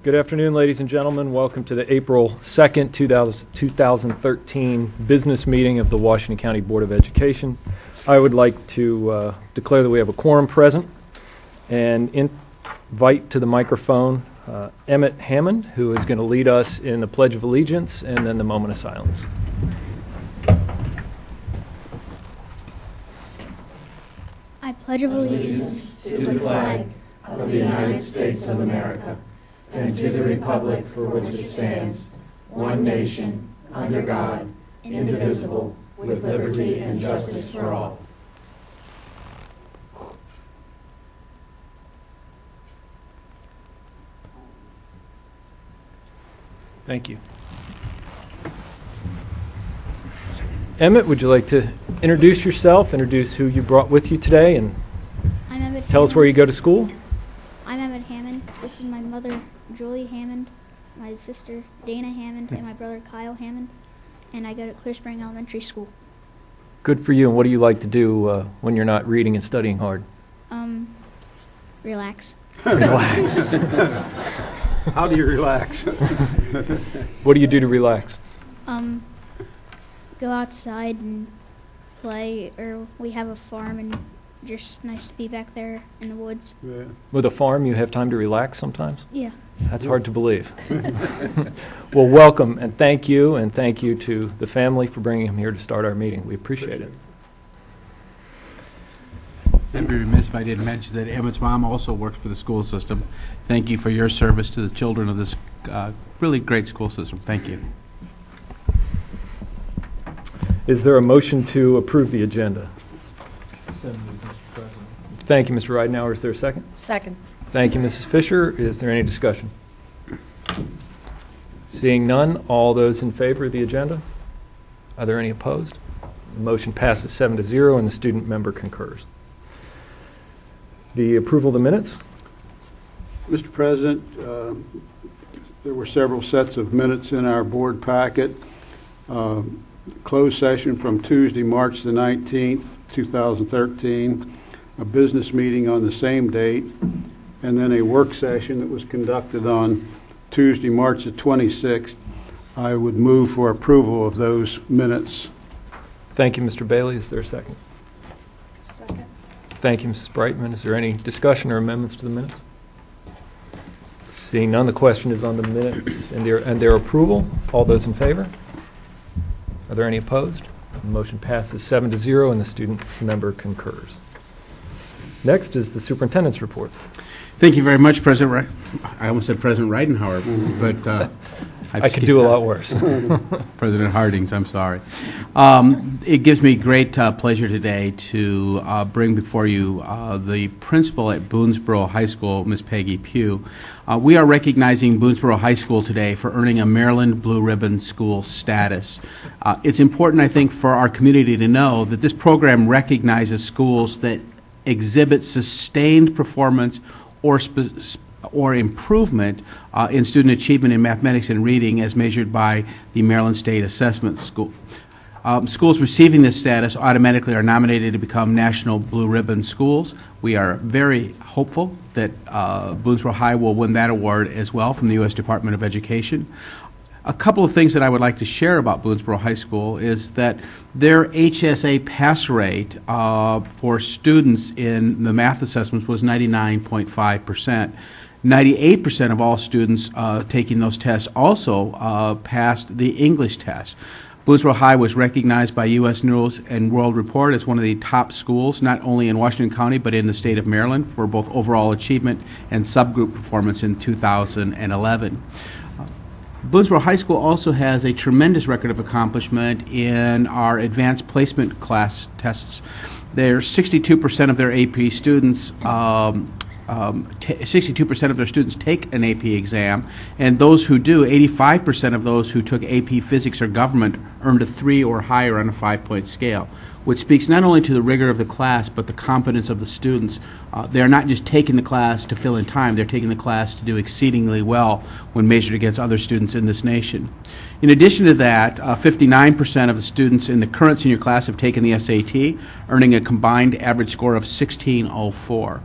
Good afternoon, ladies and gentlemen. Welcome to the April 2nd, 2013 business meeting of the Washington County Board of Education. I would like to declare that we have a quorum present and invite to the microphone Emmett Hammond, who is going to lead us in the Pledge of Allegiance and then the moment of silence. I pledge allegiance to the flag of the United States of America and to the republic for which it stands, one nation, under God, indivisible, with liberty and justice for all. Thank you. Emmett, would you like to introduce yourself, introduce who you brought with you today, and tell us where you go to school? I'm Emmett Hammond. This is my mother, Julie Hammond, my sister, Dana Hammond, and my brother, Kyle Hammond, and I go to Clear Spring Elementary School. Good for you. And what do you like to do when you're not reading and studying hard? Relax. Relax. How do you relax? What do you do to relax? Go outside and play, or we have a farm, and just nice to be back there in the woods. Yeah. With a farm, you have time to relax sometimes? Yeah. That's hard to believe. Well, welcome, and thank you to the family for bringing him here to start our meeting. We appreciate it. I'd be remiss if I didn't mention that Emmett's mom also works for the school system. Thank you for your service to the children of this really great school system. Thank you. Is there a motion to approve the agenda? Thank you, Mr. Ridenhour. Is there a second? Second. Thank you, Mrs. Fisher. Is there any discussion? Seeing none, all those in favor of the agenda? Are there any opposed? The motion passes 7-0 and the student member concurs. The approval of the minutes? Mr. President, there were several sets of minutes in our board packet. Closed session from Tuesday, March the 19th, 2013, a business meeting on the same date, and then a work session that was conducted on Tuesday, March the 26th. I would move for approval of those minutes. Thank you, Mr. Bailey. Is there a second? Second. Thank you, Mrs. Brightman. Is there any discussion or amendments to the minutes? Seeing none, the question is on the minutes and their approval. All those in favor? Are there any opposed? The motion passes 7-0 and the student member concurs. Next is the superintendent's report. Thank you very much, President. I almost said President Ridenhour, but I could do a lot worse. President Hardings, I'm sorry. It gives me great pleasure today to bring before you the principal at Boonesboro High School, Ms. Peggy Pugh. We are recognizing Boonesboro High School today for earning a Maryland Blue Ribbon School status. It's important, I think, for our community to know that this program recognizes schools that exhibit sustained performance or improvement in student achievement in mathematics and reading as measured by the Maryland State Assessment School. Schools receiving this status automatically are nominated to become National Blue Ribbon Schools. We are very hopeful that Boonesboro High will win that award as well from the U.S. Department of Education. A couple of things that I would like to share about Boonesboro High School is that their HSA pass rate for students in the math assessments was 99.5%. 98% of all students taking those tests also passed the English test. Boonesboro High was recognized by U.S. News and World Report as one of the top schools, not only in Washington County, but in the state of Maryland for both overall achievement and subgroup performance in 2011. Boonesboro High School also has a tremendous record of accomplishment in our advanced placement class tests. There's 62% of their AP students 62% of their students take an AP exam, and those who do, 85% of those who took AP Physics or Government earned a 3 or higher on a 5-point scale. which speaks not only to the rigor of the class, but the competence of the students. They're not just taking the class to fill in time, they're taking the class to do exceedingly well when measured against other students in this nation. In addition to that, 59% of the students in the current senior class have taken the SAT, earning a combined average score of 1604.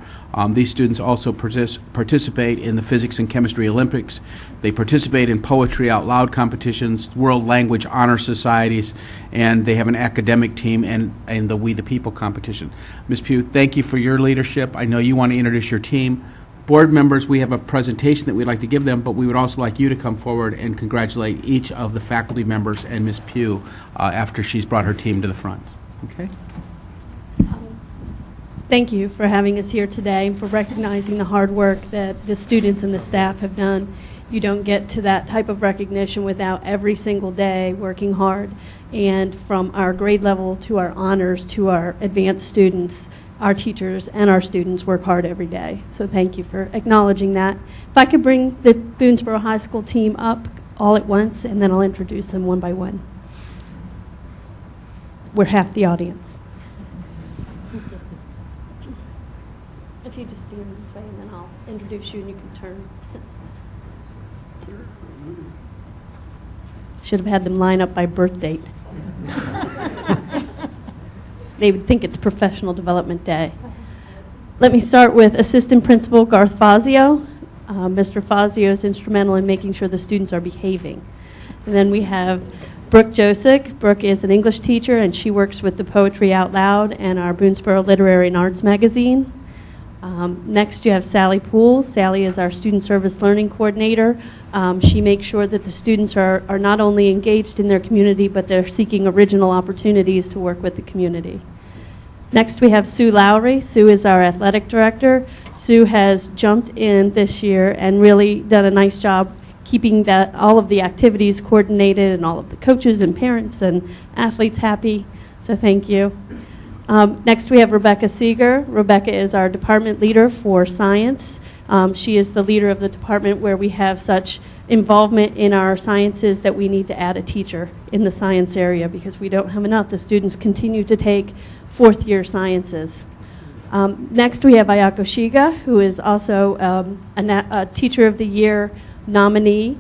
These students also participate in the Physics and Chemistry Olympics. They participate in poetry out loud competitions, world language honor societies, and they have an academic team and the We the People competition. Ms. Pugh, thank you for your leadership. I know you want to introduce your team. Board members, we have a presentation that we'd like to give them, but we would also like you to come forward and congratulate each of the faculty members and Ms. Pugh after she's brought her team to the front. Okay? Thank you for having us here today and for recognizing the hard work that the students and the staff have done. You don't get to that type of recognition without every single day working hard. And from our grade level to our honors to our advanced students, our teachers and our students work hard every day. So thank you for acknowledging that. If I could bring the Boonesboro High School team up all at once, and then I'll introduce them one by one. We're half the audience. If you just stand this way, and then I'll introduce you, and you can turn. Should have had them line up by birth date. They would think it's Professional Development Day. Let me start with Assistant Principal Garth Fazio. Mr. Fazio is instrumental in making sure the students are behaving. And then we have Brooke Josick. Brooke is an English teacher, and she works with the Poetry Out Loud and our Boonesboro Literary and Arts magazine. Next, you have Sally Poole. Sally is our Student Service Learning Coordinator. She makes sure that the students are not only engaged in their community, but they're seeking original opportunities to work with the community. Next, we have Sue Lowry. Sue is our Athletic Director. Sue has jumped in this year and really done a nice job keeping all of the activities coordinated and all of the coaches and parents and athletes happy. So thank you. Next, we have Rebecca Seeger. Rebecca is our department leader for science. She is the leader of the department where we have such involvement in our sciences that we need to add a teacher in the science area because we don't have enough. The students continue to take fourth-year sciences. Next, we have Ayako Shiga, who is also a Teacher of the Year nominee.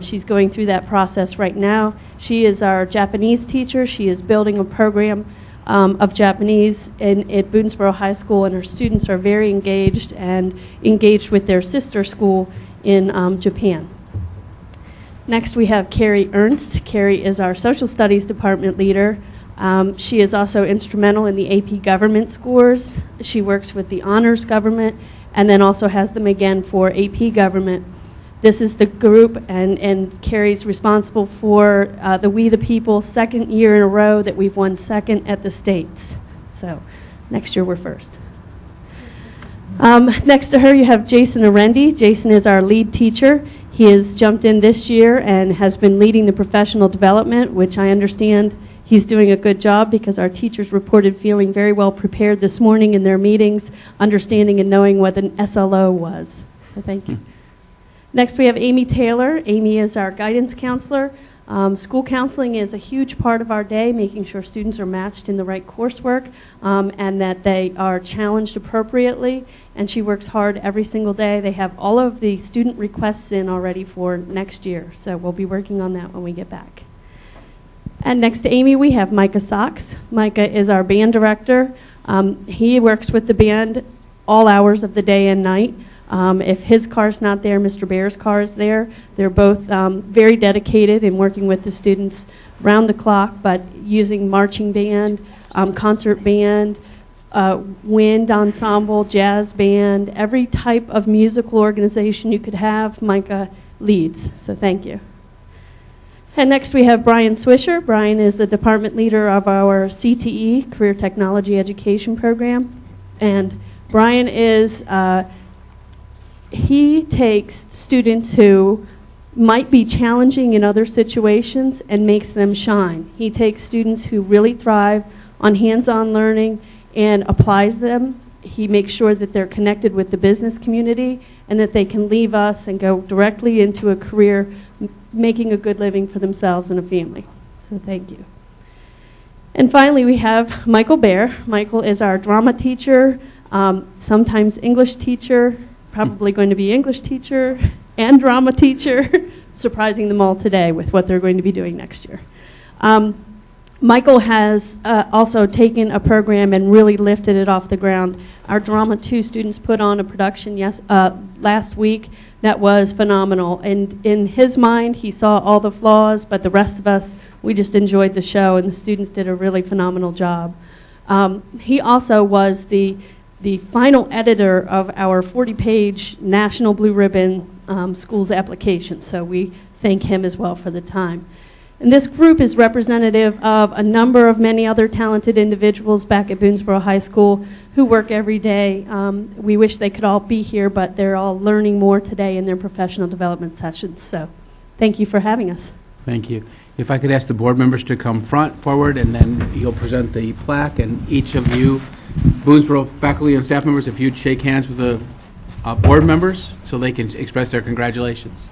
She's going through that process right now. She is our Japanese teacher. She is building a program of Japanese at Boonesboro High School, and her students are very engaged and engaged with their sister school in Japan. Next, we have Carrie Ernst. Carrie is our Social Studies Department leader. She is also instrumental in the AP Government scores. She works with the Honors Government and then also has them again for AP Government. This is the group, and Carrie's responsible for the We the People second year in a row that we've won second at the states. So next year we're first. Next to her you have Jason Arendi. Jason is our lead teacher. He has jumped in this year and has been leading the professional development, which I understand he's doing a good job because our teachers reported feeling very well prepared this morning in their meetings, understanding and knowing what an SLO was. So thank you. Next, we have Amy Taylor. Amy is our guidance counselor. School counseling is a huge part of our day, making sure students are matched in the right coursework and that they are challenged appropriately. And she works hard every single day. They have all of the student requests in already for next year, so we'll be working on that when we get back. And next to Amy, we have Micah Sachs. Micah is our band director. He works with the band all hours of the day and night. If his car's not there, Mr. Bear's car is there. They're both very dedicated in working with the students round the clock, but using marching band, concert band, wind ensemble, jazz band, every type of musical organization you could have, Micah leads. So thank you. And next we have Brian Swisher. Brian is the department leader of our CTE, Career Technology Education Program. And Brian is... he takes students who might be challenging in other situations and makes them shine. He takes students who really thrive on hands-on learning and applies them. He makes sure that they're connected with the business community and that they can leave us and go directly into a career making a good living for themselves and a family. So thank you. And finally, we have Michael Baer. Michael is our drama teacher, sometimes English teacher, probably going to be English teacher and drama teacher, surprising them all today with what they're going to be doing next year. Michael has also taken a program and really lifted it off the ground. Our Drama 2 students put on a production last week that was phenomenal. And in his mind, he saw all the flaws, but the rest of us, we just enjoyed the show, and the students did a really phenomenal job. He also was the final editor of our 40-page National Blue Ribbon Schools application, so we thank him as well for the time. And this group is representative of a number of many other talented individuals back at Boonesboro High School who work every day. We wish they could all be here, but they're all learning more today in their professional development sessions. So thank you for having us. Thank you. If I could ask the board members to come forward, and then you'll present the plaque, and each of you, Boonesboro faculty and staff members, if you'd shake hands with the board members so they can express their congratulations.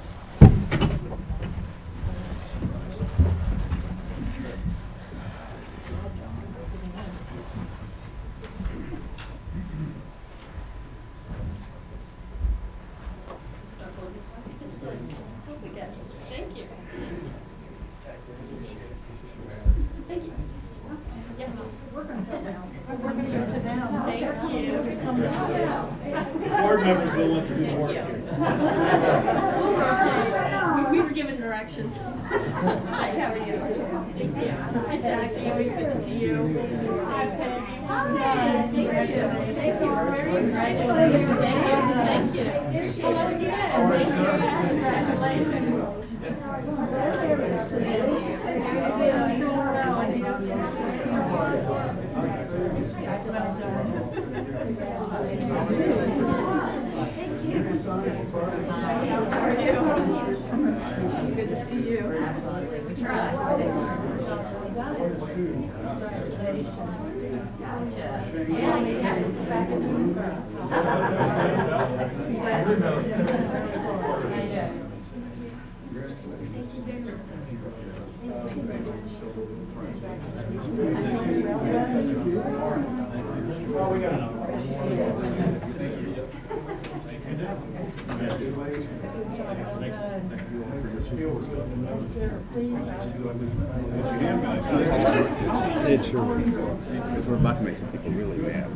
Board members will want to do the work here. We were given directions. Hi, how are you? Thank you. Hi, Jackie. Always good to see you. Hi, Peggy. Hi. Thank you. Thank you. We're very excited. Thank you. Thank you. Good to see you. Absolutely. We try. It sure is. Because we're about to make some people really mad.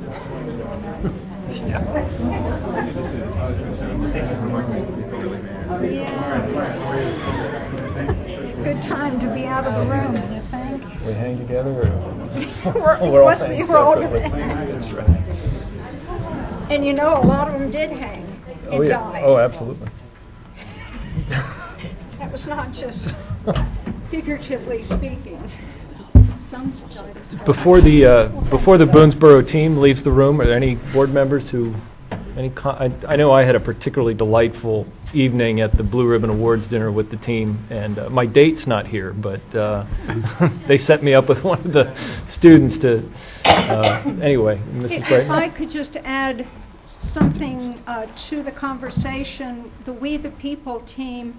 Good time to be out of the room, you think? We hang together, or We're all separately. gonna- That's right. And you know, a lot of them did hang Oh and yeah. die. Oh, absolutely. That was not just figuratively speaking. Some died as well. Before the Boonesboro team leaves the room, are there any board members who, I know I had a particularly delightful evening at the Blue Ribbon Awards dinner with the team, and my date's not here, but they set me up with one of the students to, anyway, Mrs. If Brayton. I could just add something to the conversation, the We the People team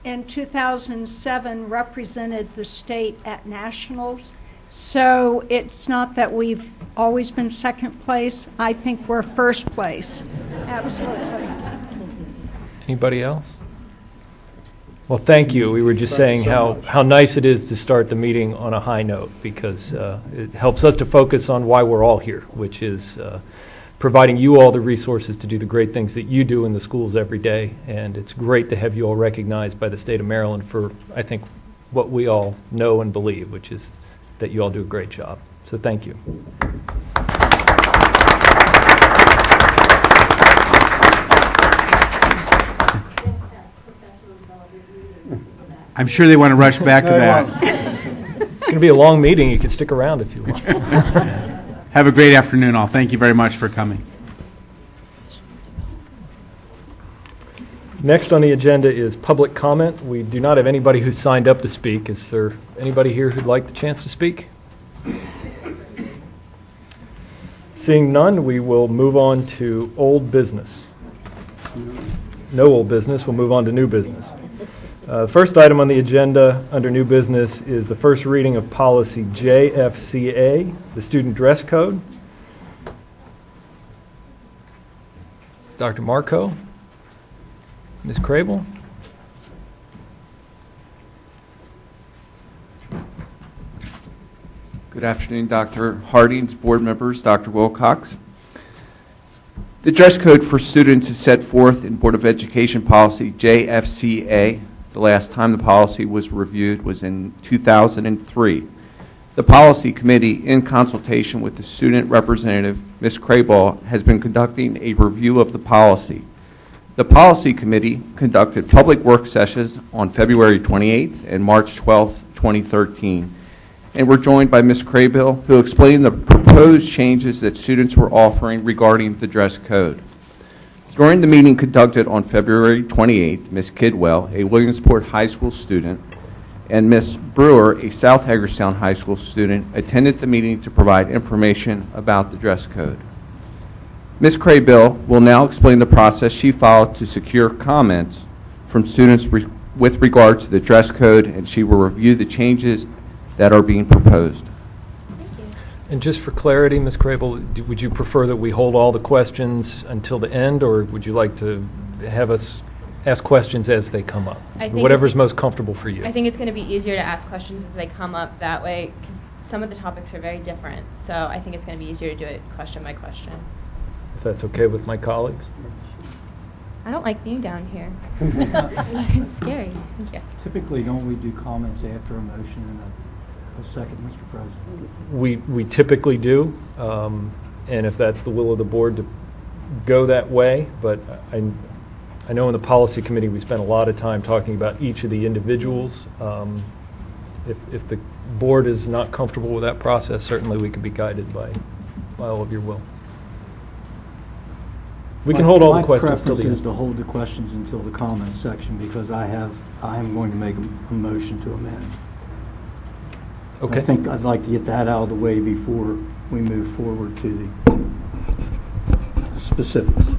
in 2007 represented the state at nationals. So it's not that we've always been second place. I think we're first place. Absolutely. Anybody else? Well, thank you. We were just saying how nice it is to start the meeting on a high note, because it helps us to focus on why we're all here, which is providing you all the resources to do the great things that you do in the schools every day. And it's great to have you all recognized by the state of Maryland for, I think, what we all know and believe, which is that you all do a great job. So thank you. I'm sure they want to rush back to that. It's going to be a long meeting. You can stick around if you want. Have a great afternoon, all. Thank you very much for coming. Next on the agenda is public comment. We do not have anybody who's signed up to speak. Is there anybody here who'd like the chance to speak? Seeing none, we will move on to old business. No old business. We'll move on to new business. First item on the agenda under new business is the first reading of policy JFCA, the student dress code. Dr. Marco, Ms. Crable. Good afternoon, Dr. Hardings, board members, Dr. Wilcox. The dress code for students is set forth in Board of Education policy JFCA. The last time the policy was reviewed was in 2003. The policy committee, in consultation with the student representative, Ms. Crable, has been conducting a review of the policy. The policy committee conducted public work sessions on February 28th and March 12th, 2013. And we're joined by Ms. Crable, who explained the proposed changes that students were offering regarding the dress code. During the meeting conducted on February 28th, Ms. Kidwell, a Williamsport High School student, and Ms. Brewer, a South Hagerstown High School student, attended the meeting to provide information about the dress code. Ms. Crable will now explain the process she followed to secure comments from students with regard to the dress code, and she will review the changes that are being proposed. And just for clarity, Ms. Crable, would you prefer that we hold all the questions until the end, or would you like to have us ask questions as they come up? Whatever's most comfortable for you. I think it's going to be easier to ask questions as they come up that way, because some of the topics are very different. So I think it's going to be easier to do it question by question. If that's okay with my colleagues. I don't like being down here. It's scary. Thank you. Typically, don't we do comments after a motion and a second, Mr. President? We typically do, and if that's the will of the board to go that way, but I know in the policy committee we spent a lot of time talking about each of the individuals. If the board is not comfortable with that process, certainly we can be guided by all of your will. We can hold all the questions till the end. My preference is to hold the questions until the comment section, because I am going to make a motion to amend. Okay. I think I'd like to get that out of the way before we move forward to the specifics.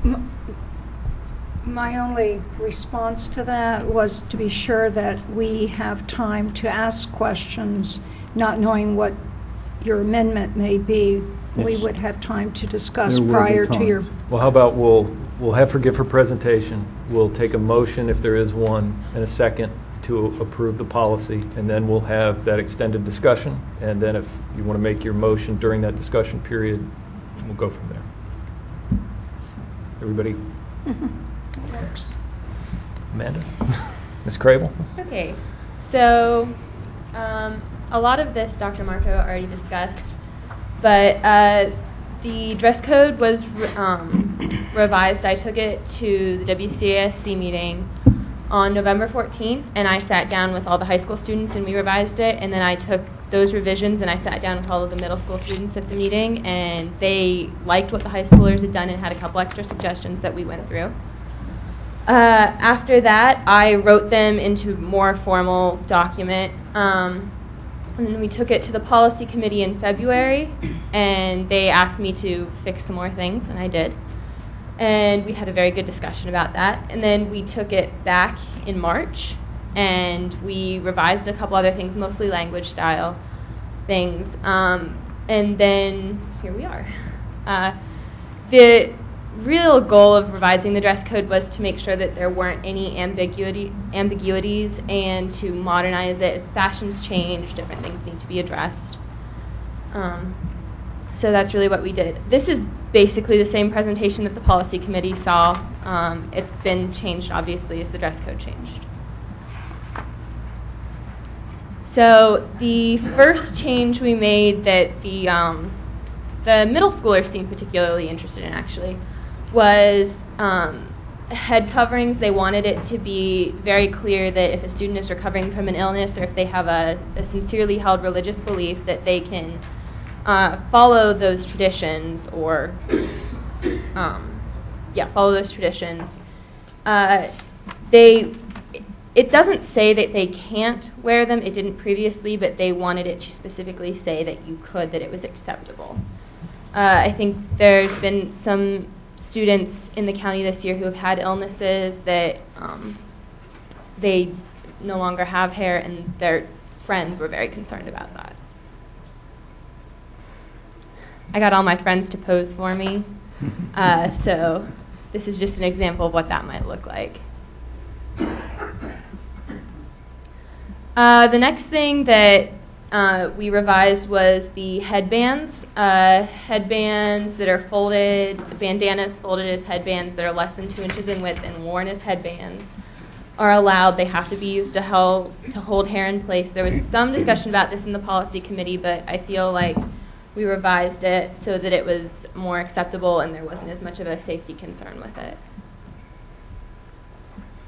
My only response to that was to be sure that we have time to ask questions, not knowing what your amendment may be. We Yes. would have time to discuss There will be prior to time. your... Well, how about we'll have her give her presentation. We'll take a motion, if there is one, and a second to approve the policy, and then we'll have that extended discussion. And then if you want to make your motion during that discussion period, we'll go from there. Everybody? Works. Amanda? Ms. Crable? Okay. So a lot of this Dr. Marco already discussed, but the dress code was revised. I took it to the WCASC meeting on November 14th, and I sat down with all the high school students and we revised it, and then I took those revisions and I sat down with all of the middle school students at the meeting, and they liked what the high schoolers had done and had a couple extra suggestions that we went through. After that, I wrote them into a more formal document, and then we took it to the policy committee in February, and they asked me to fix some more things, and I did. And we had a very good discussion about that. And then we took it back in March, and we revised a couple other things, mostly language style things. And then here we are. The real goal of revising the dress code was to make sure that there weren't any ambiguities and to modernize it. As fashions change, different things need to be addressed. So that's really what we did. This is basically the same presentation that the policy committee saw. It's been changed, obviously, as the dress code changed. So the first change we made that the middle schoolers seemed particularly interested in, actually, was head coverings. They wanted it to be very clear that if a student is recovering from an illness or if they have a sincerely held religious belief, that they can follow those traditions or, follow those traditions. It doesn't say that they can't wear them. It didn't previously, but they wanted it to specifically say that you could, that it was acceptable. I think there's been some students in the county this year who have had illnesses that they no longer have hair, and their friends were very concerned about that. I got all my friends to pose for me, so this is just an example of what that might look like. The next thing that we revised was the headbands. Headbands that are folded, bandanas folded as headbands that are less than 2 inches in width and worn as headbands are allowed. They have to be used to hold hair in place. There was some discussion about this in the policy committee, but I feel like we revised it so that it was more acceptable and there wasn't as much of a safety concern with it.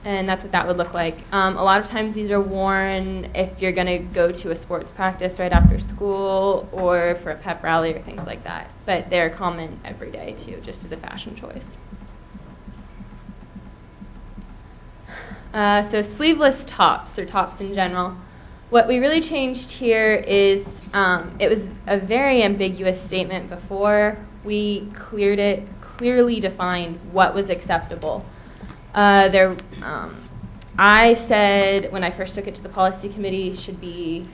And that's what that would look like. A lot of times these are worn if you're going to go to a sports practice right after school or for a pep rally or things like that. But they're common every day too, just as a fashion choice. So sleeveless tops, or tops in general. What we really changed here is it was a very ambiguous statement before. We clearly defined what was acceptable. I said when I first took it to the policy committee, should be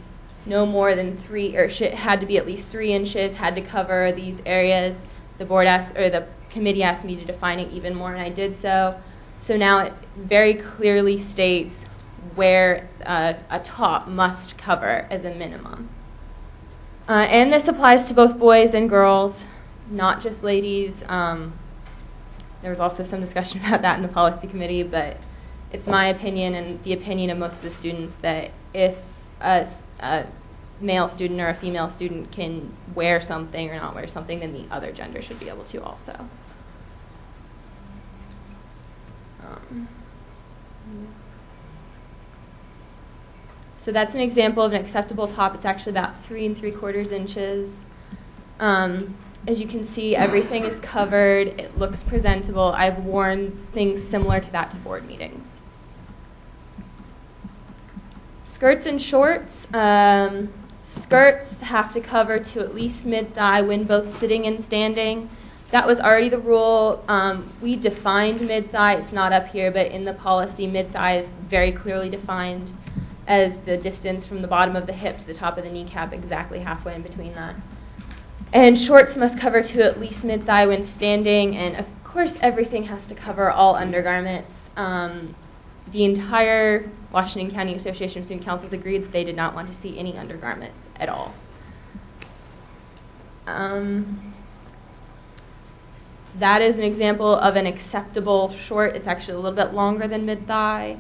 no more than 3, or had to be at least 3 inches, had to cover these areas. The board asked, or the committee asked me to define it even more, and I did so. So now it very clearly states where a top must cover as a minimum. And this applies to both boys and girls, not just ladies. There was also some discussion about that in the policy committee, but it's my opinion and the opinion of most of the students that if a male student or a female student can wear something or not wear something, then the other gender should be able to also. So that's an example of an acceptable top. It's actually about 3 3/4 inches. As you can see, everything is covered. It looks presentable. I've worn things similar to that to board meetings. Skirts and shorts. Skirts have to cover to at least mid-thigh when both sitting and standing. That was already the rule. We defined mid-thigh. It's not up here, but in the policy, mid-thigh is very clearly defined as the distance from the bottom of the hip to the top of the kneecap, exactly halfway in between that. And shorts must cover to at least mid-thigh when standing, and of course everything has to cover all undergarments. The entire Washington County Association of Student Councils agreed that they did not want to see any undergarments at all. That is an example of an acceptable short. It's actually a little bit longer than mid-thigh.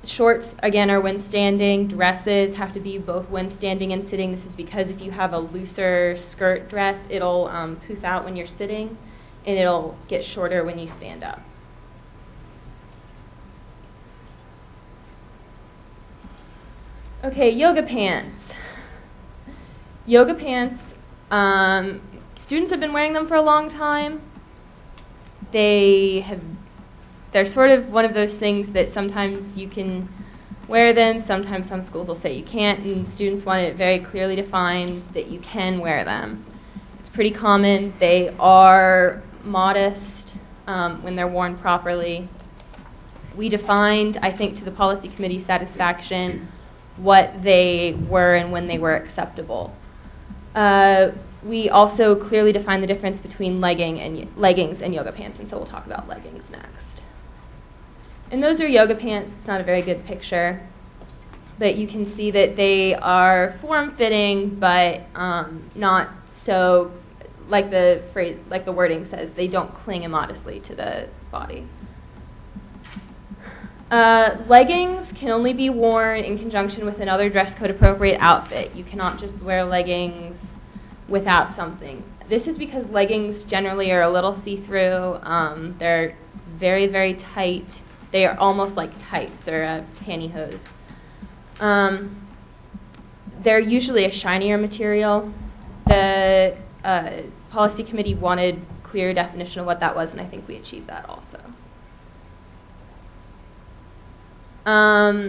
Shorts, again, are when standing. Dresses have to be both when standing and sitting. This is because if you have a looser skirt dress, it'll poof out when you're sitting, and it'll get shorter when you stand up. Okay, yoga pants. Yoga pants, students have been wearing them for a long time. They're sort of one of those things that sometimes you can wear them, sometimes some schools will say you can't, and students wanted it very clearly defined that you can wear them. It's pretty common. They are modest when they're worn properly. We defined, I think to the policy committee's satisfaction, what they were and when they were acceptable. We also clearly defined the difference between leggings and yoga pants, and so we'll talk about leggings next. And those are yoga pants. It's not a very good picture, but you can see that they are form-fitting, but not so, like the phrase, like the wording says, they don't cling immodestly to the body. Leggings can only be worn in conjunction with another dress code appropriate outfit. You cannot just wear leggings without something. This is because leggings generally are a little see-through. They're very, very tight. They are almost like tights or pantyhose. They're usually a shinier material. The policy committee wanted clear definition of what that was, and I think we achieved that also.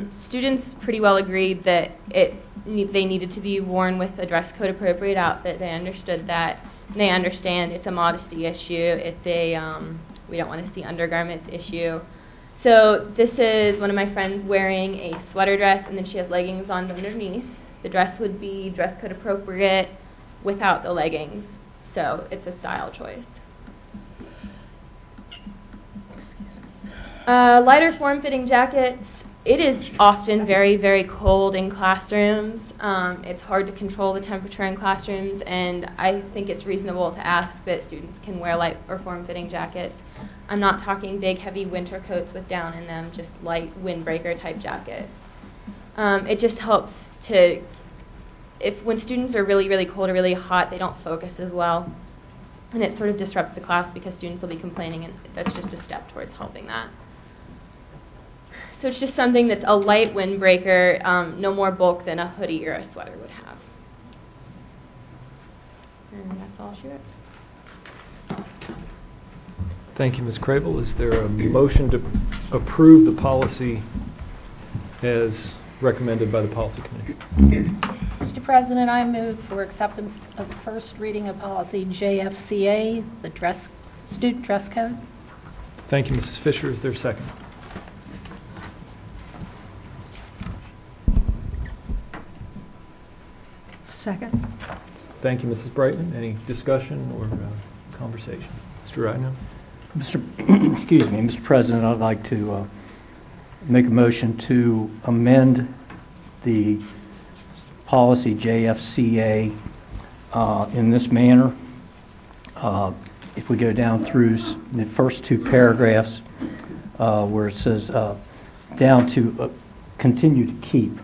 Students pretty well agreed that they needed to be worn with a dress code appropriate outfit. They understood that. They understand it's a modesty issue. It's a we don't want to see undergarments issue. So this is one of my friends wearing a sweater dress, and then she has leggings on underneath. The dress would be dress code appropriate without the leggings, so it's a style choice. Lighter form-fitting jackets. It is often very, very cold in classrooms. It's hard to control the temperature in classrooms, and I think it's reasonable to ask that students can wear light or form-fitting jackets. I'm not talking big, heavy winter coats with down in them, just light windbreaker type jackets. It just helps to, when students are really, really cold or really hot, they don't focus as well. And it sort of disrupts the class because students will be complaining, and that's just a step towards helping that. So it's just something that's a light windbreaker, no more bulk than a hoodie or a sweater would have. And that's all she wrote. Thank you, Ms. Crable. Is there a motion to approve the policy as recommended by the Policy Committee? Mr. President, I move for acceptance of the first reading of policy JFCA, the student dress code. Thank you, Mrs. Fisher. Is there a second? Second. Thank you, Mrs. Brightman. Any discussion or conversation? Mr. Rydell? Excuse me, Mr. President, I'd like to make a motion to amend the policy JFCA in this manner. If we go down through the first two paragraphs where it says down to continue to keep,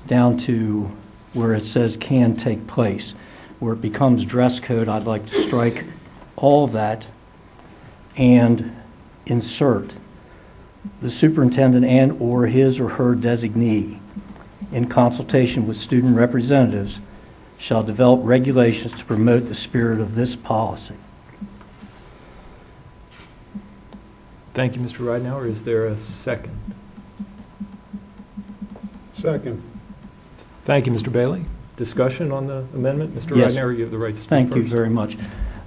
down to where it says can take place, where it becomes dress code, I'd like to strike all of that and insert the superintendent and or his or her designee in consultation with student representatives shall develop regulations to promote the spirit of this policy. Thank you, Mr. Ridenhour. Is there a second? Second. Thank you, Mr. Bailey. Discussion on the amendment? Mr. Yes. Ridenhour, you have the right to speak Thank first. you very much.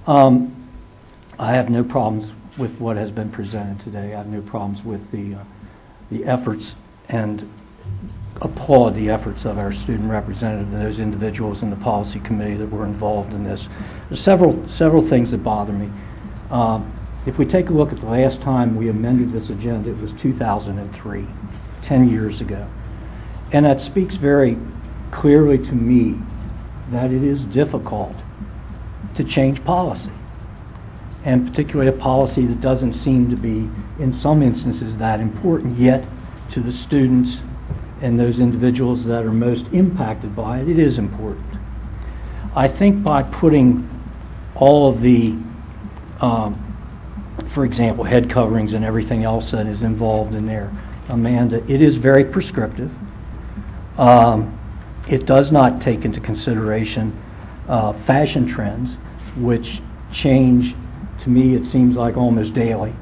I have no problems with what has been presented today. I have no problems with the efforts and applaud the efforts of our student representative and those individuals in the policy committee that were involved in this. There's several things that bother me. If we take a look at the last time we amended this agenda, it was 2003, 10 years ago. And that speaks very clearly to me that it is difficult to change policy, and particularly a policy that doesn't seem to be, in some instances, that important, yet to the students and those individuals that are most impacted by it, it is important. I think by putting all of the, for example, head coverings and everything else that is involved in there, Amanda, it is very prescriptive. It does not take into consideration fashion trends, which change, to me, it seems like almost daily.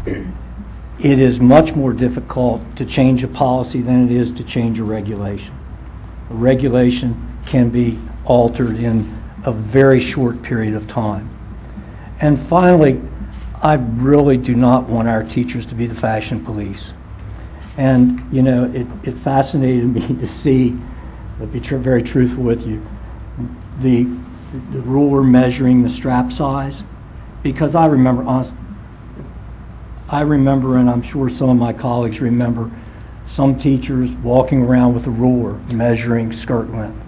It is much more difficult to change a policy than it is to change a regulation. A regulation can be altered in a very short period of time. And finally, I really do not want our teachers to be the fashion police. And, you know, it fascinated me to see, to be very truthful with you, the ruler measuring the strap size, because I remember, and I'm sure some of my colleagues remember, some teachers walking around with a ruler measuring skirt length.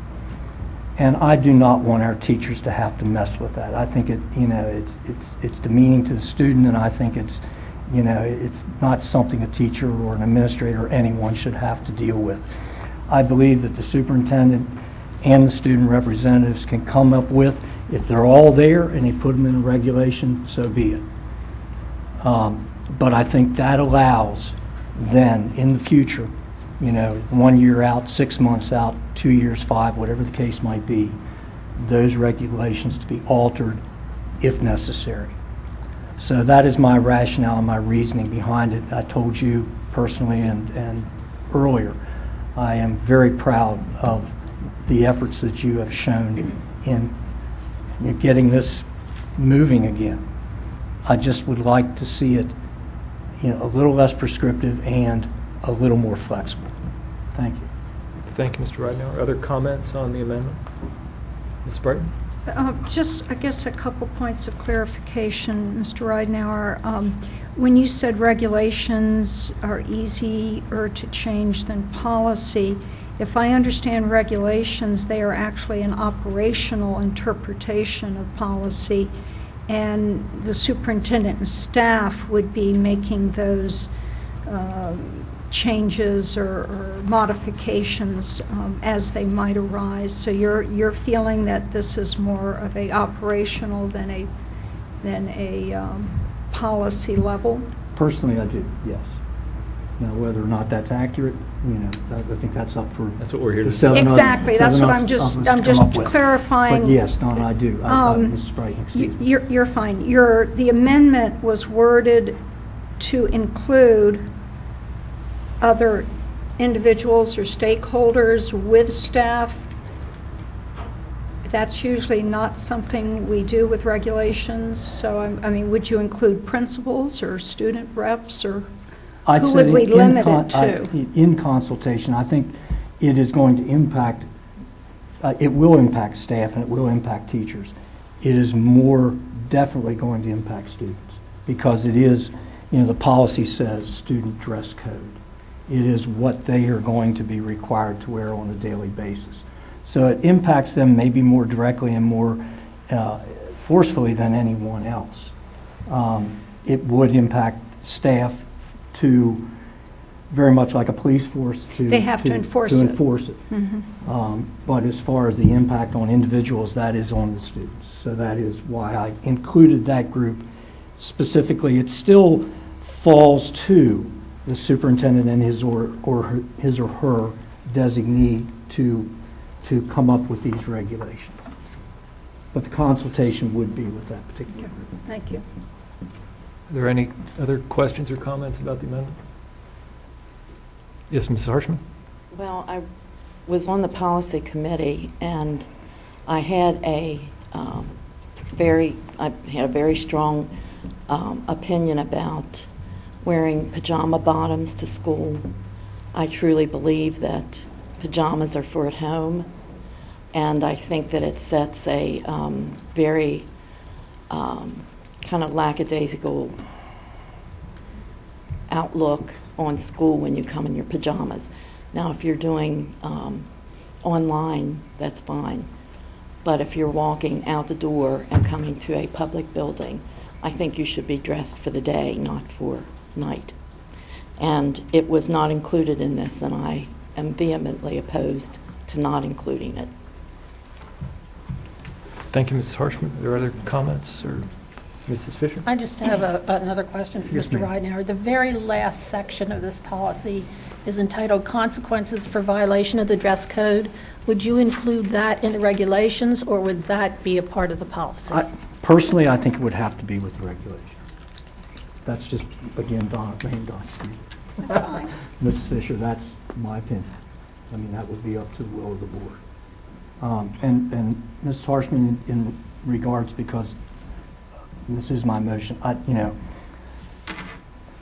And I do not want our teachers to have to mess with that. I think it's demeaning to the student, and I think it's not something a teacher or an administrator or anyone should have to deal with. I believe that the superintendent and the student representatives can come up with, if they're all there and they put them in a regulation, so be it. But I think that allows then in the future, 1 year out, 6 months out, 2 years, 5, whatever the case might be, those regulations to be altered if necessary. So that is my rationale and my reasoning behind it. I told you personally and earlier, I am very proud of the efforts that you have shown in getting this moving again. I just would like to see it a little less prescriptive and a little more flexible. Thank you. Thank you, Mr. Ridenhour. Other comments on the amendment? Ms. Brighton? Just, I guess, a couple points of clarification, Mr. Ridenhour. When you said regulations are easier to change than policy, if I understand regulations, they are actually an operational interpretation of policy, and the superintendent and staff would be making those changes or modifications as they might arise. So you're feeling that this is more of a operational than a policy level? Personally, I do, yes. Now, whether or not that's accurate, I think that's up for... That's what we're here to seven discuss. Exactly. That's what I'm just clarifying. But yes, no, I do. Mrs. Brighton, excuse me. You're fine. The amendment was worded to include other individuals or stakeholders with staff. That's usually not something we do with regulations. So, I mean, would you include principals or student reps, or who would we limit it to? In consultation, I think it is going to impact, it will impact staff and it will impact teachers. It is more definitely going to impact students because it is, the policy says student dress code. It is what they are going to be required to wear on a daily basis. So it impacts them maybe more directly and more forcefully than anyone else. It would impact staff to very much like a police force they have to enforce it. Mm-hmm. But as far as the impact on individuals, that is on the students. So that is why I included that group specifically. It still falls to the superintendent and his or her designee to come up with these regulations. But the consultation would be with that particular group. Thank you. Are there any other questions or comments about the amendment? Yes, Mrs. Harshman? Well, I was on the policy committee, and I had a very strong opinion about wearing pajama bottoms to school. I truly believe that pajamas are for at home, and I think that it sets a very kind of lackadaisical outlook on school when you come in your pajamas. Now, if you're doing online, that's fine. But if you're walking out the door and coming to a public building, I think you should be dressed for the day, not for night. And it was not included in this, and I am vehemently opposed to not including it. Thank you, Mrs. Harshman. Are there other comments, or Mrs. Fisher? I just have another question for Yes, Mr. ma'am. Ridenhour. The very last section of this policy is entitled Consequences for Violation of the Dress Code. Would you include that in the regulations, or would that be a part of the policy? Personally, I think it would have to be with the regulation. That's just, again, Don speaking. That's fine. Mrs. Fisher, that's my opinion. I mean, that would be up to the will of the board. And Mrs. Harshman, in regards, because this is my motion,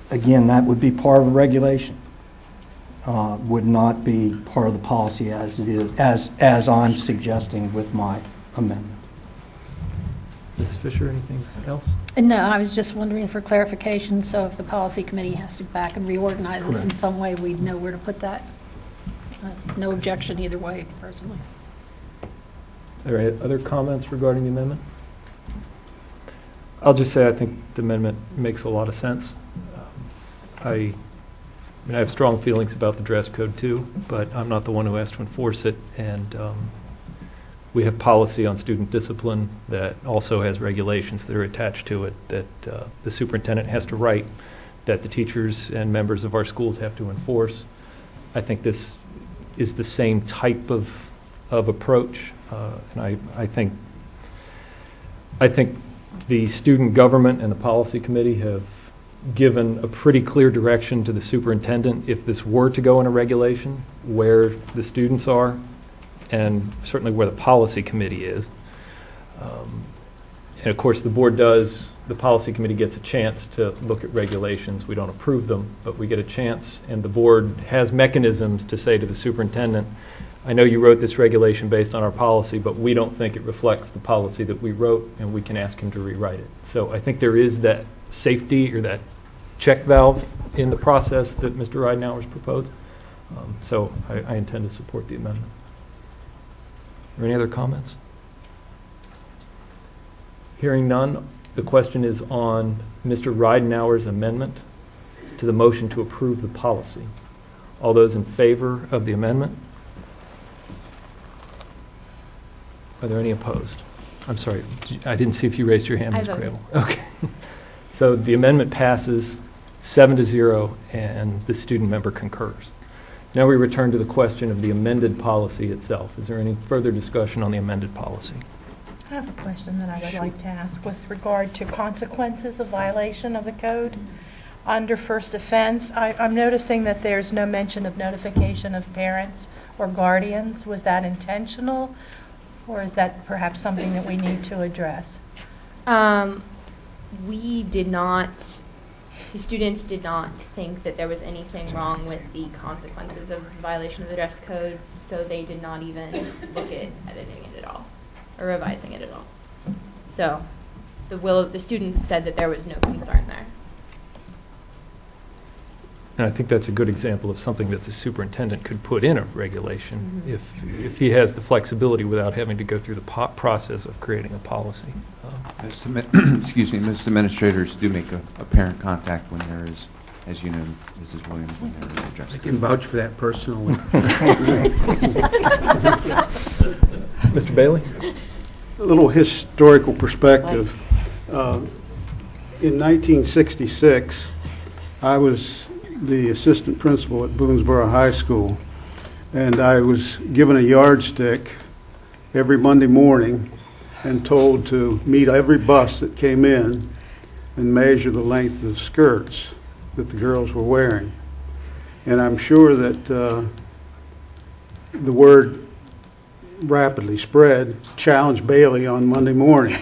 again, that would be part of the regulation. Would not be part of the policy as it is, as I'm suggesting with my amendment. Mrs. Fisher, anything else? No, I was just wondering for clarification, so if the policy committee has to back and reorganize this in Correct. some way, we'd know where to put that. No objection either way, personally. Are there other comments regarding the amendment? I'll just say I think the amendment makes a lot of sense. I have strong feelings about the dress code too, but I'm not the one who has to enforce it, and we have policy on student discipline that also has regulations that are attached to it that the superintendent has to write, that the teachers and members of our schools have to enforce. I think this is the same type of approach, and I think the student government and the policy committee have given a pretty clear direction to the superintendent if this were to go in a regulation, where the students are, and certainly where the policy committee is. And of course, the board does, the policy committee gets a chance to look at regulations. We don't approve them, but we get a chance, and the board has mechanisms to say to the superintendent, I know you wrote this regulation based on our policy, but we don't think it reflects the policy that we wrote, and we can ask him to rewrite it. So I think there is that safety or that check valve in the process that Mr. Ridenhour's proposed. So I intend to support the amendment. Are there any other comments? Hearing none, the question is on Mr. Ridenhour's amendment to the motion to approve the policy. All those in favor of the amendment? Are there any opposed? I'm sorry, I didn't see if you raised your hand, Ms. Crable. Okay. So the amendment passes 7-0, and the student member concurs. Now we return to the question of the amended policy itself. Is there any further discussion on the amended policy? I have a question that I would like to ask with regard to consequences of violation of the code. Under first offense, I'm noticing that there's no mention of notification of parents or guardians. Was that intentional, or is that perhaps something that we need to address? We did not, the students did not think that there was anything wrong with the consequences of violation of the dress code, so they did not even look at editing it at all, or revising it at all. So the students said that there was no concern there. And I think that's a good example of something that the superintendent could put in a regulation if he has the flexibility without having to go through the process of creating a policy. Excuse me, most administrators do make a parent contact when there is, as you know, Mrs. Williams, when there is a dress I code. can vouch for that personally. Mr. Bailey? A little historical perspective. In 1966, I was the assistant principal at Boonesboro High School, and I was given a yardstick every Monday morning and told to meet every bus that came in and measure the length of the skirts that the girls were wearing. And I'm sure that the word rapidly spread, challenge Bailey on Monday morning.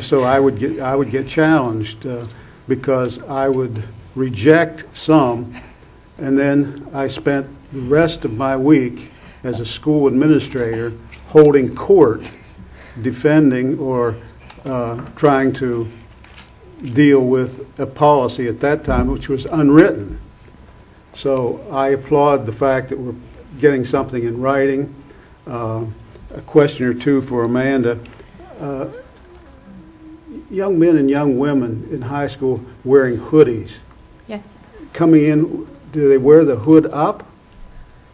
So I would get challenged because I would reject some, and then I spent the rest of my week as a school administrator holding court, defending or trying to deal with a policy at that time which was unwritten. So I applaud the fact that we're getting something in writing. A question or two for Amanda. Young men and young women in high school wearing hoodies. Yes. Coming in, do they wear the hood up?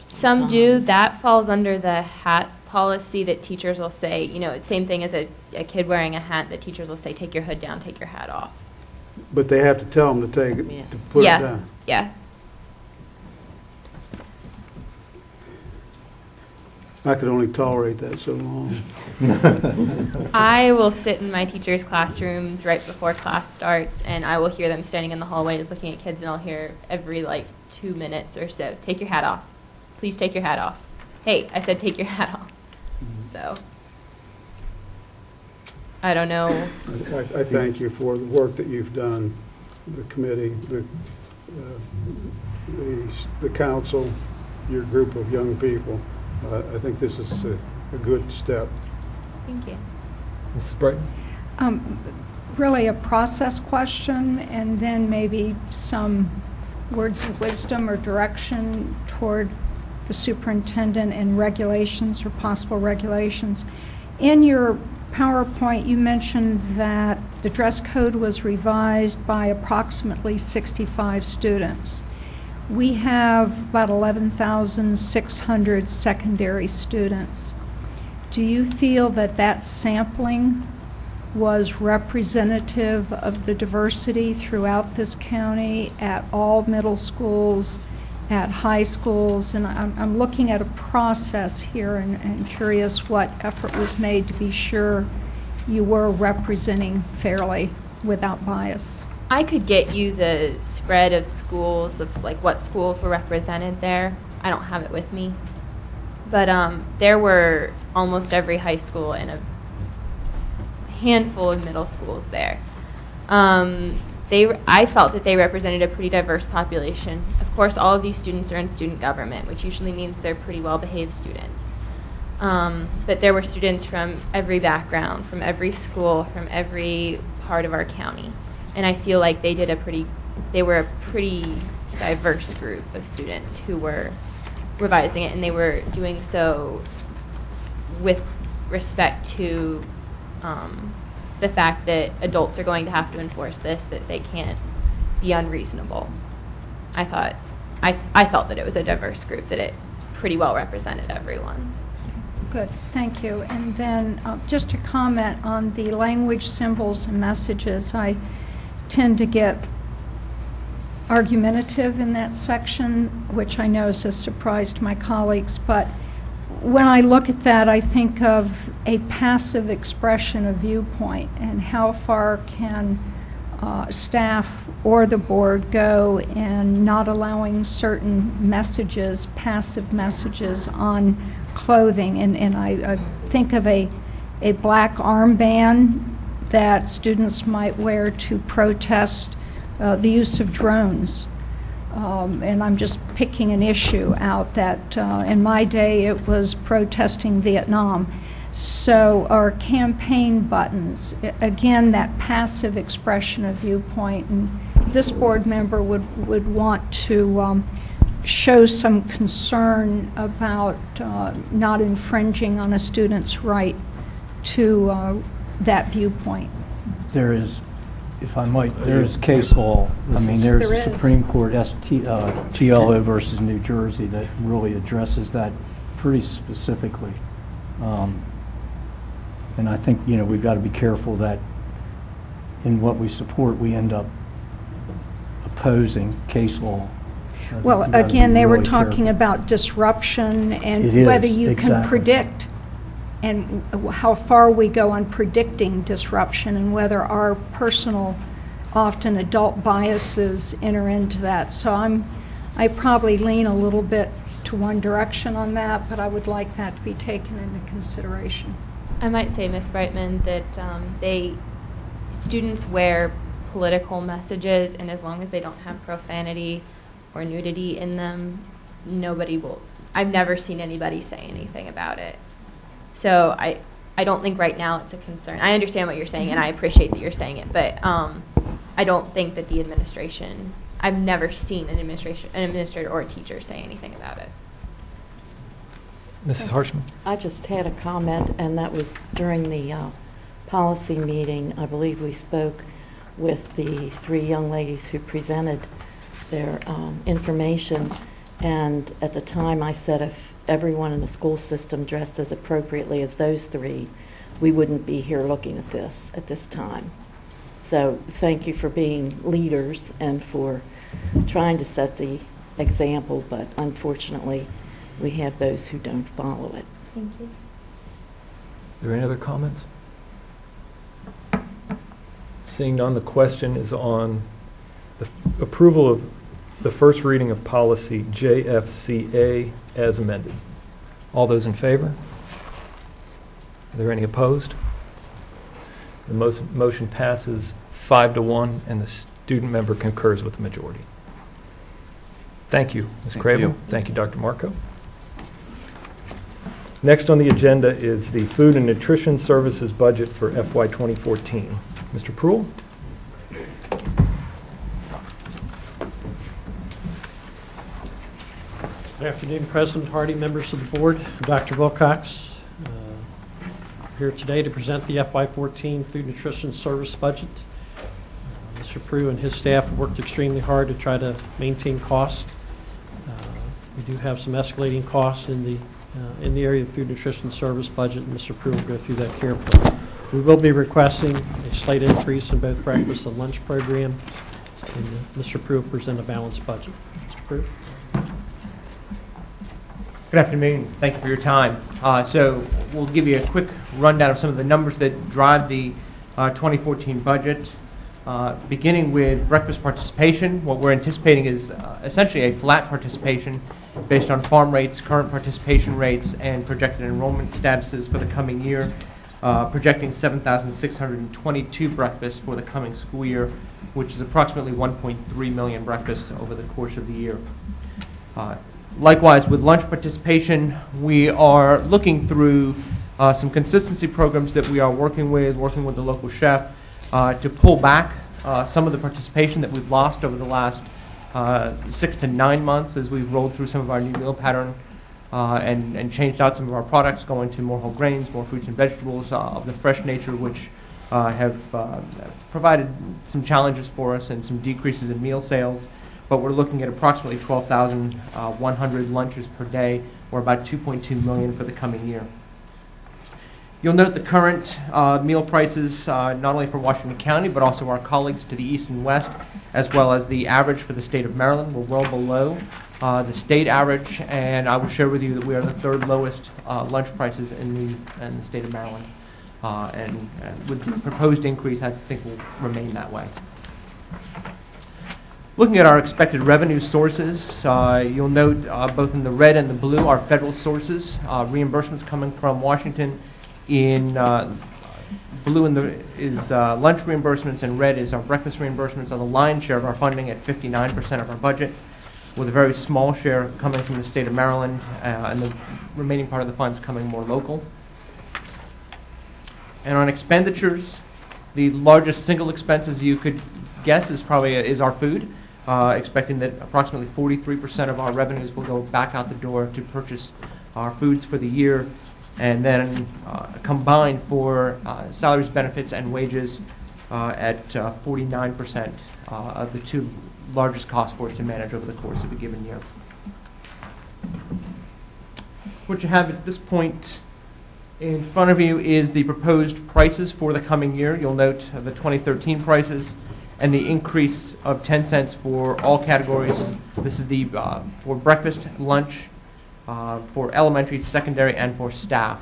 Some do. That falls under the hat policy that teachers will say, you know, it's same thing as a kid wearing a hat that teachers will say, take your hood down, take your hat off. But they have to tell them to take it, Yes. to put it down. Yeah. I could only tolerate that so long. I will sit in my teachers' classrooms right before class starts, and I will hear them standing in the hallways looking at kids, and I'll hear every, 2 minutes or so, take your hat off. Please take your hat off. Hey, I said take your hat off. So, I don't know. I thank you for the work that you've done, the committee, the council, your group of young people. I think this is a good step. Thank you. Mrs. Brighton? Really a process question, and then maybe some words of wisdom or direction toward the superintendent and regulations or possible regulations. In your PowerPoint, you mentioned that the dress code was revised by approximately 65 students. We have about 11,600 secondary students. Do you feel that that sampling was representative of the diversity throughout this county at all middle schools, at high schools? And I'm looking at a process here and curious what effort was made to be sure you were representing fairly without bias. I could get you the spread of schools, of what schools were represented there. I don't have it with me. But there were almost every high school in handful of middle schools there. I felt that they represented a pretty diverse population. Of course, all of these students are in student government, which usually means they're pretty well-behaved students. But there were students from every background, from every school, from every part of our county. And I feel like they were a pretty diverse group of students who were revising it, and they were doing so with respect to the fact that adults are going to have to enforce this, that they can't be unreasonable. I felt that it was a diverse group, that it pretty well represented everyone. Good, thank you. And then just to comment on the language, symbols, and messages, I tend to get argumentative in that section, which I know is a surprise to my colleagues, but when I look at that, I think of a passive expression of viewpoint, and how far can staff or the board go in not allowing certain messages, passive messages on clothing. And I think of a black armband that students might wear to protest the use of drones. And I'm just picking an issue out that in my day it was protesting Vietnam. So our campaign buttons, again, that passive expression of viewpoint, and this board member would want to show some concern about not infringing on a student's right to that viewpoint. There is, if I might, there is case law. I mean, there's There a is. Supreme Court TLO versus New Jersey that really addresses that pretty specifically. And I think, we've got to be careful that in what we support, we end up opposing case law. Well, We've got to again, be they were really talking careful. about disruption It and is, whether you can exactly. predict, and how far we go on predicting disruption, and whether our personal, often adult biases enter into that. So I probably lean a little bit to one direction on that, but I would like that to be taken into consideration. I might say, Ms. Brightman, that students wear political messages, and as long as they don't have profanity or nudity in them, nobody will. I've never seen anybody say anything about it. So I don't think right now it's a concern. I understand what you're saying, and I appreciate that you're saying it, but I don't think that the administration, I've never seen an administrator or a teacher say anything about it. Mrs. Harshman? I just had a comment, and that was during the policy meeting. I believe we spoke with the 3 young ladies who presented their information, and at the time I said if everyone in the school system dressed as appropriately as those 3, we wouldn't be here looking at this time. So thank you for being leaders and for trying to set the example, but unfortunately we have those who don't follow it. Thank you. Are there any other comments? Seeing none, the question is on the approval of the first reading of policy JFCA as amended. All those in favor? Are there any opposed? The motion passes 5-1, and the student member concurs with the majority. Thank you, Ms. Thank Crable. you. Thank you, Dr. Marco. Next on the agenda is the Food and Nutrition Services budget for FY 2014. Mr. Proul? Good afternoon, President Hardy, members of the board. Dr. Wilcox, here today to present the FY14 Food Nutrition Service budget. Mr. Prue and his staff have worked extremely hard to try to maintain costs. We do have some escalating costs in the area of food nutrition service budget, and Mr. Prue will go through that carefully. We will be requesting a slight increase in both breakfast and lunch program, and Mr. Prue will present a balanced budget. Mr. Prue? Good afternoon. Thank you for your time. So we'll give you a quick rundown of some of the numbers that drive the 2014 budget. Beginning with breakfast participation, what we're anticipating is essentially a flat participation based on farm rates, current participation rates, and projected enrollment statuses for the coming year. projecting 7,622 breakfasts for the coming school year, which is approximately 1.3 million breakfasts over the course of the year. Likewise, with lunch participation, we are looking through some consistency programs that we are working with the local chef, to pull back some of the participation that we've lost over the last 6 to 9 months as we've rolled through some of our new meal pattern and changed out some of our products, going to more whole grains, more fruits and vegetables of the fresh nature, which have provided some challenges for us and some decreases in meal sales. But we're looking at approximately 12,100 lunches per day, or about 2.2 million for the coming year. You'll note the current meal prices, not only for Washington County, but also our colleagues to the east and west, as well as the average for the state of Maryland. We're well below the state average, and I will share with you that we are the third lowest lunch prices in the state of Maryland. And with the proposed increase, I think will remain that way. Looking at our expected revenue sources, you'll note both in the red and the blue are federal sources, reimbursements coming from Washington. In blue is lunch reimbursements, and red is our breakfast reimbursements, are the lion's share of our funding at 59% of our budget, with a very small share coming from the state of Maryland, and the remaining part of the funds coming more local. And on expenditures, the largest single expenses you could guess is our food, expecting that approximately 43% of our revenues will go back out the door to purchase our foods for the year, and then combined for salaries, benefits, and wages at 49% of the two largest costs for us to manage over the course of a given year. What you have at this point in front of you is the proposed prices for the coming year. You'll note the 2013 prices and the increase of 10 cents for all categories. This is the for breakfast, lunch, for elementary, secondary, and for staff.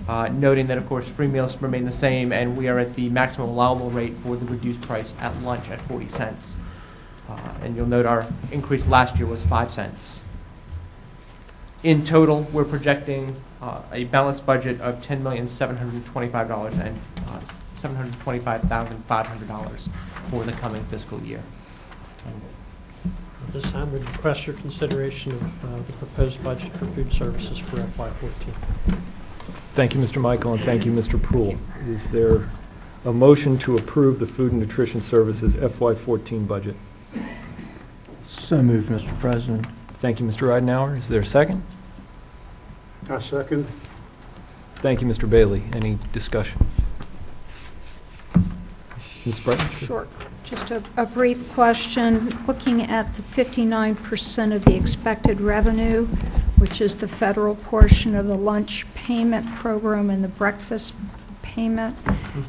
Noting that, of course, free meals remain the same, and we are at the maximum allowable rate for the reduced price at lunch at 40 cents. And you'll note our increase last year was 5 cents. In total, we're projecting a balanced budget of $10,725,000 and $725,500 for the coming fiscal year. At this time, we request your consideration of the proposed budget for food services for FY14. Thank you, Mr. Michael, and thank you, Mr. Proulx. Is there a motion to approve the Food and Nutrition Services FY14 budget? So moved, Mr. President. Thank you, Mr. Ridenhour. Is there a second? I second. Thank you, Mr. Bailey. Any discussion? Ms. Breton? Sure. Just a brief question. Looking at the 59% of the expected revenue, which is the federal portion of the lunch payment program and the breakfast payment,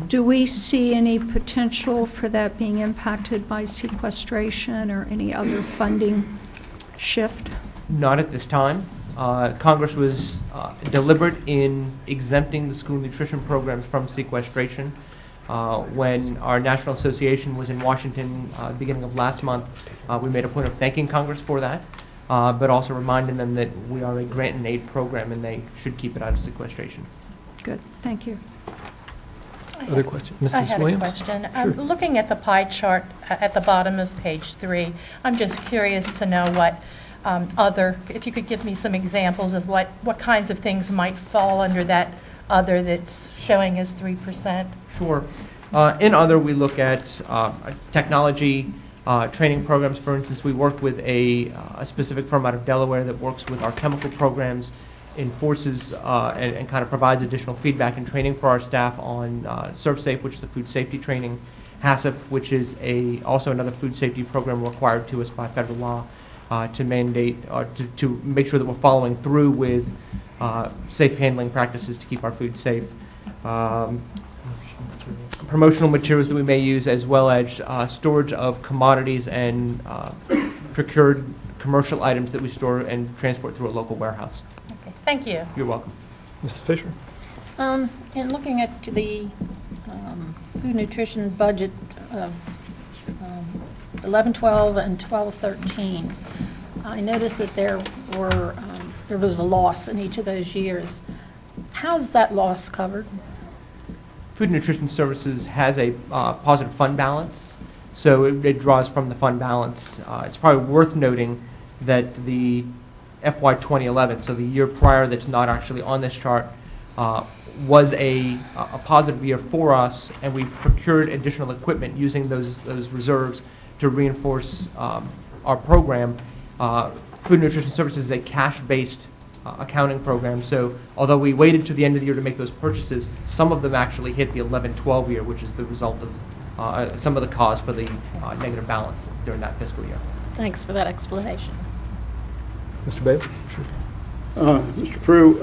do we see any potential for that being impacted by sequestration or any other funding shift? Not at this time. Congress was deliberate in exempting the school nutrition programs from sequestration. When our National Association was in Washington beginning of last month, we made a point of thanking Congress for that, but also reminding them that we are a grant and aid program and they should keep it out of sequestration. Good. Thank you. Other questions? Mrs. I had Williams? a question. Sure. Looking at the pie chart at the bottom of page 3, I'm just curious to know what if you could give me some examples of what kinds of things might fall under that other that's showing as 3%. Sure. In other, we look at technology training programs. For instance, we work with a specific firm out of Delaware that works with our chemical programs, enforces and kind of provides additional feedback and training for our staff on ServSafe, which is the food safety training, HACCP, which is also another food safety program required to us by federal law to mandate to make sure that we're following through with safe handling practices to keep our food safe. Promotional materials that we may use, as well as storage of commodities and procured commercial items that we store and transport through a local warehouse. Okay, thank you. You're welcome. Mrs. Fisher? In looking at the food nutrition budget of 11-12 and 12-13, I noticed that there was a loss in each of those years. How's that loss covered? Food and Nutrition Services has a positive fund balance, so it draws from the fund balance. It's probably worth noting that the FY 2011, so the year prior that's not actually on this chart, was a positive year for us, and we procured additional equipment using those reserves to reinforce our program. Food and Nutrition Services is a cash-based accounting program, so although we waited to the end of the year to make those purchases, some of them actually hit the 11-12 year, which is the result of some of the cause for the negative balance during that fiscal year. Thanks for that explanation. Mr. Bailey? Mr. Prue,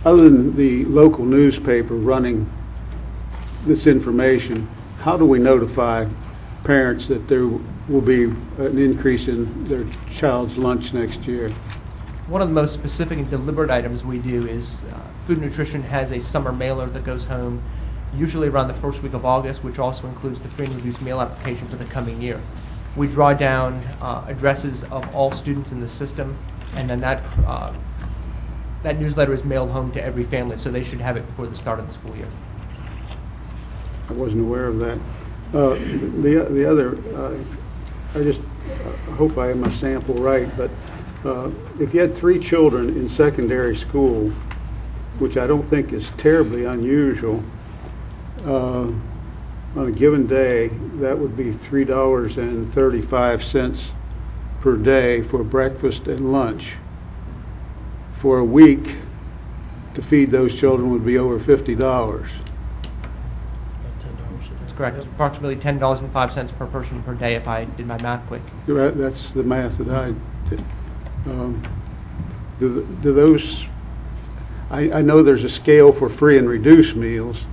other than the local newspaper running this information, how do we notify parents that there will be an increase in their child's lunch next year? One of the most specific and deliberate items we do is Food and Nutrition has a summer mailer that goes home usually around the first week of August, which also includes the free and reduced meal application for the coming year. We draw down addresses of all students in the system, and then that newsletter is mailed home to every family, so they should have it before the start of the school year. I wasn't aware of that. The other, I just hope I have my sample right, but if you had 3 children in secondary school, which I don't think is terribly unusual, on a given day, that would be $3.35 per day for breakfast and lunch. For a week, to feed those children would be over $50. That's correct. It's approximately $10.05 per person per day if I did my math quick. That's the math that I did. Do those, I know there's a scale for free and reduced meals,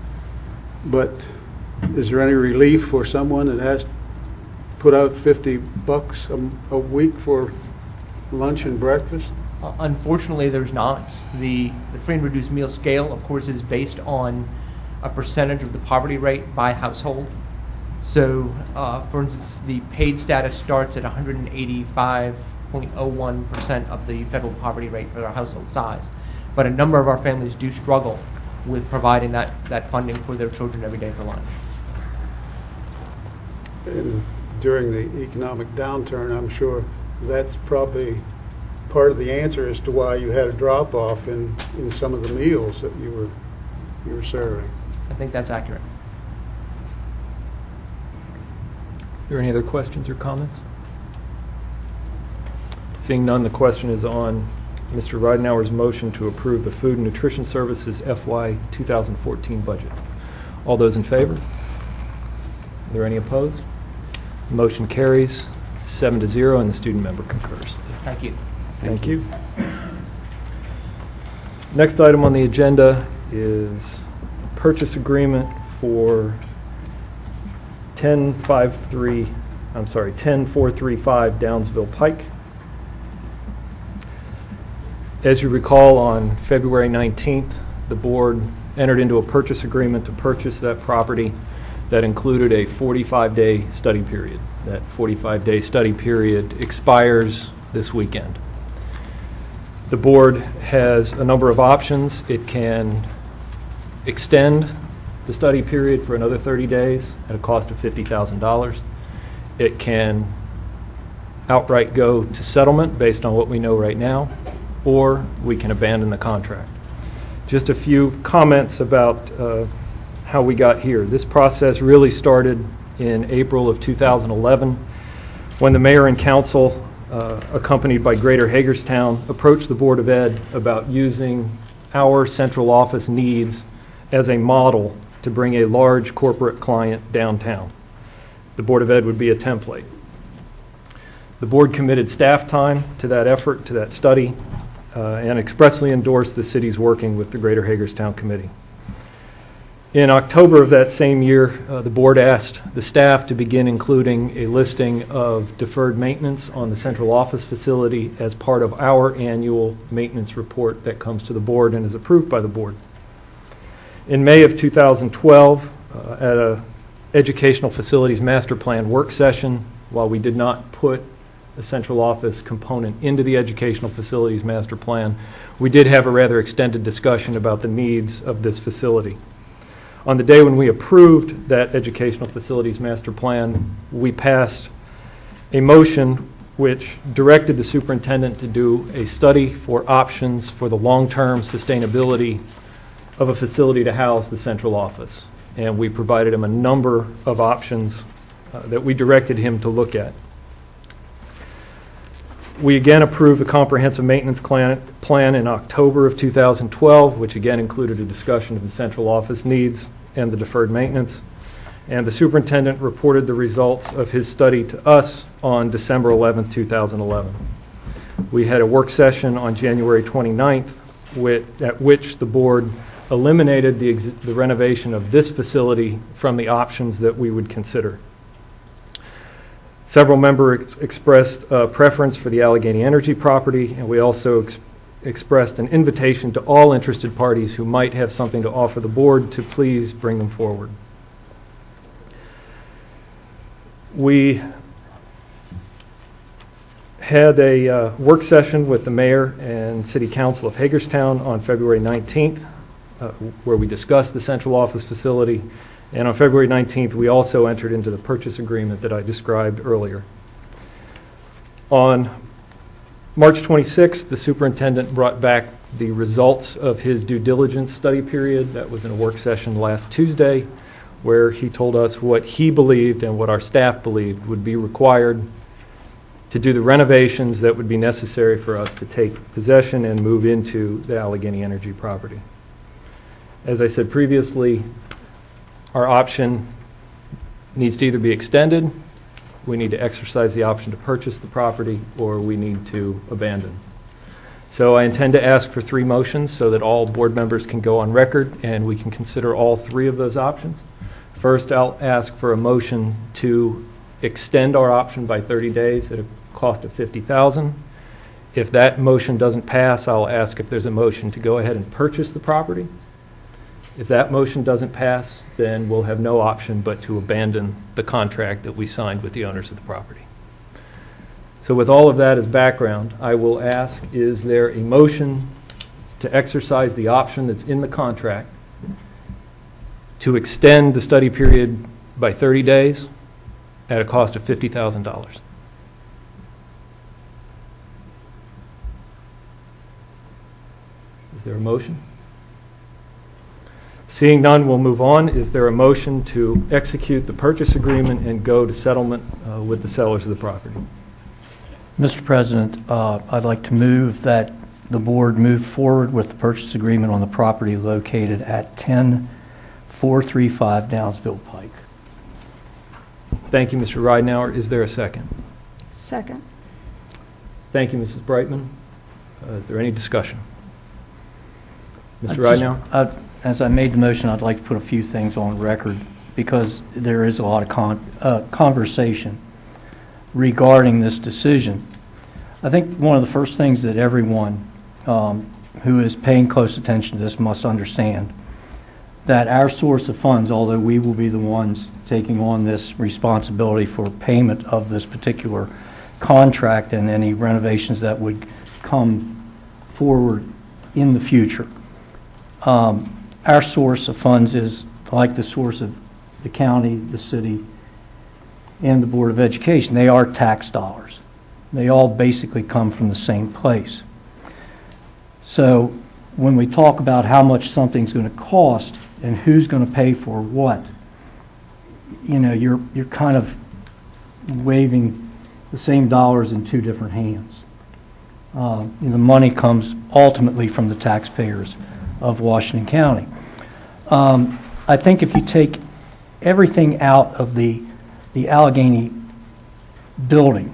but is there any relief for someone that has to put out $50 a week for lunch and breakfast? Unfortunately, there's not. The free and reduced meal scale, of course, is based on a percentage of the poverty rate by household. So, for instance, the paid status starts at 185.01% of the federal poverty rate for our household size. But a number of our families do struggle with providing that funding for their children every day for lunch. And during the economic downturn, I'm sure that's probably part of the answer as to why you had a drop-off in some of the meals that you were serving. I think that's accurate. Are there any other questions or comments? Seeing none, the question is on Mr. Ridenhour's motion to approve the Food and Nutrition Services FY 2014 budget. All those in favor? Are there any opposed? The motion carries 7-0, and the student member concurs. Thank you. Thank you. Next item on the agenda is purchase agreement for 10435 Downsville Pike. As you recall, on February 19th, the board entered into a purchase agreement to purchase that property that included a 45-day study period. That 45-day study period expires this weekend. The board has a number of options. It can extend the study period for another 30 days at a cost of $50,000. It can outright go to settlement based on what we know right now, or we can abandon the contract. Just a few comments about how we got here. This process really started in April of 2011 when the mayor and council, accompanied by Greater Hagerstown, approached the Board of Ed about using our central office needs as a model to bring a large corporate client downtown. The Board of Ed would be a template. The board committed staff time to that effort, to that study, and expressly endorsed the city's working with the Greater Hagerstown Committee. In October of that same year, the board asked the staff to begin including a listing of deferred maintenance on the central office facility as part of our annual maintenance report that comes to the board and is approved by the board. In May of 2012, at an educational facilities master plan work session, while we did not put the central office component into the educational facilities master plan, we did have a rather extended discussion about the needs of this facility. On the day when we approved that educational facilities master plan, we passed a motion which directed the superintendent to do a study for options for the long-term sustainability of a facility to house the central office. And we provided him a number of options that we directed him to look at. We again approved the comprehensive maintenance plan in October of 2012, which again included a discussion of the central office needs and the deferred maintenance. And the superintendent reported the results of his study to us on December 11, 2011. We had a work session on January 29th at which the board eliminated the renovation of this facility from the options that we would consider. Several members expressed preference for the Allegheny Energy property, and we also expressed an invitation to all interested parties who might have something to offer the board to please bring them forward. We had a work session with the mayor and city council of Hagerstown on February 19th, where we discussed the central office facility. And on February 19th, we also entered into the purchase agreement that I described earlier. On March 26th, the superintendent brought back the results of his due diligence study period. That was in a work session last Tuesday, where he told us what he believed and what our staff believed would be required to do the renovations that would be necessary for us to take possession and move into the Allegheny Energy property. As I said previously, our option needs to either be extended, we need to exercise the option to purchase the property, or we need to abandon. So I intend to ask for 3 motions so that all board members can go on record and we can consider all 3 of those options. First, I'll ask for a motion to extend our option by 30 days at a cost of $50,000. If that motion doesn't pass, I'll ask if there's a motion to go ahead and purchase the property. If that motion doesn't pass, then we'll have no option but to abandon the contract that we signed with the owners of the property. So with all of that as background, I will ask, is there a motion to exercise the option that's in the contract to extend the study period by 30 days at a cost of $50,000? Is there a motion? Seeing none, we'll move on. Is there a motion to execute the purchase agreement and go to settlement with the sellers of the property? Mr. President, I'd like to move that the board move forward with the purchase agreement on the property located at 10435 Downsville Pike. Thank you, Mr. Ridenauer. Is there a second? Second. Thank you, Mrs. Brightman. Is there any discussion? Mr. Ridenauer? As I made the motion, I'd like to put a few things on record because there is a lot of conversation regarding this decision. I think one of the first things that everyone who is paying close attention to this must understand that our source of funds, although we will be the ones taking on this responsibility for payment of this particular contract and any renovations that would come forward in the future, our source of funds is like the source of the county, the city, and the Board of Education. They are tax dollars. They all basically come from the same place. So when we talk about how much something's going to cost and who's going to pay for what, you know, you're kind of waving the same dollars in 2 different hands. The money comes ultimately from the taxpayers of Washington County. I think if you take everything out of the Allegheny building,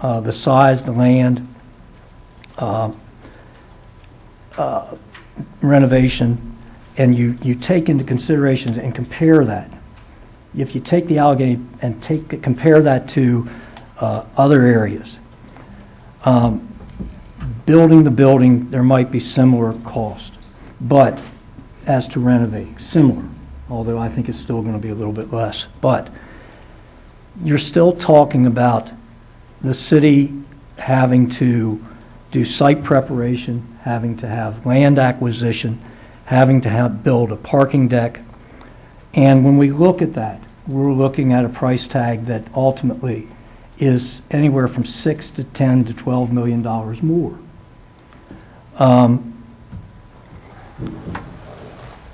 the size, the land, renovation, and you take into consideration and compare that. If you take the Allegheny and compare that to other areas, building the building, there might be similar cost, but as to renovating, similar, although I think it's still going to be a little bit less. But you're still talking about the city having to do site preparation, having to have land acquisition, having to build a parking deck, And when we look at that, we're looking at a price tag that ultimately is anywhere from $6 to $10 to $12 million more.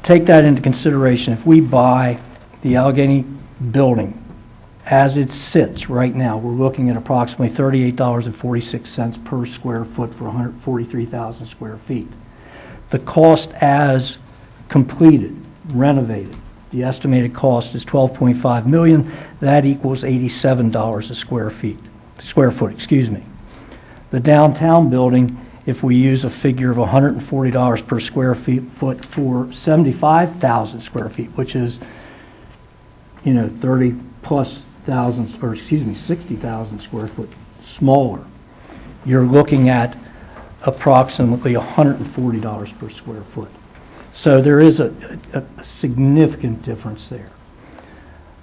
Take that into consideration. If we buy the Allegheny building as it sits right now, we're looking at approximately $38.46 per square foot for 143,000 square feet. The cost as completed, renovated, the estimated cost is $12.5 million. That equals $87 a square foot, excuse me. The downtown building, if we use a figure of $140 per square foot for 75,000 square feet, which is, 30 plus thousand, or excuse me, 60,000 square foot smaller, you're looking at approximately $140 per square foot. So there is a significant difference there.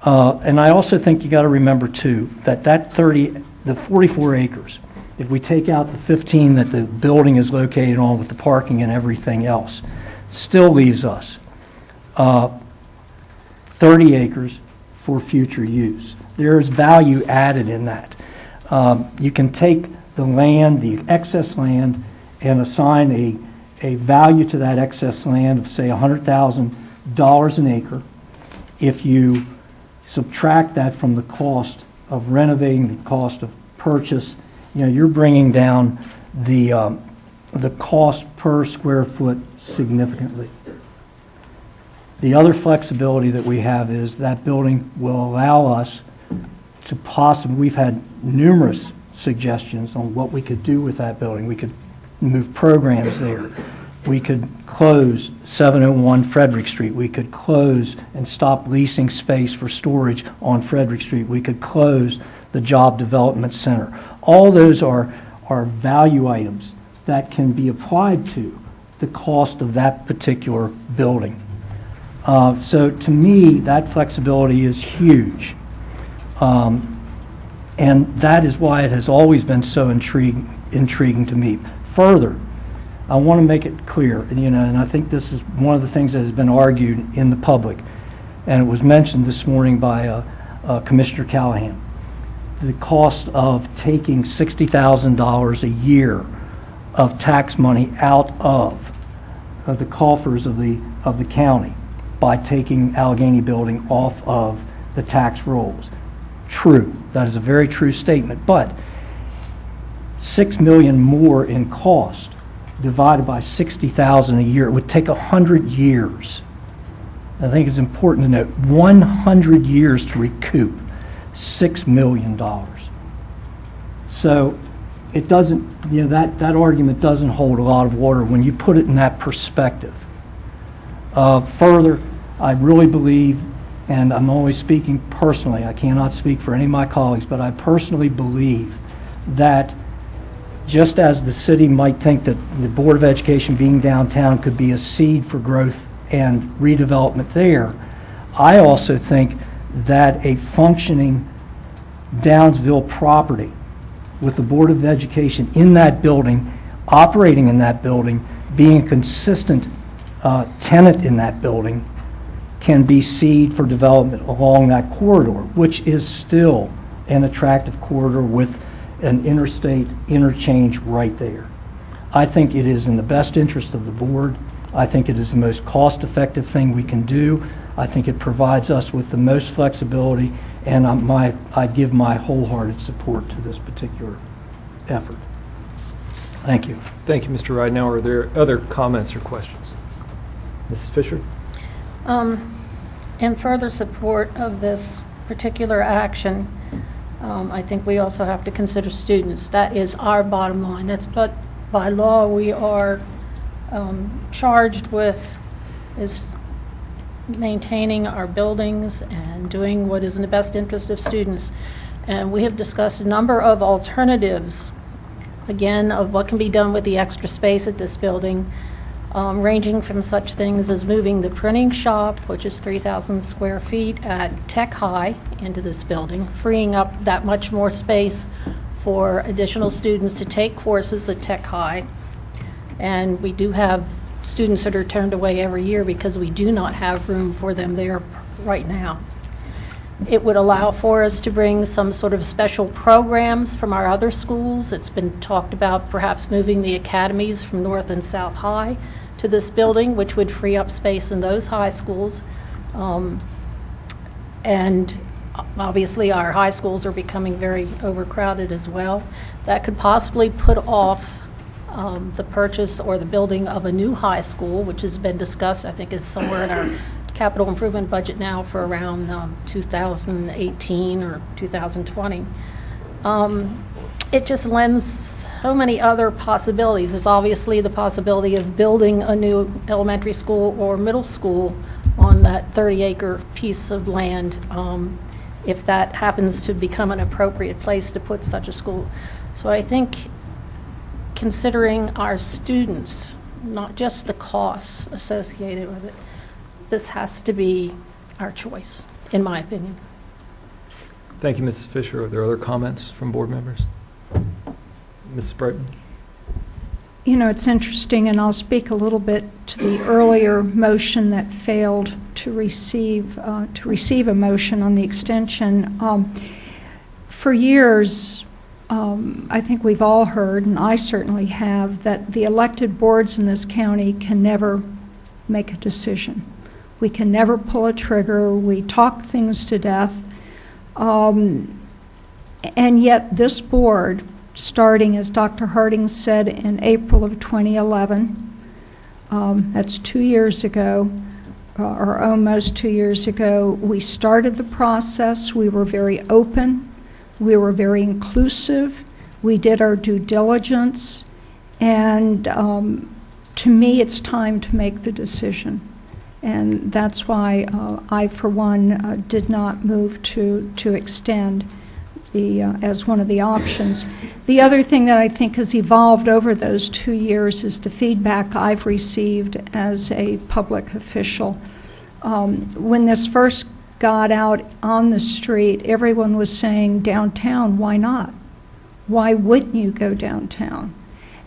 And I also think you got to remember too that the 44 acres, if we take out the 15 that the building is located on with the parking and everything else, still leaves us 30 acres for future use. There is value added in that. You can take the land, the excess land, and assign a value to that excess land of, say, $100,000 an acre. If you subtract that from the cost of renovating, the cost of purchase, you're bringing down the cost per square foot significantly. The other flexibility that we have is that building will allow us to possibly, we've had numerous suggestions on what we could do with that building. We could move programs there. We could close 701 Frederick Street. We could close and stop leasing space for storage on Frederick Street. We could close the Job Development Center. All those are value items that can be applied to the cost of that particular building. So to me, that flexibility is huge. And that is why it has always been so intriguing to me. Further, I want to make it clear, and I think this is one of the things that has been argued in the public, and it was mentioned this morning by Commissioner Callahan. The cost of taking $60,000 a year of tax money out of the coffers of the county by taking Allegheny Building off of the tax rolls. True, that is a very true statement, but $6 million more in cost divided by $60,000 a year, it would take 100 years. I think it's important to note 100 years to recoup $6 million. So it doesn't, that argument doesn't hold a lot of water when you put it in that perspective. Further, I really believe, and I'm only speaking personally, I cannot speak for any of my colleagues, but I personally believe that just as the city might think that the Board of Education being downtown could be a seed for growth and redevelopment there, I also think that a functioning Downsville property with the Board of Education in that building, operating in that building, being a consistent tenant in that building, can be seed for development along that corridor, which is still an attractive corridor with an interstate interchange right there. I think it is in the best interest of the board. I think it is the most cost-effective thing we can do. I think it provides us with the most flexibility, and I give my wholehearted support to this particular effort. Thank you. Thank you, Mr. Ridenhour. Are there other comments or questions? Mrs. Fisher? In further support of this particular action, I think we also have to consider students. That is our bottom line. That's what by law we are charged with, is maintaining our buildings and doing what is in the best interest of students. And we have discussed a number of alternatives, again, of what can be done with the extra space at this building, ranging from such things as moving the printing shop, which is 3,000 square feet at Tech High, into this building, freeing up that much more space for additional students to take courses at Tech High. And we do have students that are turned away every year because we do not have room for them there right now. It would allow for us to bring some sort of special programs from our other schools. It's been talked about perhaps moving the academies from North and South High to this building, which would free up space in those high schools. And obviously our high schools are becoming very overcrowded as well. That could possibly put off the purchase or the building of a new high school, which has been discussed, I think is somewhere in our capital improvement budget now for around 2018 or 2020. It just lends so many other possibilities. There's obviously the possibility of building a new elementary school or middle school on that 30-acre piece of land, if that happens to become an appropriate place to put such a school. So I think considering our students, not just the costs associated with it, this has to be our choice, in my opinion. Thank you, Mrs. Fisher. Are there other comments from board members? Mrs. Brightman? You know, it's interesting, and I'll speak a little bit to the earlier motion that failed to receive a motion on the extension. For years, I think we've all heard, and I certainly have, that the elected boards in this county can never make a decision. We can never pull a trigger. We talk things to death. And yet this board, starting, as Dr. Harding said, in April of 2011, that's 2 years ago, or almost 2 years ago, we started the process. We were very open. We were very inclusive. We did our due diligence. And to me, it's time to make the decision. And that's why I, for one, did not move to extend as one of the options. The other thing that I think has evolved over those 2 years is the feedback I've received as a public official. When this first got out on the street, everyone was saying, downtown, why not? Why wouldn't you go downtown?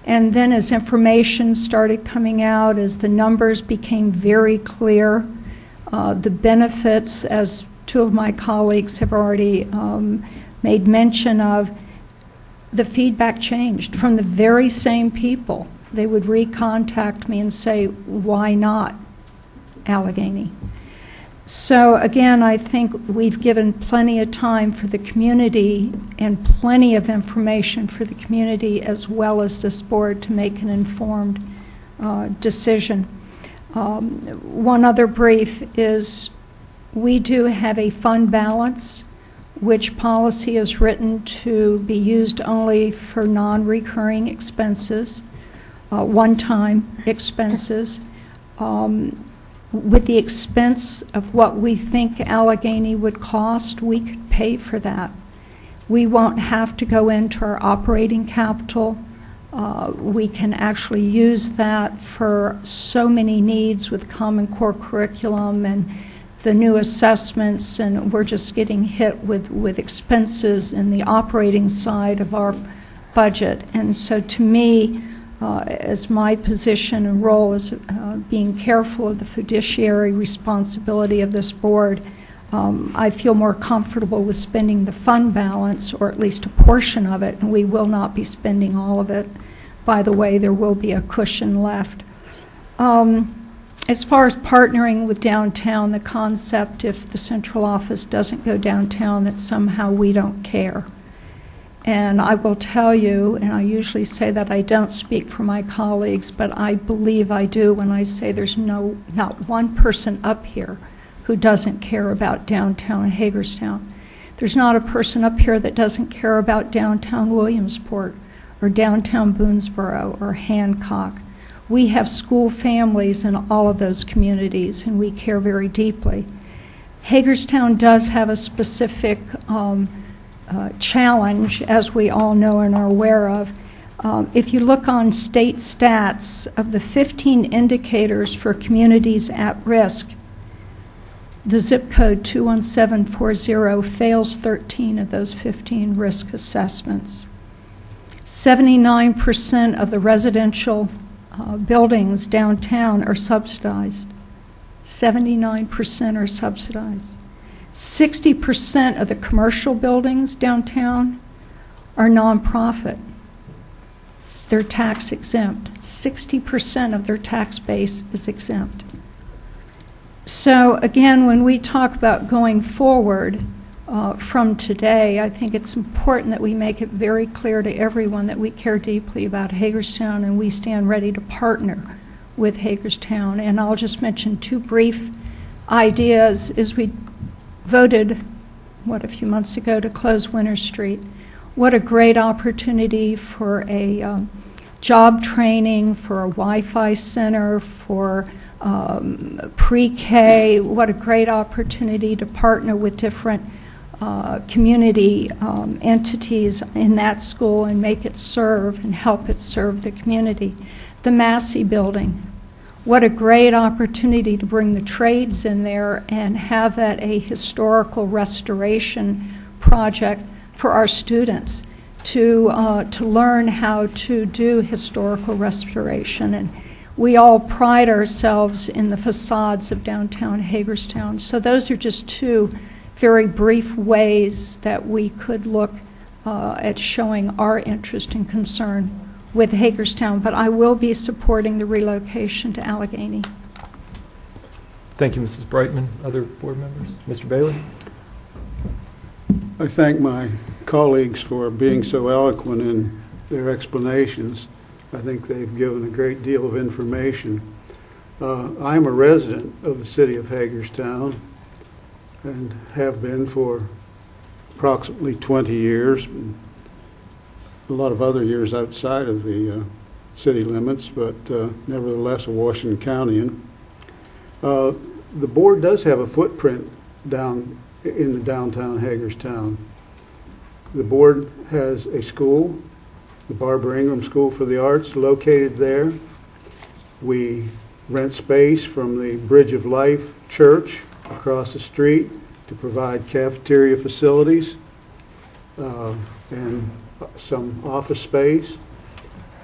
And then as information started coming out, as the numbers became very clear, the benefits, as two of my colleagues have already made mention of, the feedback changed from the very same people. They would recontact me and say, why not Allegheny? So again, I think we've given plenty of time for the community and plenty of information for the community as well as this board to make an informed decision. One other brief is we do have a fund balance which policy is written to be used only for non-recurring expenses, one-time expenses. With the expense of what we think Allegheny would cost, we could pay for that. We won't have to go into our operating capital. We can actually use that for so many needs with Common Core curriculum and the new assessments, and we're just getting hit with expenses in the operating side of our budget. And so to me, as my position and role as being careful of the fiduciary responsibility of this board, I feel more comfortable with spending the fund balance, or at least a portion of it, and we will not be spending all of it. By the way, there will be a cushion left. As far as partnering with downtown, the concept, if the central office doesn't go downtown, that somehow we don't care. And I will tell you, and I usually say that I don't speak for my colleagues, but I believe I do when I say there's not one person up here who doesn't care about downtown Hagerstown. There's not a person up here that doesn't care about downtown Williamsport or downtown Boonesboro or Hancock. We have school families in all of those communities, and we care very deeply. Hagerstown does have a specific challenge, as we all know and are aware of. If you look on state stats, of the 15 indicators for communities at risk, the zip code 21740 fails 13 of those 15 risk assessments. 79% of the residential buildings downtown are subsidized. 79% are subsidized. 60% of the commercial buildings downtown are nonprofit. They're tax exempt. 60% of their tax base is exempt. So again, when we talk about going forward from today, I think it's important that we make it very clear to everyone that we care deeply about Hagerstown and we stand ready to partner with Hagerstown. And I'll just mention two brief ideas. As we voted, a few months ago to close Winter Street. What a great opportunity for a job training, for a Wi-Fi center, for pre-K. What a great opportunity to partner with different community entities in that school and make it serve and help it serve the community. The Massey Building. What a great opportunity to bring the trades in there and have that a historical restoration project for our students to learn how to do historical restoration. And we all pride ourselves in the facades of downtown Hagerstown. So those are just two very brief ways that we could look at showing our interest and concern with Hagerstown, but I will be supporting the relocation to Allegheny. Thank you, Mrs. Brightman. Other board members? Mr. Bailey? I thank my colleagues for being so eloquent in their explanations. I think they've given a great deal of information. I'm a resident of the city of Hagerstown and have been for approximately 20 years. A lot of other years outside of the city limits, but nevertheless a Washington Countyan. The board does have a footprint down in the downtown Hagerstown. The board has a school, the Barbara Ingram School for the Arts, located there. We rent space from the Bridge of Life Church across the street to provide cafeteria facilities and some office space.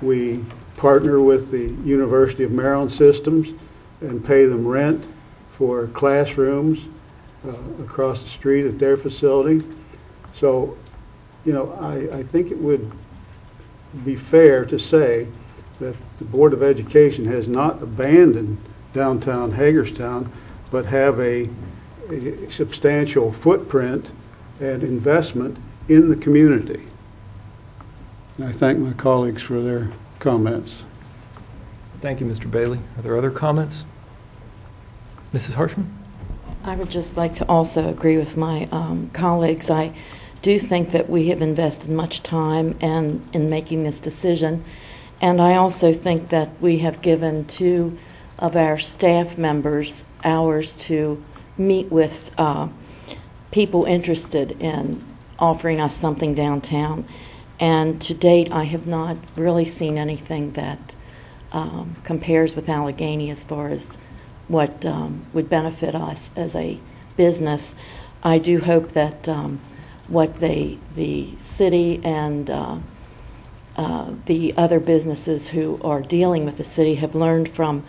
We partner with the University of Maryland Systems and pay them rent for classrooms across the street at their facility. So, I think it would be fair to say that the Board of Education has not abandoned downtown Hagerstown, but have a substantial footprint and investment in the community. And I thank my colleagues for their comments. Thank you, Mr. Bailey. Are there other comments? Mrs. Harshman? I would just like to also agree with my colleagues. I do think that we have invested much time in making this decision, and I also think that we have given two of our staff members hours to meet with people interested in offering us something downtown. And to date, I have not really seen anything that compares with Allegheny as far as what would benefit us as a business. I do hope that what the city and the other businesses who are dealing with the city have learned from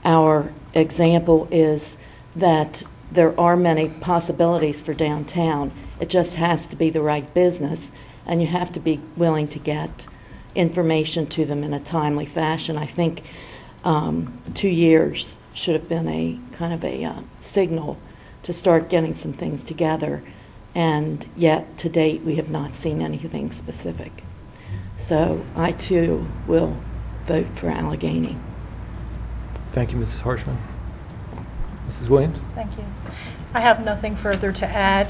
our example is that there are many possibilities for downtown. It just has to be the right business, and you have to be willing to get information to them in a timely fashion. I think 2 years should have been a kind of a signal to start getting some things together, and yet to date we have not seen anything specific. So I too will vote for Allegheny. Thank you, Mrs. Harshman. Mrs. Williams? Thank you. I have nothing further to add.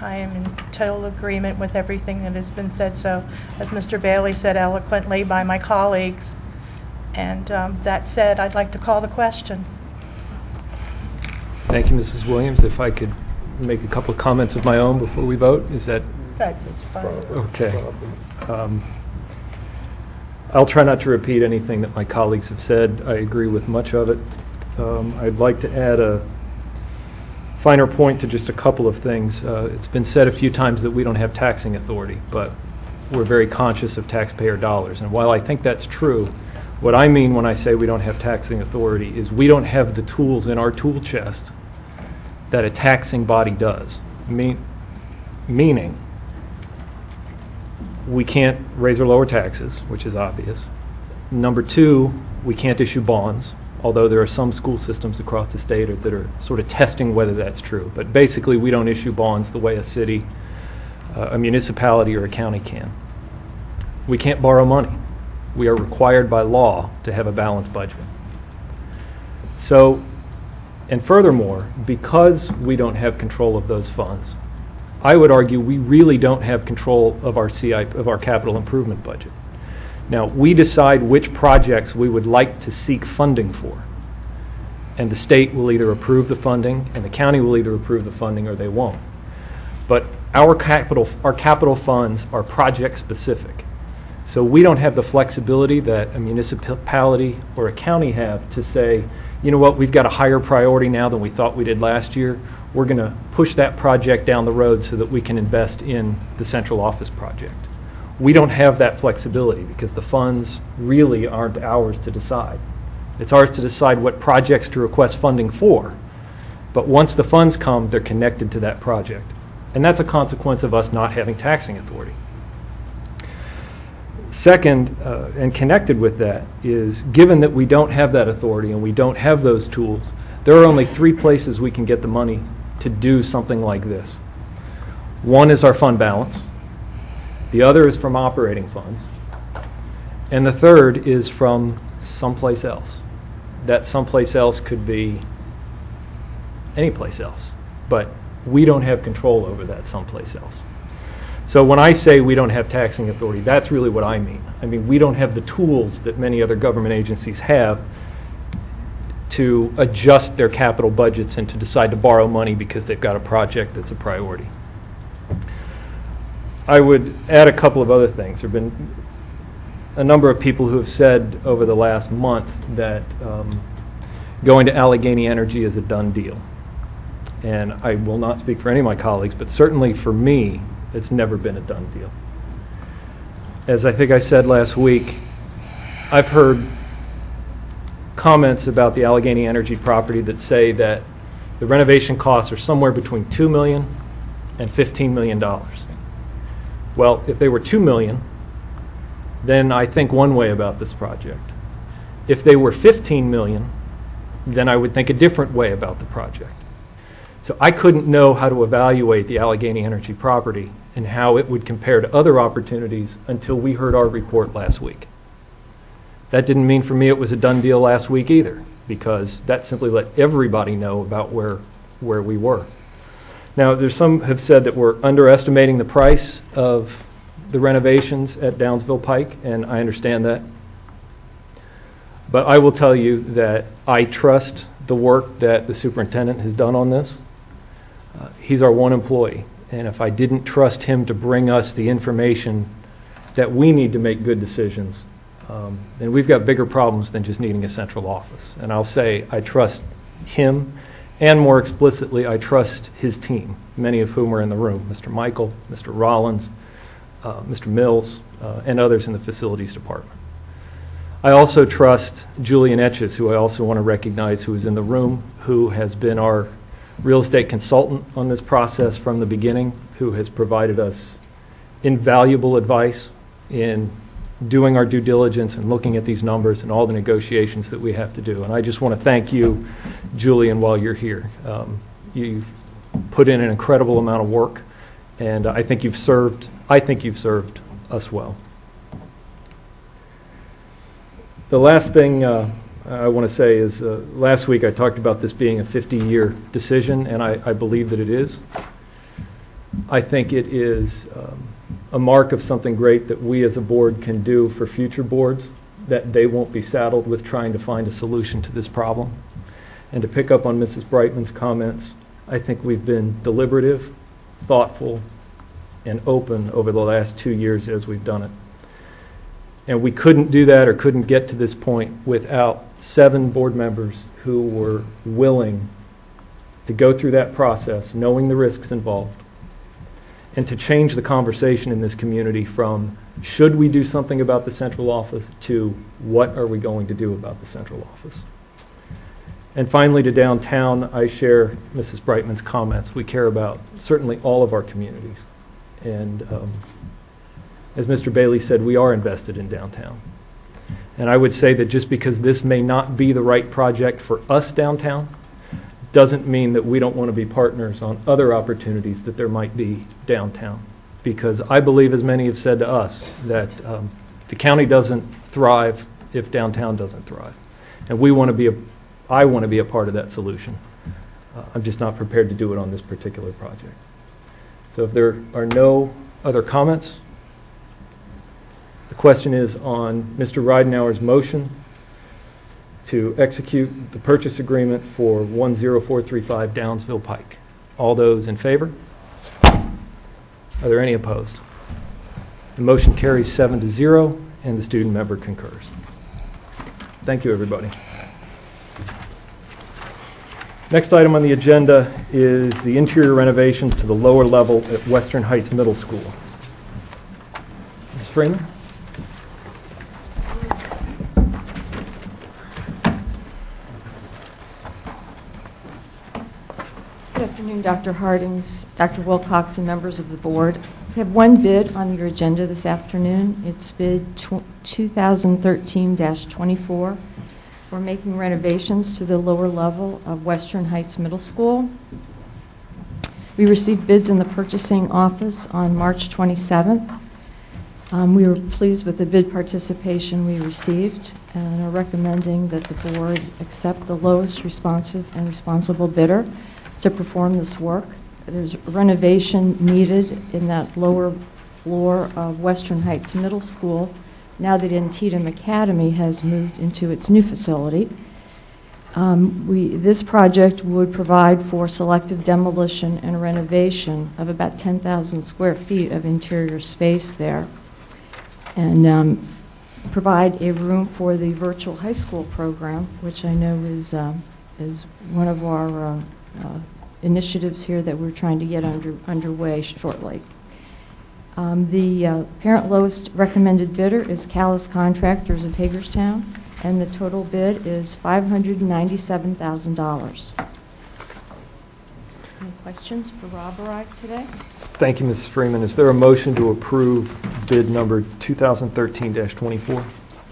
I am in total agreement with everything that has been said, so as Mr. Bailey said eloquently by my colleagues. And that said, I'd like to call the question. Thank you, Mrs. Williams. If I could make a couple of comments of my own before we vote, is that? That's fine. Okay. I'll try not to repeat anything that my colleagues have said. I agree with much of it. I'd like to add a finer point to just a couple of things. It's been said a few times that we don't have taxing authority, but we're very conscious of taxpayer dollars. And while I think that's true, What I mean when I say we don't have taxing authority is we don't have the tools in our tool chest that a taxing body does. Meaning, we can't raise or lower taxes, which is obvious. Number two, we can't issue bonds, although there are some school systems across the state that are sort of testing whether that's true. But basically, we don't issue bonds the way a city, a municipality, or a county can. We can't borrow money. We are required by law to have a balanced budget. So, and furthermore, because we don't have control of those funds, I would argue we really don't have control of our CIP, of our capital improvement budget. Now, we decide which projects we would like to seek funding for. And the state will either approve the funding, and the county will either approve the funding or they won't. But our capital funds are project specific. So we don't have the flexibility that a municipality or a county have to say, you know what, we've got a higher priority now than we thought we did last year. We're going to push that project down the road so that we can invest in the central office project. We don't have that flexibility because the funds really aren't ours to decide. It's ours to decide what projects to request funding for. But once the funds come, they're connected to that project. And that's a consequence of us not having taxing authority. Second, and connected with that, is given that we don't have that authority and we don't have those tools, there are only three places we can get the money to do something like this. One is our fund balance. The other is from operating funds. And the third is from someplace else. That someplace else could be any place else. But we don't have control over that someplace else. So when I say we don't have taxing authority, that's really what I mean. I mean, we don't have the tools that many other government agencies have to adjust their capital budgets and to decide to borrow money because they've got a project that's a priority. I would add a couple of other things. There have been a number of people who have said over the last month that going to Allegheny Energy is a done deal. And I will not speak for any of my colleagues, but certainly for me, it's never been a done deal. As I think I said last week, I've heard comments about the Allegheny Energy property that say that the renovation costs are somewhere between $2 million and $15 million. Well, if they were $2 million, then I think one way about this project. If they were $15 million, then I would think a different way about the project. So I couldn't know how to evaluate the Allegheny Energy property and how it would compare to other opportunities until we heard our report last week. That didn't mean for me it was a done deal last week either, because that simply let everybody know about where we were. Now, there's some have said that we're underestimating the price of the renovations at Downsville Pike, and I understand that. But I will tell you that I trust the work that the superintendent has done on this. He's our one employee, and if I didn't trust him to bring us the information that we need to make good decisions, then we've got bigger problems than just needing a central office. And I'll say I trust him, and more explicitly, I trust his team, many of whom are in the room, Mr. Michael, Mr. Rollins, Mr. Mills, and others in the facilities department. I also trust Julian Etches, who I also want to recognize, who is in the room, who has been our real estate consultant on this process from the beginning, who has provided us invaluable advice in doing our due diligence and looking at these numbers and all the negotiations that we have to do. And I just want to thank you, Julian, while you're here. You've put in an incredible amount of work, and I think you've served us well. The last thing I want to say is last week I talked about this being a 50-year decision, and I believe that it is. I think it is a mark of something great that we as a board can do for future boards, that they won't be saddled with trying to find a solution to this problem. And to pick up on Mrs. Brightman's comments, I think we've been deliberative, thoughtful, and open over the last 2 years as we've done it. And we couldn't do that or couldn't get to this point without 7 board members who were willing to go through that process, knowing the risks involved, and to change the conversation in this community from should we do something about the central office to what are we going to do about the central office. And finally, to downtown, I share Mrs. Brightman's comments. We care about certainly all of our communities. And as Mr. Bailey said, we are invested in downtown. And I would say that just because this may not be the right project for us downtown, doesn't mean that we don't want to be partners on other opportunities that there might be downtown. Because I believe, as many have said to us, that the county doesn't thrive if downtown doesn't thrive. And I want to be a part of that solution. I'm just not prepared to do it on this particular project. So if there are no other comments, the question is on Mr. Ridenour's motion to execute the purchase agreement for 10435 Downsville Pike. All those in favor? Are there any opposed? The motion carries 7-0, and the student member concurs. Thank you, everybody. Next item on the agenda is the interior renovations to the lower level at Western Heights Middle School. Mrs. Freeman? Good afternoon, Dr. Hardings, Dr. Wilcox, and members of the board. We have one bid on your agenda this afternoon. It's bid 2013-24 for making renovations to the lower level of Western Heights Middle School. We received bids in the purchasing office on March 27th. We were pleased with the bid participation we received and are recommending that the board accept the lowest responsive and responsible bidder to perform this work. There's renovation needed in that lower floor of Western Heights Middle School now that Antietam Academy has moved into its new facility. This project would provide for selective demolition and renovation of about 10,000 square feet of interior space there, and provide a room for the virtual high school program, which I know is one of our initiatives here that we're trying to get underway shortly. The parent lowest recommended bidder is Callis Contractors of Hagerstown, and the total bid is $597,000. Any questions for Rob or I today? Thank you, Mrs. Freeman. Is there a motion to approve bid number 2013-24?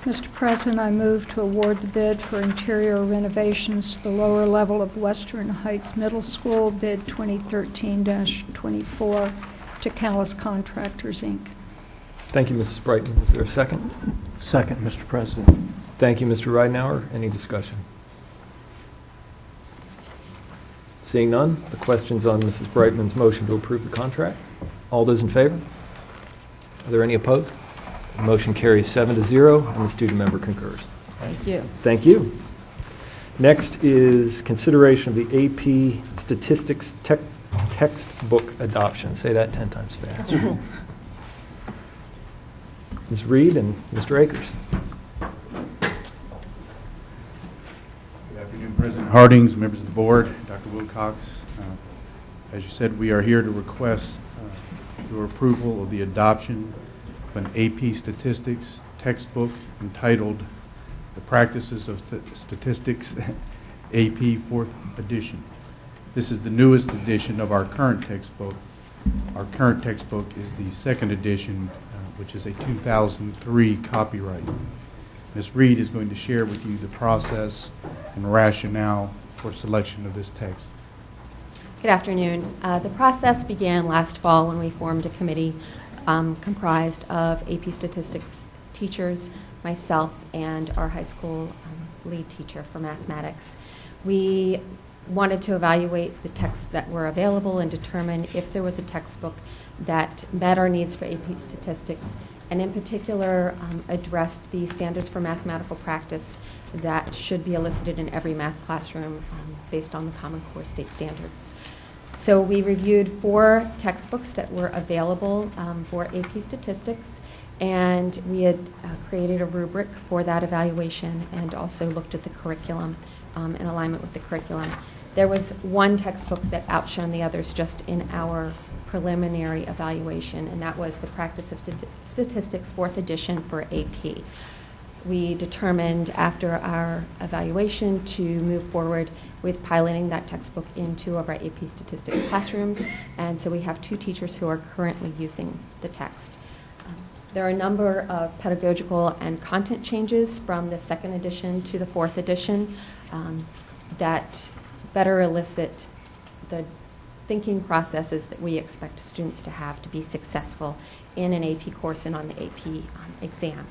Mr. President, I move to award the bid for interior renovations to the lower level of Western Heights Middle School, bid 2013-24, to Callis Contractors, Inc. Thank you, Mrs. Brighton. Is there a second? Second, Mr. President. Thank you, Mr. Ridenour. Any discussion? Seeing none, the question's on Mrs. Brightman's motion to approve the contract. All those in favor? Are there any opposed? The motion carries 7-0, and the student member concurs. Thank you. Thank you. Next is consideration of the AP Statistics textbook adoption. Say that 10 times fast. Ms. Reed and Mr. Akers. Good afternoon, President Hardings, members of the board, Dr. Wilcox. As you said, we are here to request your approval of the adoption of an AP Statistics textbook entitled The Practices of Statistics, AP 4th edition. This is the newest edition of our current textbook. Our current textbook is the second edition, which is a 2003 copyright. Ms. Reed is going to share with you the process and rationale for selection of this text. Good afternoon. The process began last fall when we formed a committee comprised of AP Statistics teachers, myself, and our high school lead teacher for mathematics. We wanted to evaluate the texts that were available and determine if there was a textbook that met our needs for AP Statistics, and in particular addressed the standards for mathematical practice that should be elicited in every math classroom based on the Common Core state standards. So we reviewed 4 textbooks that were available for AP Statistics, and we had created a rubric for that evaluation and also looked at the curriculum in alignment with the curriculum. There was one textbook that outshone the others just in our preliminary evaluation, and that was the Practice of Statistics 4th edition for AP. We determined after our evaluation to move forward with piloting that textbook in 2 of our AP statistics classrooms, and so we have 2 teachers who are currently using the text. There are a number of pedagogical and content changes from the 2nd edition to the 4th edition that better elicit the thinking processes that we expect students to have to be successful in an AP course and on the AP exam.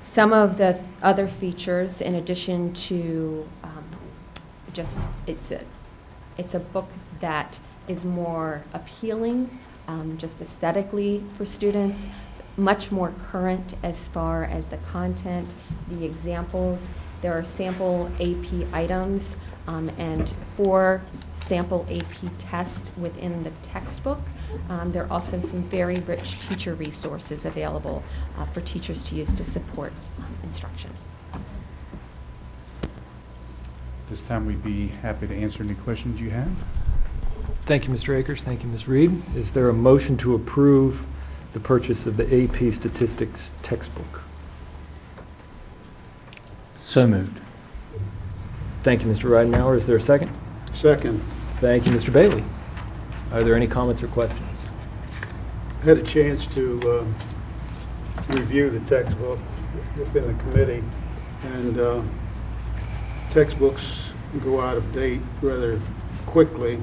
Some of the other features, in addition to it's a book that is more appealing, just aesthetically for students, much more current as far as the content, the examples. There are sample AP items and 4 sample AP tests within the textbook. There are also some very rich teacher resources available for teachers to use to support instruction. This time we'd be happy to answer any questions you have. Thank you, Mr. Akers. Thank you, Ms. Reed. Is there a motion to approve the purchase of the AP Statistics textbook? So moved. Thank you, Mr. Ridenhour. Is there a second? Second. Thank you, Mr. Bailey. Are there any comments or questions? I had a chance to review the textbook within the committee, and textbooks go out of date rather quickly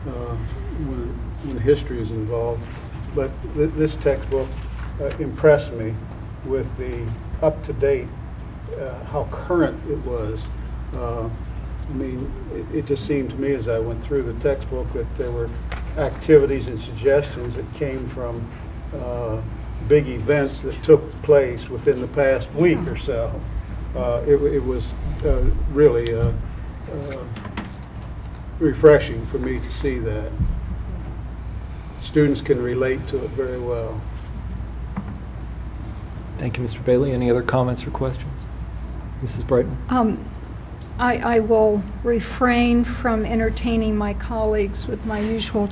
when history is involved. But this textbook impressed me with the up-to-date, how current it was. I mean, it just seemed to me as I went through the textbook that there were activities and suggestions that came from big events that took place within the past week or so. It was really refreshing for me to see that. Students can relate to it very well. Thank you, Mr. Bailey. Any other comments or questions? Mrs. Brighton? I will refrain from entertaining my colleagues with my usual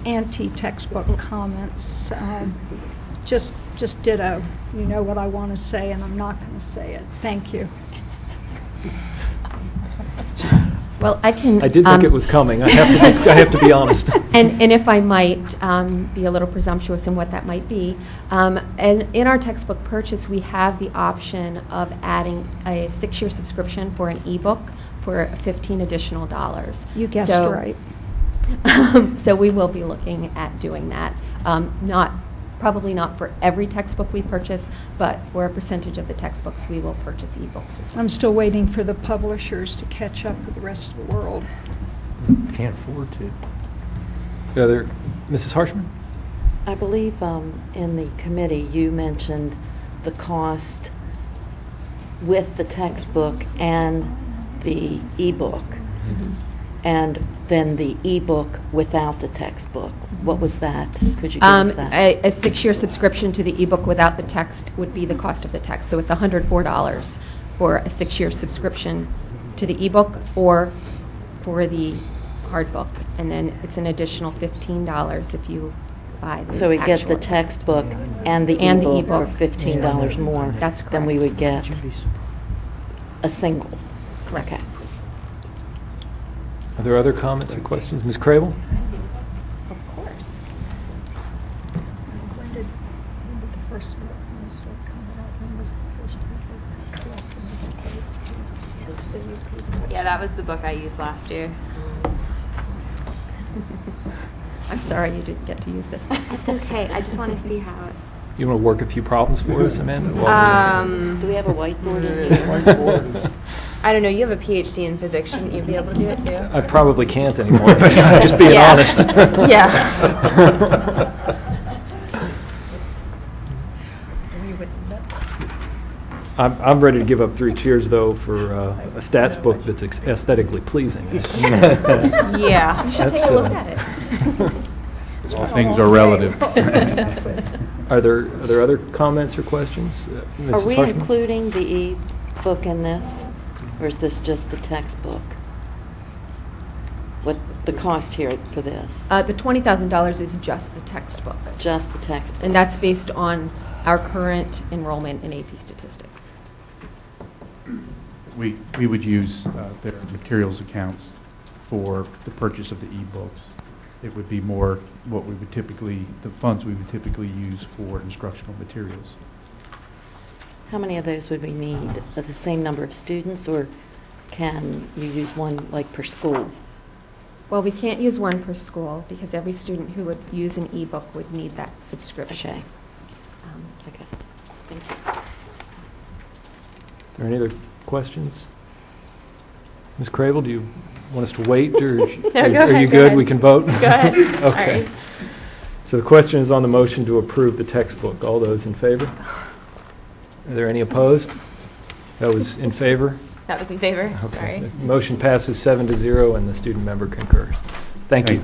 anti-textbook comments. Just ditto. You know what I want to say, and I'm not going to say it. Thank you. Well, I did think it was coming. I have to be honest. And if I might be a little presumptuous in what that might be, and in our textbook purchase, we have the option of adding a 6-year subscription for an ebook for $15 additional. You guessed right. So we will be looking at doing that. Probably not for every textbook we purchase, but for a percentage of the textbooks we will purchase ebooks as well. I'm still waiting for the publishers to catch up with the rest of the world. Can't afford to. Mrs. Harshman? I believe in the committee you mentioned the cost with the textbook and the ebook, and then the ebook without the textbook. What was that? Could you give us that? A 6-year subscription to the ebook without the text would be the cost of the text. So it's $104 for a 6-year subscription to the ebook or for the hard book, and then it's an additional $15 if you buy the So we get the actual textbook and the ebook for $15 more That's than we correct. would get a single. Correct. Okay. Are there other comments or questions? Ms. Crable? Of course. When did the first book start coming out? When was the first book? Yeah, that was the book I used last year. I'm sorry you didn't get to use this one. It's okay. I just want to see how it... You want to work a few problems for us, Amanda? Do we have a whiteboard in here? I don't know. You have a PhD in physics. Shouldn't you be able to do it too? I probably can't anymore, but I'm just being honest. Yeah. I'm ready to give up 3 cheers, though, for a stats book that's aesthetically pleasing. Yeah. You should take a look at it. All things are relative. Are there other comments or questions? Mrs. Are we Harshman? including the e-book in this, or is this just the textbook? What the cost here for this? The $20,000 is just the textbook. Just the textbook. And that's based on our current enrollment in AP Statistics. We would use their materials accounts for the purchase of the e-books. It would be more what we would typically, the funds we would typically use for instructional materials. How many of those would we need? Are the same number of students, or can you use one like per school? Well, we can't use one per school because every student who would use an ebook would need that subscription. Okay. Okay. Thank you. Are there any other questions? Ms. Cravel, do you want us to wait, or No, are go you ahead, good? go We can vote? Go ahead. Okay. Sorry. So the question is on the motion to approve the textbook. All those in favor? Are there any opposed? That was in favor? That was in favor. Okay. Sorry. The motion passes 7-0, and the student member concurs. Thank you.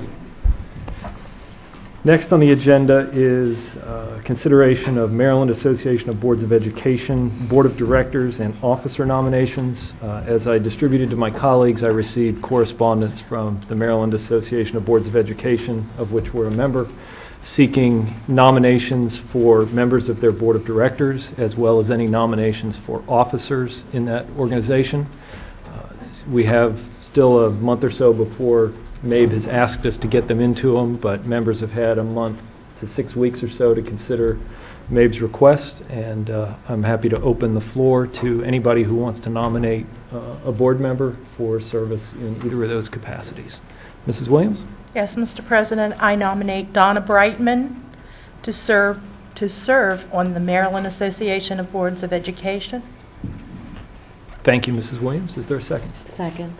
Next on the agenda is consideration of Maryland Association of Boards of Education, Board of Directors, and Officer nominations. As I distributed to my colleagues, I received correspondence from the Maryland Association of Boards of Education, of which we're a member, seeking nominations for members of their Board of Directors, as well as any nominations for officers in that organization. We have still a month or so before MABE has asked us to get them into them, but members have had a month to 6 weeks or so to consider MABE's request, and I'm happy to open the floor to anybody who wants to nominate a board member for service in either of those capacities. Mrs. Williams? Yes, Mr. President, I nominate Donna Brightman to serve on the Maryland Association of Boards of Education. Thank you, Mrs. Williams. Is there a second? Second.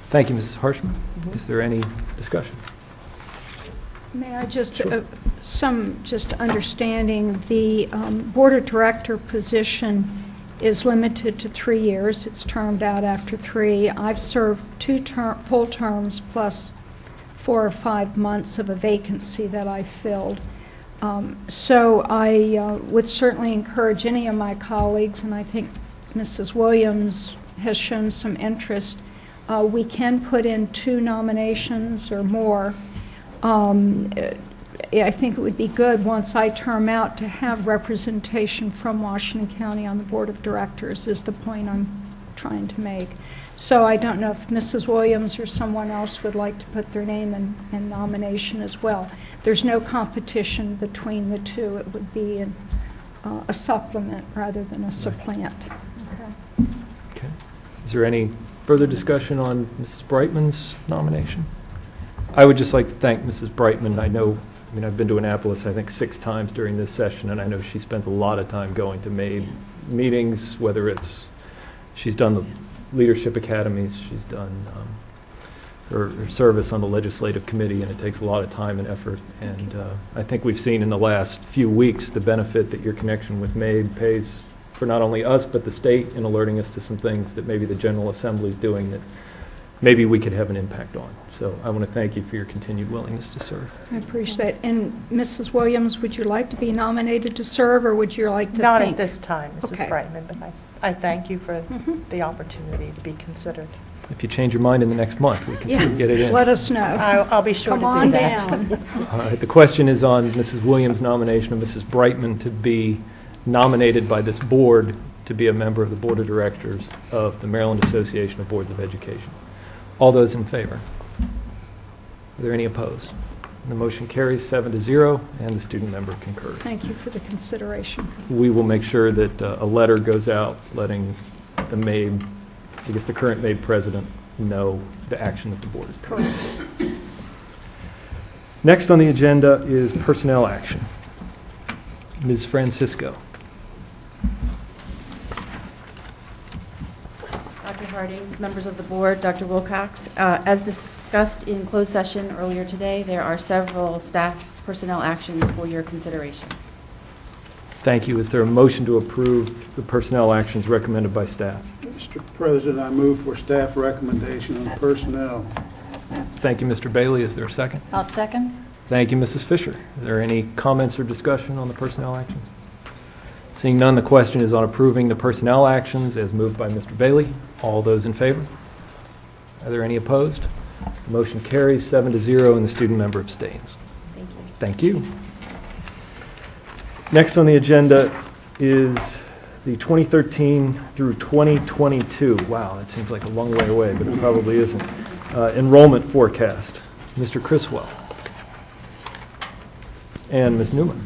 Thank you, Mrs. Harshman. Is there any discussion? May I just, just understanding, the Board of Director position is limited to 3 years. It's termed out after 3. I've served 2 full terms plus 4 or 5 months of a vacancy that I filled. So I would certainly encourage any of my colleagues, and I think Mrs. Williams has shown some interest. We can put in 2 nominations or more. I think it would be good once I term out to have representation from Washington County on the Board of Directors is the point I'm trying to make. So I don't know if Mrs. Williams or someone else would like to put their name in nomination as well. There's no competition between the 2. It would be a supplement rather than a supplant. Okay. Is there any further discussion on Mrs. Brightman's nomination? I would just like to thank Mrs. Brightman. I've been to Annapolis, I think, 6 times during this session, and I know she spends a lot of time going to MABE meetings, whether it's, she's done the leadership academies, she's done her service on the legislative committee, and it takes a lot of time and effort. And I think we've seen in the last few weeks the benefit that your connection with MABE pays for not only us, but the state in alerting us to some things that maybe the General Assembly is doing that maybe we could have an impact on. So I want to thank you for your continued willingness to serve. I appreciate it. And Mrs. Williams, would you like to be nominated to serve, or would you like to Not think? at this time, Mrs. Okay. Brightman, but I thank you for the opportunity to be considered. If you change your mind in the next month, we can still get it in. Let us know. I'll be sure Come to on do that. down. The question is on Mrs. Williams' nomination of Mrs. Brightman to be nominated by this board to be a member of the Board of Directors of the Maryland Association of Boards of Education. All those in favor? Are there any opposed? The motion carries 7-0, and the student member concurs. Thank you for the consideration. We will make sure that a letter goes out letting the MABE, I guess the current MABE president, know the action that the board is taking. Correct. Next on the agenda is personnel action. Ms. Francisco. Dr. Hardings, members of the board, Dr. Wilcox. As discussed in closed session earlier today, there are several staff personnel actions for your consideration. Thank you. Is there a motion to approve the personnel actions recommended by staff? Mr. President, I move for staff recommendation on personnel. Thank you, Mr. Bailey. Is there a second? I'll second. Thank you, Mrs. Fisher. Are there any comments or discussion on the personnel actions? Seeing none, the question is on approving the personnel actions as moved by Mr. Bailey. All those in favor? Are there any opposed? Motion carries 7-0, and the student member abstains. Thank you. Thank you. Next on the agenda is the 2013 through 2022. Wow, that seems like a long way away, but it probably isn't. Enrollment forecast. Mr. Criswell. And Ms. Newman.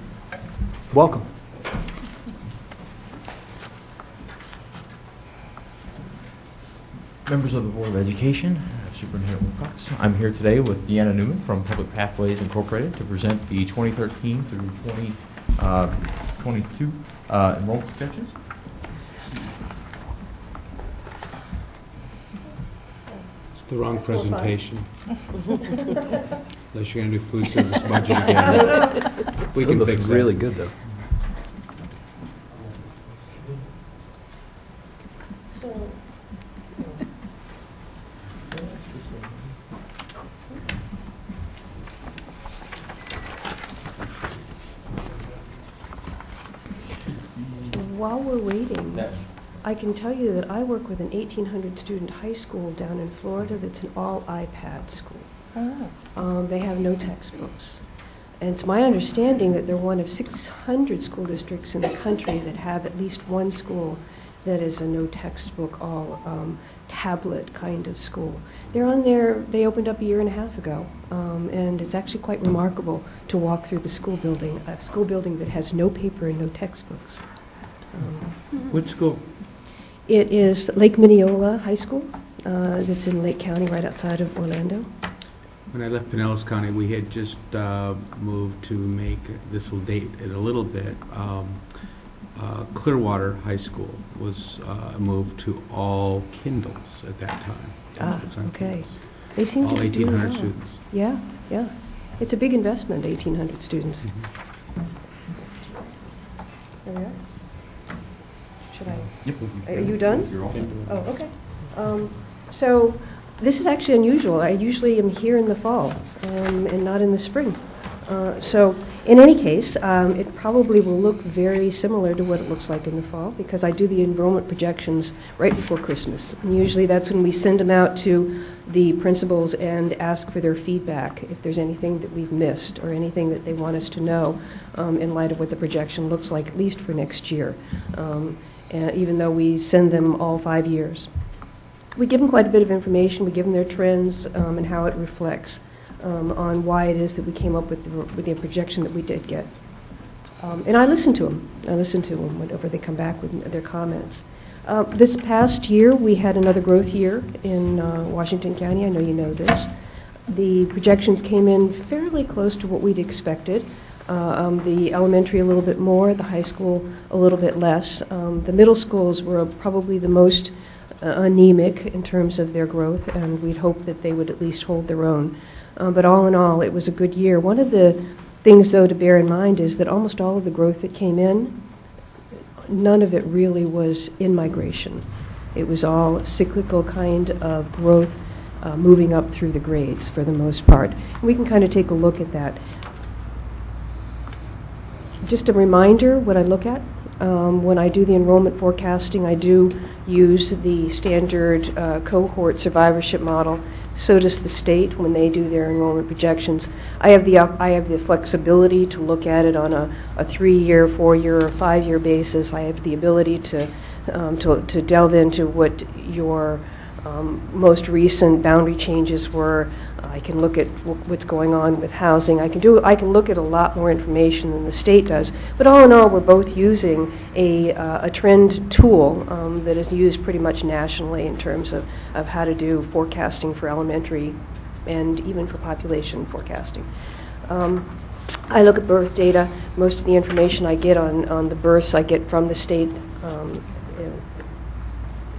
Welcome. Members of the Board of Education, Superintendent Wilcox. I'm here today with Deanna Newman from Public Pathways Incorporated to present the 2013 through 2022 enrollment projections. It's the wrong presentation. Unless you're going to do food service budget again. We can fix that. Really good, though. While we're waiting, I can tell you that I work with an 1,800 student high school down in Florida that's an all iPad school. They have no textbooks. And it's my understanding that they're one of 600 school districts in the country that have at least one school that is a no textbook, all tablet kind of school. They're on there, they opened up a year and a half ago, and it's actually quite remarkable to walk through the school building, a school building that has no paper and no textbooks. What school? It is Lake Minneola High School. That's in Lake County, right outside of Orlando. When I left Pinellas County, we had just moved to make, this will date it a little bit, Clearwater High School was moved to all Kindles at that time. Okay. They seem all to be doing 1,800 well. students. Yeah, yeah. It's a big investment, 1,800 students. There we are. Should I? Yep. Are you done? You're all set. Oh, okay. So this is actually unusual. I usually am here in the fall and not in the spring. So in any case, it probably will look very similar to what it looks like in the fall because I do the enrollment projections right before Christmas. And usually that's when we send them out to the principals and ask for their feedback if there's anything that we've missed or anything that they want us to know in light of what the projection looks like, at least for next year, even though we send them all 5 years. We give them quite a bit of information. We give them their trends and how it reflects on why it is that we came up with the projection that we did get. And I listen to them. I listen to them whenever they come back with their comments. This past year, we had another growth year in Washington County. I know you know this. The projections came in fairly close to what we'd expected. The elementary a little bit more, the high school a little bit less. The middle schools were probably the most anemic in terms of their growth, and we'd hope that they would at least hold their own. But all in all, it was a good year. One of the things, though, to bear in mind is that almost all of the growth that came in, none of it really was in migration. It was all cyclical kind of growth moving up through the grades for the most part. And we can kind of take a look at that. Just a reminder what I look at. When I do the enrollment forecasting, I do use the standard cohort survivorship model. So does the state when they do their enrollment projections. I have the flexibility to look at it on a 3-year, 4-year, or 5-year basis. I have the ability to delve into what your most recent boundary changes were. I can look at what's going on with housing. I can look at a lot more information than the state does. But all in all, we're both using a trend tool that is used pretty much nationally in terms of how to do forecasting for elementary and even for population forecasting. I look at birth data. Most of the information I get on the births I get from the state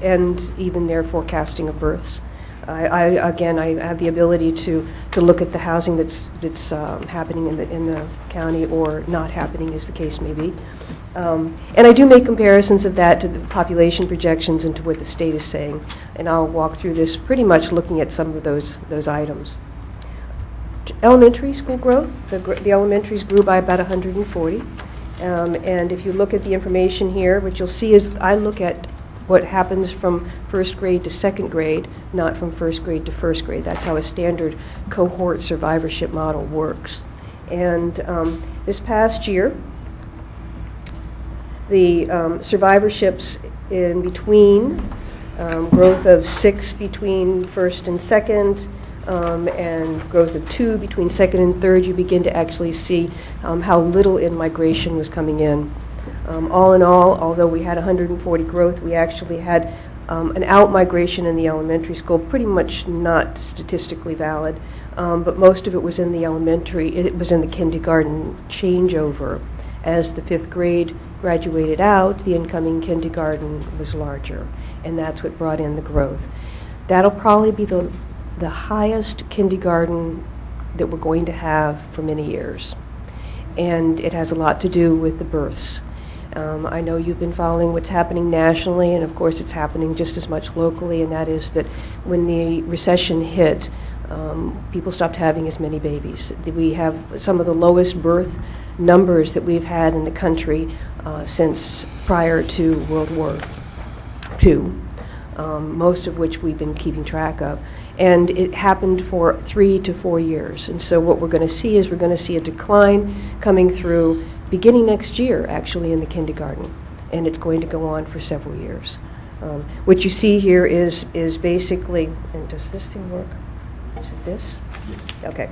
and even their forecasting of births. Again, I have the ability to look at the housing that's happening in the county or not happening, as the case may be. And I do make comparisons of that to the population projections and to what the state is saying. And I'll walk through this pretty much looking at some of those items. Elementary school growth, the elementaries grew by about 140. And if you look at the information here, what you'll see is I look at what happens from first grade to second grade, not from first grade to first grade. That's how a standard cohort survivorship model works. And this past year, the survivorships in between, growth of 6 between first and second, and growth of 2 between second and third, you begin to actually see how little in-migration was coming in. All in all, although we had 140 growth, we actually had an out-migration in the elementary school, pretty much not statistically valid, but most of it was in the elementary, it was in the kindergarten changeover. As the 5th grade graduated out, the incoming kindergarten was larger, and that's what brought in the growth. That'll probably be the highest kindergarten that we're going to have for many years, and it has a lot to do with the births. I know you've been following what's happening nationally, and of course it's happening just as much locally, and that is that when the recession hit, people stopped having as many babies. We have some of the lowest birth numbers that we've had in the country since prior to World War II, most of which we've been keeping track of. And it happened for 3 to 4 years. And so what we're going to see is we're going to see a decline coming through beginning next year, actually, in the kindergarten. And it's going to go on for several years. What you see here is basically, and does this thing work? Is it this? Okay.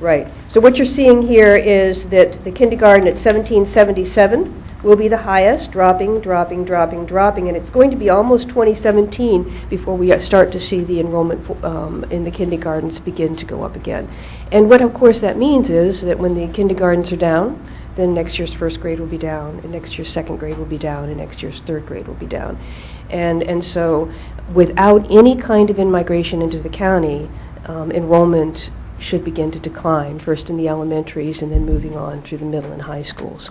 Right. So what you're seeing here is that the kindergarten at 1777 will be the highest, dropping, and it's going to be almost 2017 before we start to see the enrollment in the kindergartens begin to go up again. And what, of course, that means is that when the kindergartens are down, then next year's first grade will be down, and next year's second grade will be down, and next year's third grade will be down. And so without any kind of in-migration into the county, enrollment should begin to decline, first in the elementaries and then moving on through the middle and high schools.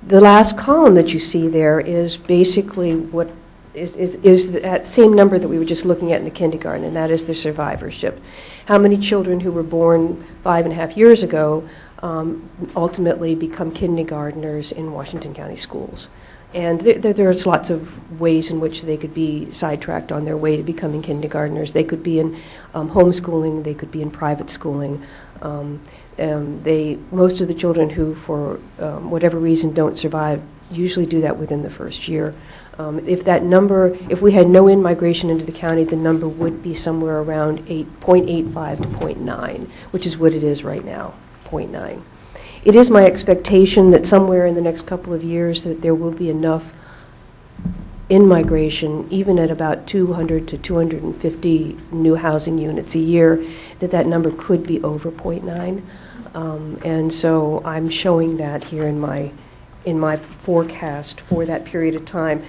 The last column that you see there is basically what is that same number that we were just looking at in the kindergarten, and that is the survivorship. How many children who were born 5.5 years ago ultimately become kindergartners in Washington County schools? And there's lots of ways in which they could be sidetracked on their way to becoming kindergartners. They could be in homeschooling, they could be in private schooling. Most of the children who, for whatever reason, don't survive usually do that within the first year. If we had no in-migration into the county, the number would be somewhere around 0.85 to 0.9, which is what it is right now, 0.9. It is my expectation that somewhere in the next couple of years that there will be enough in-migration, even at about 200 to 250 new housing units a year, that number could be over 0.9. And so I'm showing that here in my forecast for that period of time.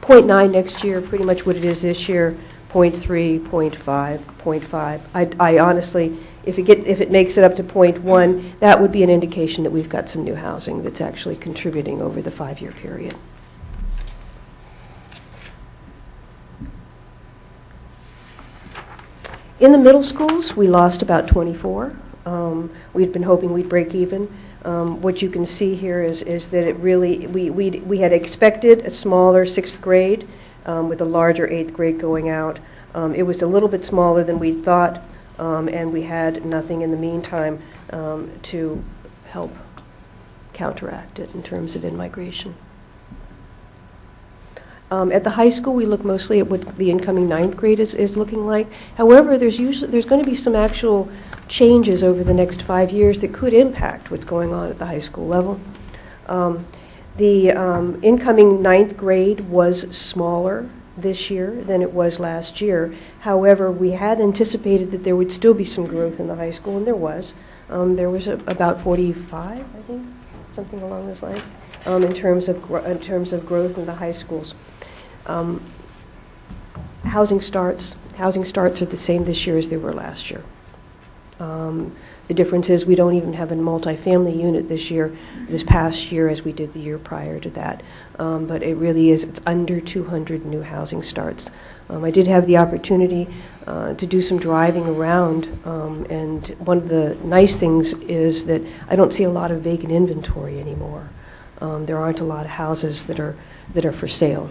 0.9 next year, pretty much what it is this year, 0.3, 0.5, 0.5. I honestly, if it makes it up to 0.1, that would be an indication that we've got some new housing that's actually contributing over the 5-year period. In the middle schools, we lost about 24. We'd been hoping we'd break even. What you can see here is that it really, we had expected a smaller 6th grade with a larger 8th grade going out. It was a little bit smaller than we thought, and we had nothing in the meantime to help counteract it in terms of in-migration. At the high school, we look mostly at what the incoming 9th grade is looking like. However, there's going to be some actual changes over the next 5 years that could impact what's going on at the high school level. The incoming 9th grade was smaller this year than it was last year. However, we had anticipated that there would still be some growth in the high school, and there was. There was about 45, I think, something along those lines, in terms of growth in the high schools. Housing starts are the same this year as they were last year. The difference is we don't even have a multifamily unit this past year, as we did the year prior to that. But it really is, it's under 200 new housing starts. I did have the opportunity to do some driving around, and one of the nice things is that I don't see a lot of vacant inventory anymore. There aren't a lot of houses that are for sale.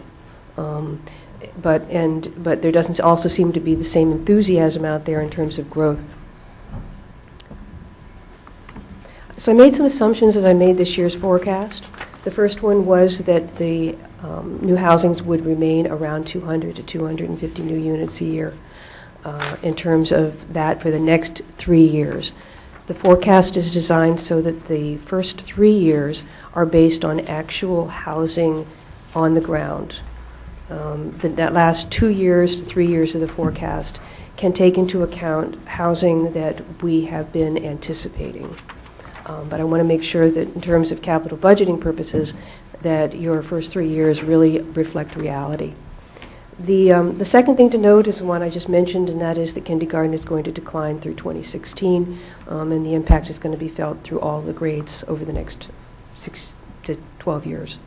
But there doesn't also seem to be the same enthusiasm out there in terms of growth. So I made some assumptions as I made this year's forecast. The first one was that the new housings would remain around 200 to 250 new units a year in terms of that for the next 3 years. The forecast is designed so that the first 3 years are based on actual housing on the ground. That last 2 years to 3 years of the forecast can take into account housing that we have been anticipating. But I want to make sure that in terms of capital budgeting purposes, that your first 3 years really reflect reality. The second thing to note is the one I just mentioned, and that is that kindergarten is going to decline through 2016, and the impact is going to be felt through all the grades over the next 6 to 12 years.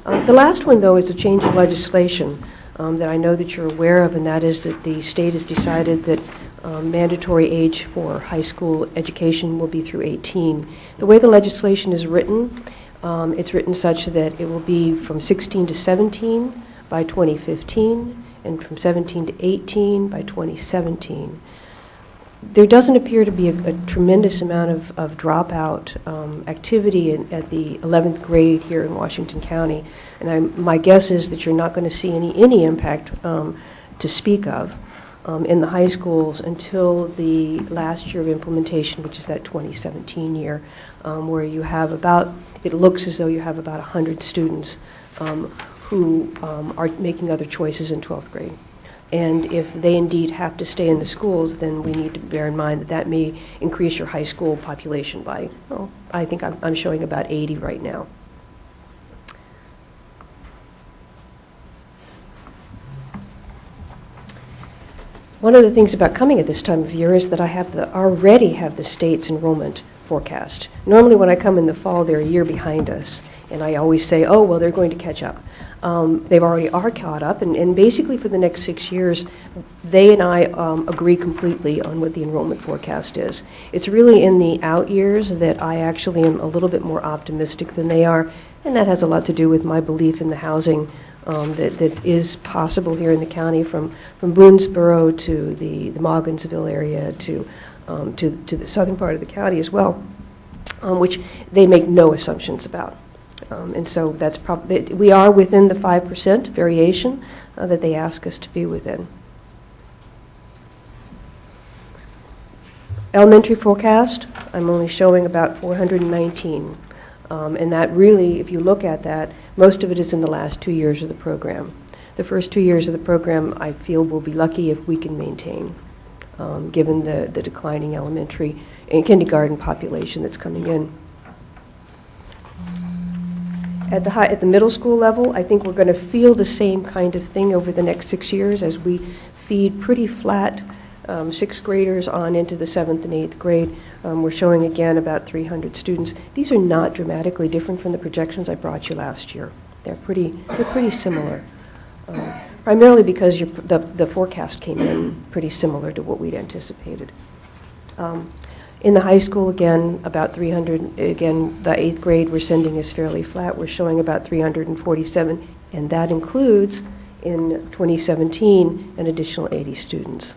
The last one, though, is a change in legislation that I know that you're aware of, and that is that the state has decided that mandatory age for high school education will be through 18. The way the legislation is written, it's written such that it will be from 16 to 17 by 2015 and from 17 to 18 by 2017. There doesn't appear to be a tremendous amount of dropout activity at the 11th grade here in Washington County, and my guess is that you're not going to see any impact to speak of in the high schools until the last year of implementation, which is that 2017 year, where you have it looks as though you have about 100 students who are making other choices in 12th grade. And if they indeed have to stay in the schools, then we need to bear in mind that that may increase your high school population by, well, I think I'm showing about 80 right now. One of the things about coming at this time of year is that I already have the state's enrollment forecast. Normally when I come in the fall, they're a year behind us, and I always say, oh, well, they're going to catch up. They've already are caught up, and basically for the next 6 years, they and I agree completely on what the enrollment forecast is. It's really in the out years that I actually am a little bit more optimistic than they are, and that has a lot to do with my belief in the housing that is possible here in the county, from Boonesboro to the Mogginsville area to the southern part of the county as well, which they make no assumptions about. And so that's probably, we are within the 5% variation that they ask us to be within. Elementary forecast, I'm only showing about 419. And that really, if you look at that, most of it is in the last 2 years of the program. The first 2 years of the program, I feel, we'll be lucky if we can maintain, given the declining elementary and kindergarten population that's coming in. At the middle school level, I think we're going to feel the same kind of thing over the next 6 years as we feed pretty flat sixth graders on into the 7th and 8th grade. We're showing again about 300 students. These are not dramatically different from the projections I brought you last year. They're pretty similar, primarily because the forecast came in pretty similar to what we'd anticipated. In the high school, again, about 300. Again, the 8th grade we're sending is fairly flat. We're showing about 347, and that includes, in 2017, an additional 80 students.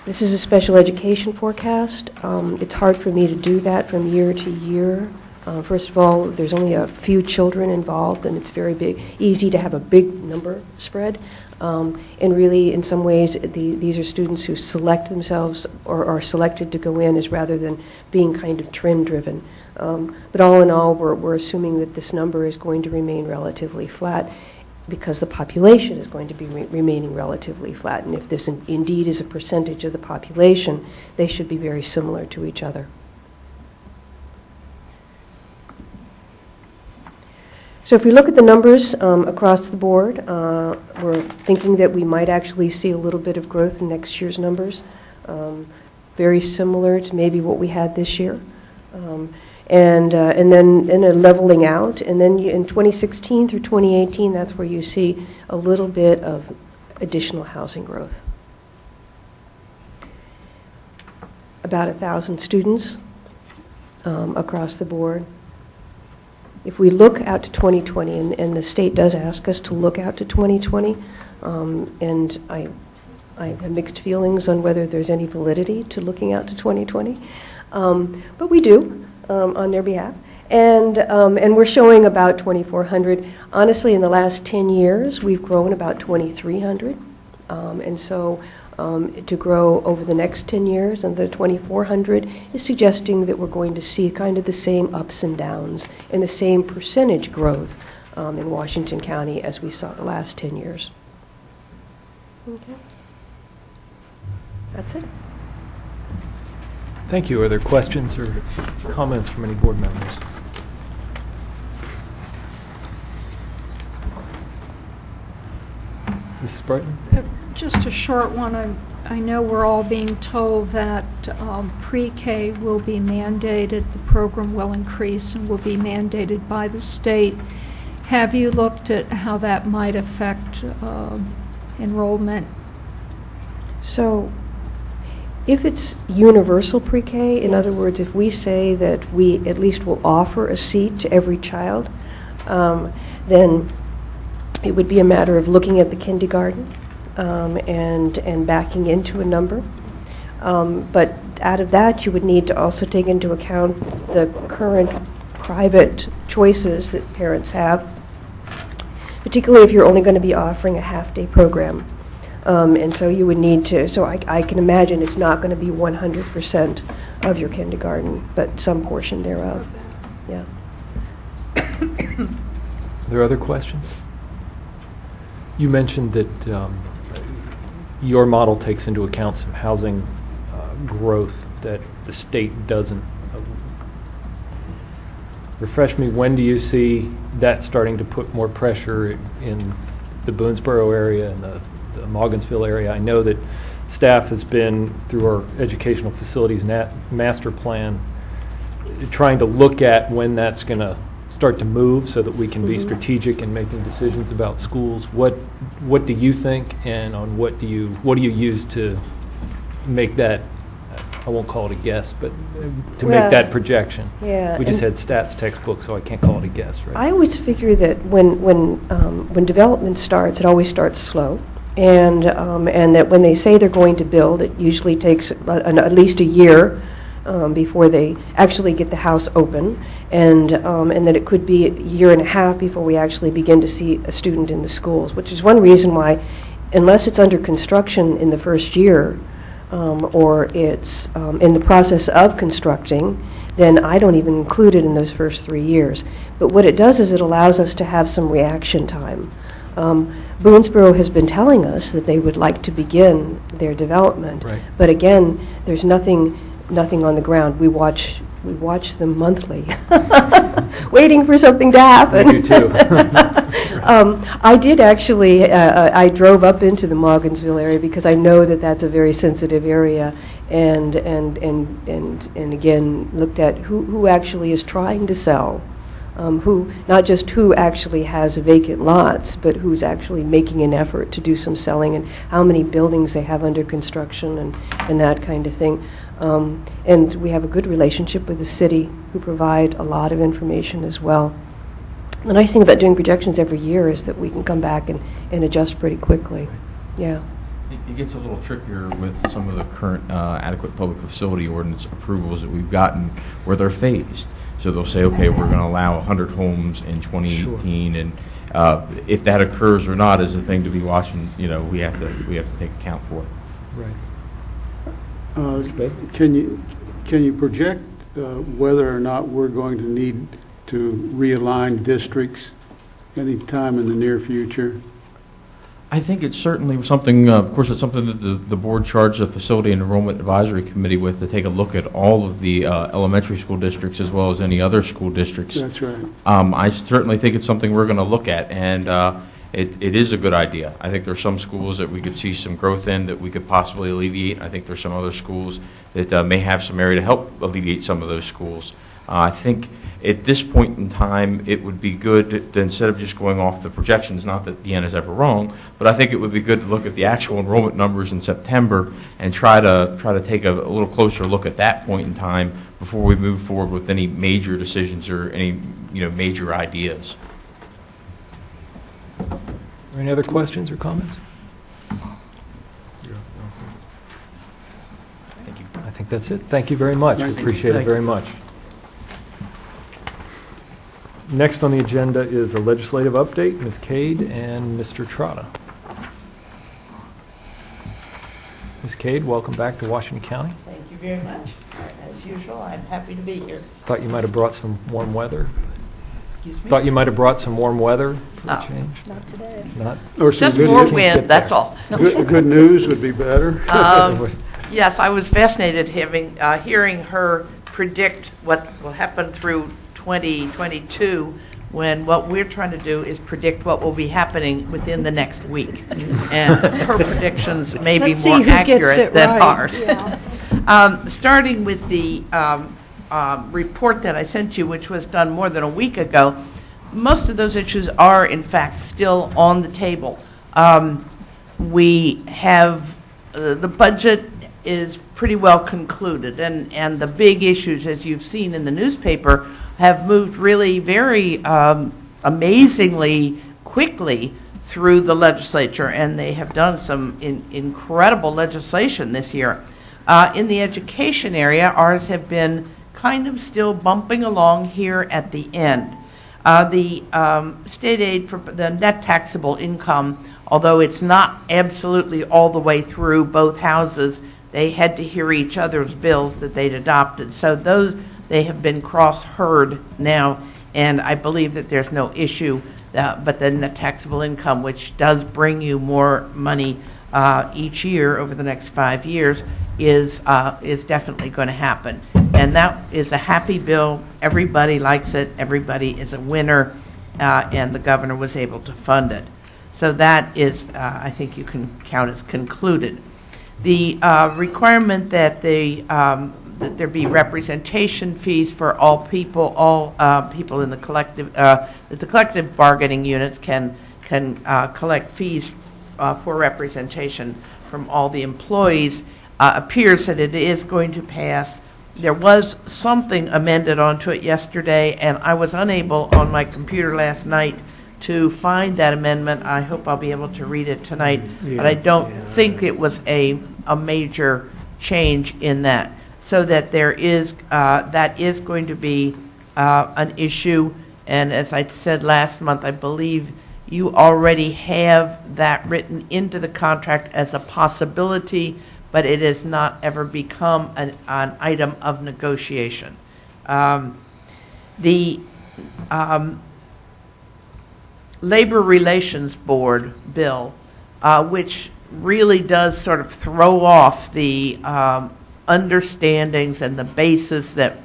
This is a special education forecast. It's hard for me to do that from year to year. First of all, there's only a few children involved, and it's very easy to have a big number spread. And really, in some ways, these are students who select themselves or are selected to go in as rather than being kind of trend-driven. But all in all, we're assuming that this number is going to remain relatively flat because the population is going to be remaining relatively flat. And if this indeed is a percentage of the population, they should be very similar to each other. So if we look at the numbers across the board, we're thinking that we might actually see a little bit of growth in next year's numbers, very similar to maybe what we had this year. And then in a leveling out, and then in 2016 through 2018, that's where you see a little bit of additional housing growth. about 1,000 students across the board. If we look out to 2020, and the state does ask us to look out to 2020, and I have mixed feelings on whether there's any validity to looking out to 2020, but we do on their behalf. And we're showing about 2,400. Honestly, in the last 10 years, we've grown about 2,300. And so to grow over the next 10 years, and the 2,400 is suggesting that we're going to see kind of the same ups and downs and the same percentage growth in Washington County as we saw the last 10 years. Okay. That's it. Thank you. Are there questions or comments from any board members? Mrs. Brighton? Just a short one. I know we're all being told that pre-K will be mandated, the program will increase and will be mandated by the state. Have you looked at how that might affect enrollment? So, if it's universal pre-K, in other words, if we say that we at least will offer a seat to every child, then it would be a matter of looking at the kindergarten and backing into a number. But out of that, you would need to also take into account the current private choices that parents have, particularly if you're only going to be offering a half-day program. And so you would need to, so I can imagine it's not going to be 100% of your kindergarten, but some portion thereof. Yeah. Are there other questions? You mentioned that your model takes into account some housing growth that the state doesn't. Refresh me, when do you see that starting to put more pressure in the Boonesboro area and the Morgansville area? I know that staff has been, through our educational facilities master plan, trying to look at when that's going to start to move so that we can be strategic in making decisions about schools. What do you think, and on what do you use to make that, I won't call it a guess, but to make that projection? Yeah, we just had stats textbook, so I can't call it a guess, right? I always figure that when development starts, it always starts slow. And that when they say they're going to build, it usually takes at least a year before they actually get the house open, and that it could be a year and a half before we actually begin to see a student in the schools, which is one reason why, unless it's under construction in the first year, or it's in the process of constructing, then I don't even include it in those first 3 years. But what it does is it allows us to have some reaction time. Boonesboro has been telling us that they would like to begin their development, right. But again, there's nothing on the ground. We watch them monthly, waiting for something to happen. You do too. I did actually. I drove up into the Morgansville area because I know that that's a very sensitive area, and again looked at who actually is trying to sell. Who, not just who actually has vacant lots, but who's actually making an effort to do some selling, and how many buildings they have under construction, and that kind of thing. And we have a good relationship with the city, who provide a lot of information as well. The nice thing about doing projections every year is that we can come back and adjust pretty quickly. Yeah. It gets a little trickier with some of the current adequate public facility ordinance approvals that we've gotten where they're phased. So they'll say, okay, we're going to allow 100 homes in 2018, sure. And if that occurs or not is a thing to be watching. You know, we have to take account for it. Right. Can you project whether or not we're going to need to realign districts any time in the near future? I think it's certainly something, of course, it's something that the board charged the Facility and Enrollment Advisory Committee with, to take a look at all of the elementary school districts as well as any other school districts. That's right. I certainly think it's something we're going to look at, and it is a good idea. I think there's some schools that we could see some growth in that we could possibly alleviate. I think there's some other schools that may have some area to help alleviate some of those schools. I think at this point in time, it would be good to, instead of just going off the projections, not that Deanna's ever wrong, but I think it would be good to look at the actual enrollment numbers in September and try to take a little closer look at that point in time before we move forward with any major decisions or any major ideas. Any other questions or comments? Thank you. I think that's it. Thank you very much. We appreciate it very much. Next on the agenda is a legislative update. Ms. Cade and Mr. Trotta. Ms. Cade, welcome back to Washington County. Thank you very much. As usual, I'm happy to be here. Thought you might have brought some warm weather. Excuse me? Thought you might have brought some warm weather for a change. Not today. Not? Or some Just good more news. wind, that's all. Good news would be better. Yes, I was fascinated hearing her predict what will happen through 2022 when what we're trying to do is predict what will be happening within the next week. And her predictions may be more accurate than ours. Yeah. Starting with the report that I sent you, which was done more than a week ago, most of those issues are, in fact, still on the table. We have the budget is pretty well concluded, and the big issues, as you've seen in the newspaper, have moved really very amazingly quickly through the legislature, and they have done some incredible legislation this year. In the education area, ours have been kind of still bumping along here at the end. The state aid for the net taxable income, although it's not absolutely all the way through both houses, they had to hear each other's bills that they'd adopted. So those, they have been cross-heard now, and I believe that there's no issue. But the net taxable income, which does bring you more money each year over the next 5 years, is definitely going to happen. And that is a happy bill. Everybody likes it. Everybody is a winner, and the governor was able to fund it. So that is, I think you can count as concluded. The requirement that that there be representation fees for all people in the collective, that the collective bargaining units can collect fees for representation from all the employees, appears that it is going to pass. There was something amended onto it yesterday, and I was unable on my computer last night to find that amendment. I hope I'll be able to read it tonight, but I don't think it was a major change in that. So that there is that is going to be an issue, and as I said last month, I believe you already have that written into the contract as a possibility, but it has not ever become an item of negotiation. The Labor Relations Board bill, which really does sort of throw off the understandings and the basis that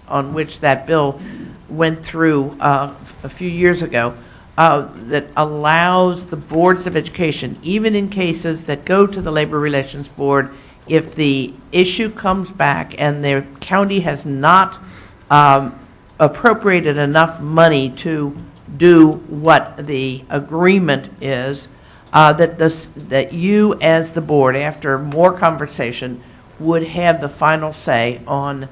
on which that bill went through a few years ago, that allows the boards of education, even in cases that go to the Labor Relations Board, if the issue comes back and their county has not appropriated enough money to do what the agreement is, that you as the board, after more conversation, would have the final say on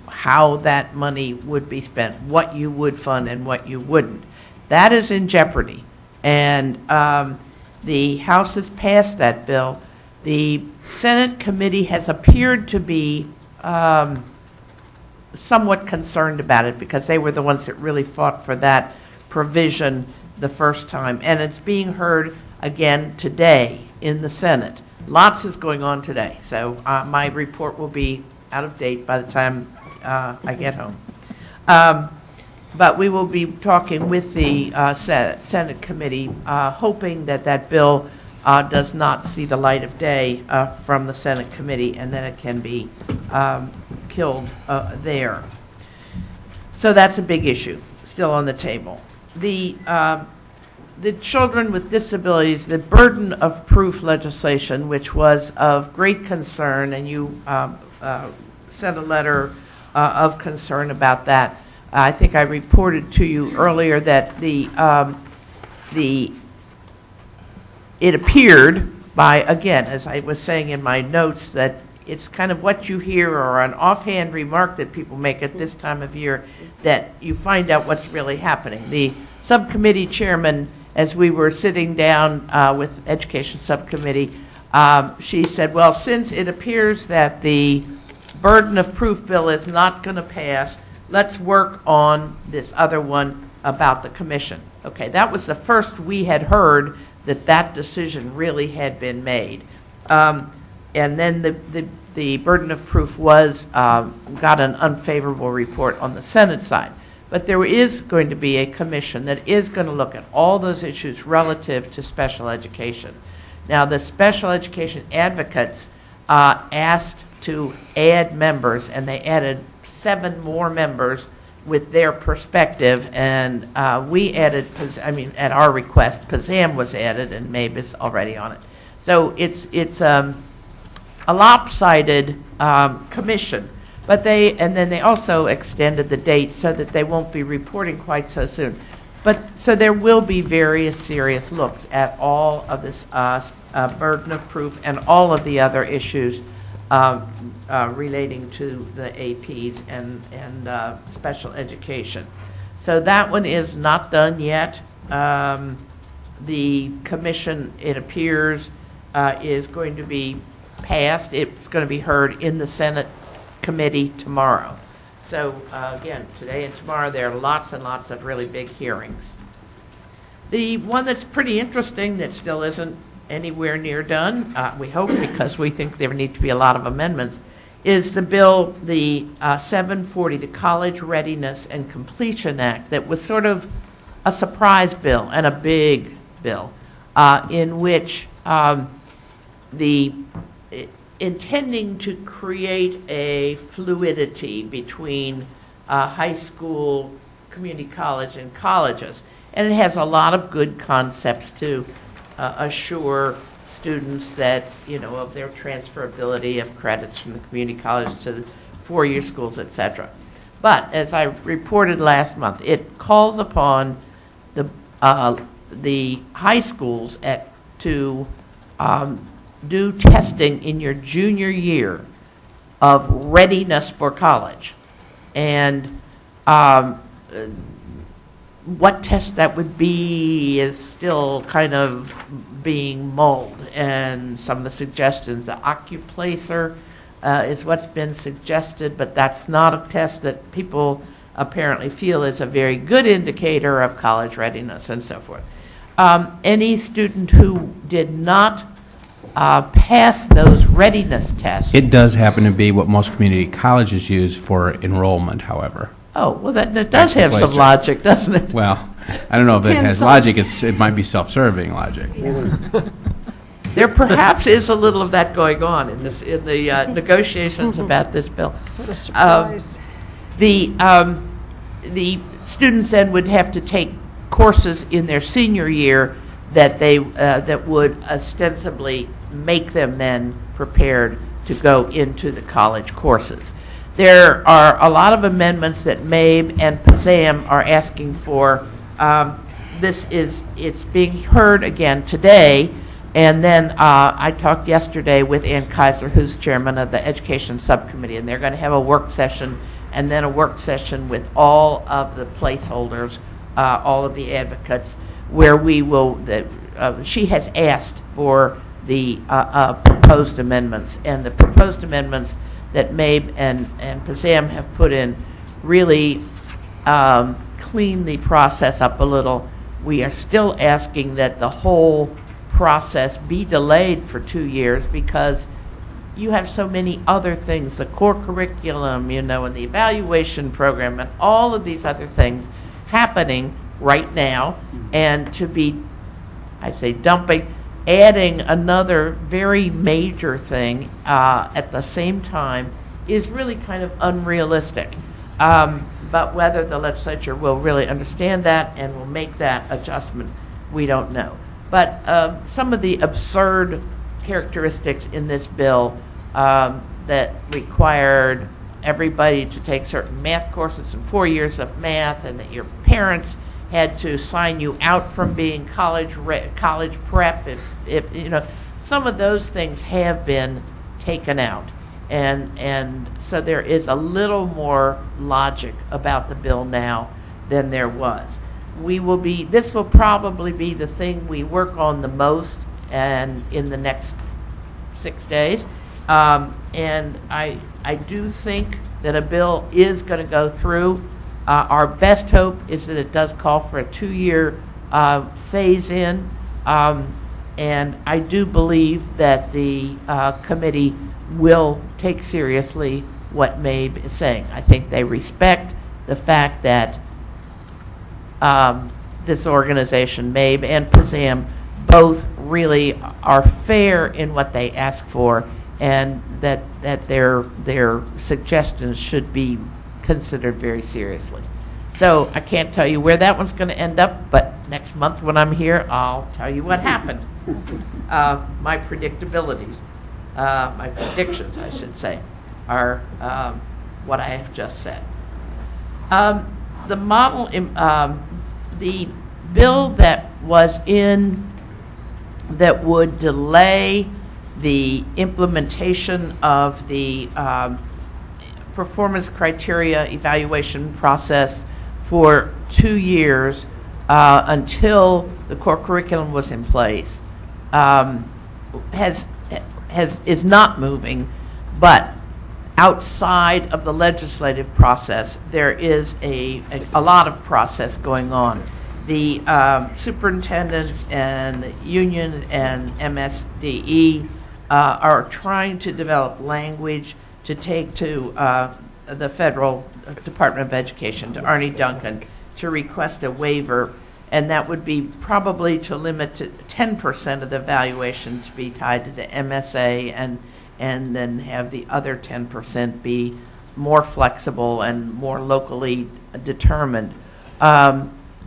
how that money would be spent, what you would fund and what you wouldn't. That is in jeopardy. And the House has passed that bill. The Senate committee has appeared to be somewhat concerned about it because they were the ones that really fought for that provision the first time. And it's being heard again today in the Senate. Lots is going on today, so my report will be out of date by the time I get home. But we will be talking with the Senate committee, hoping that that bill does not see the light of day from the Senate committee, and then it can be killed there. So that's a big issue still on the table. The children with disabilities, the burden of proof legislation, which was of great concern, and you sent a letter of concern about that. I think I reported to you earlier that it appeared by, again, as I was saying in my notes, that it's kind of what you hear or an offhand remark that people make at this time of year that you find out what's really happening. The subcommittee chairman, as we were sitting down with Education Subcommittee, she said, well, since it appears that the burden of proof bill is not going to pass, let's work on this other one about the commission. Okay, that was the first we had heard that decision really had been made. And then the burden of proof was got an unfavorable report on the Senate side. But there is going to be a commission that is going to look at all those issues relative to special education. Now, the special education advocates asked to add members, and they added 7 more members with their perspective, and we added, at our request, PZAM was added, and MABE is already on it. So it's a lopsided commission, but then they also extended the date so that they won't be reporting quite so soon. So there will be various serious looks at all of this burden of proof and all of the other issues relating to the APs and special education. So that one is not done yet. The commission, it appears, is going to be passed. It's going to be heard in the Senate committee tomorrow. So again, today and tomorrow there are lots and lots of really big hearings. The one that's pretty interesting that still isn't anywhere near done, we hope, because we think there need to be a lot of amendments, is the bill, the 740, the College Readiness and Completion Act, that was sort of a surprise bill and a big bill, in which intending to create a fluidity between high school, community college, and colleges. And it has a lot of good concepts to assure students that, of their transferability of credits from the community college to the four-year schools, etc. But as I reported last month, it calls upon the high schools to do testing in your junior year of readiness for college. And what test that would be is still kind of being mulled. And some of the suggestions, the OccuPlacer is what's been suggested, but that's not a test that people apparently feel is a very good indicator of college readiness and so forth. Any student who did not pass those readiness tests. It does happen to be what most community colleges use for enrollment, however. Oh, well, that does have some logic, doesn't it? Well, I don't know if it has logic. It might be self-serving logic. Yeah. There perhaps is a little of that going on in the negotiations about this bill. What a surprise. The students then would have to take courses in their senior year that would ostensibly make them then prepared to go into the college courses. There are a lot of amendments that MABE and PZAM are asking for. It's being heard again today, and then I talked yesterday with Ann Kaiser, who's chairman of the Education Subcommittee, and they're going to have a work session and then a work session with all of the placeholders, all of the advocates, where we will, she has asked for the proposed amendments, and the proposed amendments that MABE and PZAM have put in really clean the process up a little. We are still asking that the whole process be delayed for 2 years because you have so many other things, the core curriculum, and the evaluation program, and all of these other things happening right now, and to be, adding another very major thing at the same time is really kind of unrealistic. But whether the legislature will really understand that and will make that adjustment, we don't know. But some of the absurd characteristics in this bill that required everybody to take certain math courses and 4 years of math, and that your parents had to sign you out from being college prep. If you know, some of those things have been taken out, and so there is a little more logic about the bill now than there was. This will probably be the thing we work on the most, and in the next 6 days, and I do think that a bill is going to go through. Our best hope is that it does call for a 2-year phase-in, and I do believe that the committee will take seriously what MABE is saying. I think they respect the fact that this organization, MABE and PZAM, both really are fair in what they ask for, and that their suggestions should be considered very seriously. So I can't tell you where that one's going to end up, but next month when I'm here, I'll tell you what happened. My predictabilities, my predictions, I should say, are what I have just said. The model, the bill that was in that would delay the implementation of the performance criteria evaluation process for 2 years until the core curriculum was in place is not moving, but outside of the legislative process, there is a lot of process going on. The superintendents and the union and MSDE are trying to develop language to take to the Federal Department of Education, to Arnie Duncan, to request a waiver, and that would be probably to limit to 10% of the valuation to be tied to the MSA, and then have the other 10% be more flexible and more locally determined.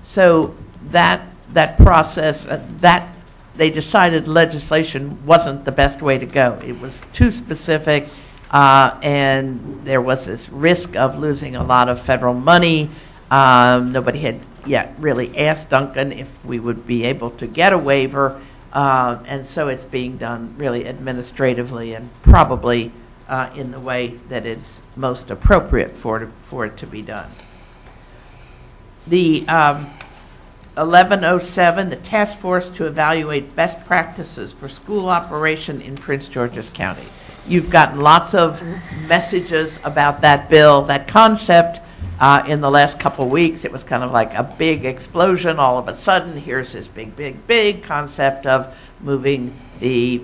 So that process, that they decided legislation wasn't the best way to go. It was too specific, and there was this risk of losing a lot of federal money. Nobody had yet really asked Duncan if we would be able to get a waiver, and so it's being done really administratively and probably in the way that is most appropriate for it to be done. The 1107, the task force to evaluate best practices for school operation in Prince George's County. You've gotten lots of messages about that bill, that concept. In the last couple of weeks, it was kind of like a big explosion. All of a sudden, here's this big concept of moving a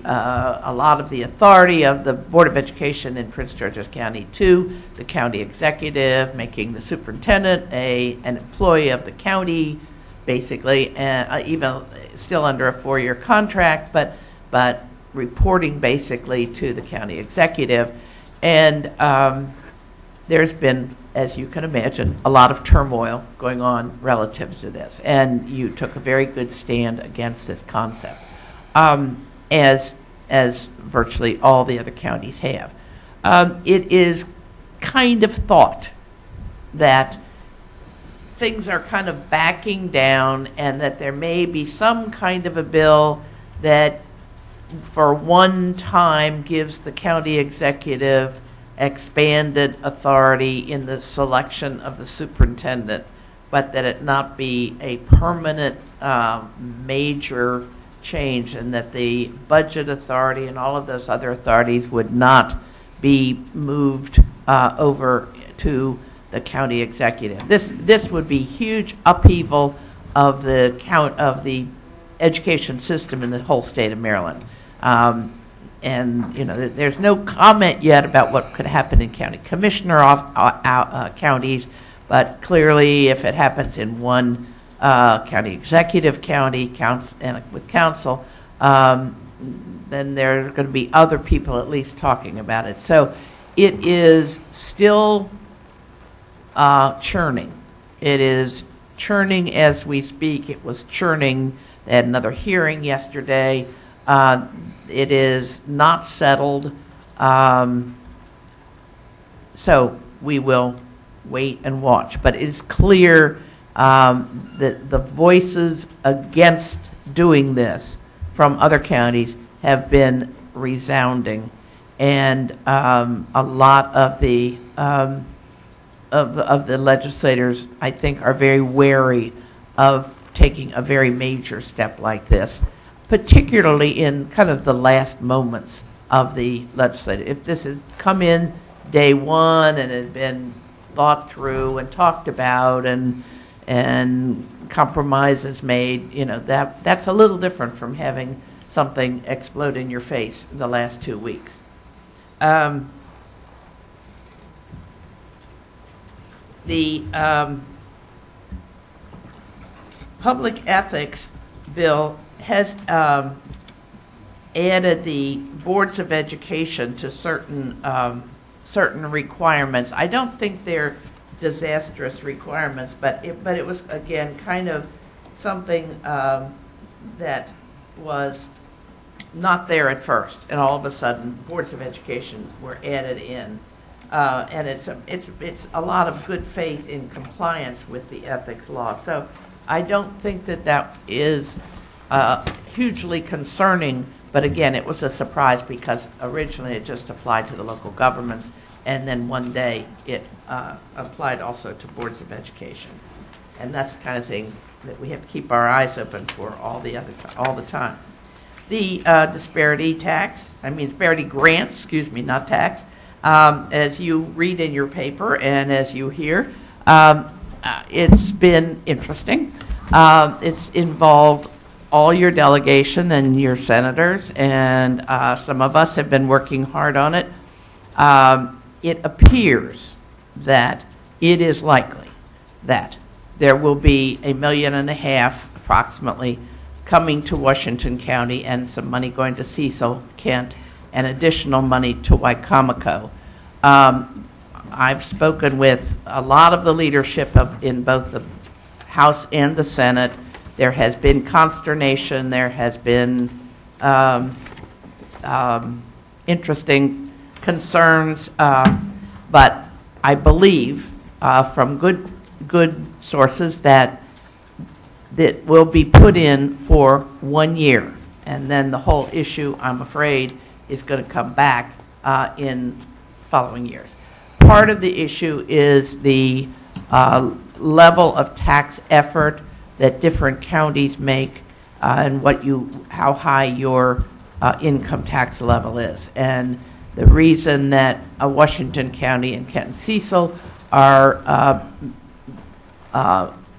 lot of the authority of the Board of Education in Prince George's County to the county executive, making the superintendent an employee of the county, basically, even still under a 4-year contract, but reporting basically to the county executive. And there's been, as you can imagine, a lot of turmoil going on relative to this. And you took a very good stand against this concept, as virtually all the other counties have. It is kind of thought that things are kind of backing down, and that there may be some kind of a bill that for one time gives the county executive expanded authority in the selection of the superintendent, but that it not be a permanent major change, and that the budget authority and all of those other authorities would not be moved over to the county executive. This would be huge upheaval of the education system in the whole state of Maryland. And you know, there's no comment yet about what could happen in county commissioner counties, but clearly, if it happens in one county executive county and with council, then there are going to be other people at least talking about it. So it is still churning. It is churning as we speak. It was churning. They had another hearing yesterday. It is not settled. So we will wait and watch. But it's clear that the voices against doing this from other counties have been resounding, and a lot of the legislators, I think, are very wary of taking a very major step like this, particularly in kind of the last moments of the legislature. If this has come in day one and had been thought through and talked about and compromises made, you know, that's a little different from having something explode in your face in the last 2 weeks. The public ethics bill has added the boards of education to certain requirements. I don't think they're disastrous requirements, but it was, again, kind of something that was not there at first, and all of a sudden boards of education were added in, and it's a lot of good faith in compliance with the ethics law. So I don't think that is hugely concerning, but again, it was a surprise because originally it just applied to the local governments, and then one day it applied also to boards of education. And that's the kind of thing that we have to keep our eyes open for all the time. The disparity grant, not tax, as you read in your paper and as you hear, it's been interesting. It's involved all your delegation and your senators, and some of us have been working hard on it. It appears that it is likely that there will be $1.5 million approximately coming to Washington County, and some money going to Cecil, Kent, and additional money to Wicomico. I've spoken with a lot of the leadership in both the House and the Senate. There has been consternation. There has been interesting concerns, but I believe from good sources that will be put in for 1 year, and then the whole issue, I'm afraid, is going to come back in following years. Part of the issue is the level of tax effort that different counties make, and how high your income tax level is. And the reason that Washington County and Kent and Cecil are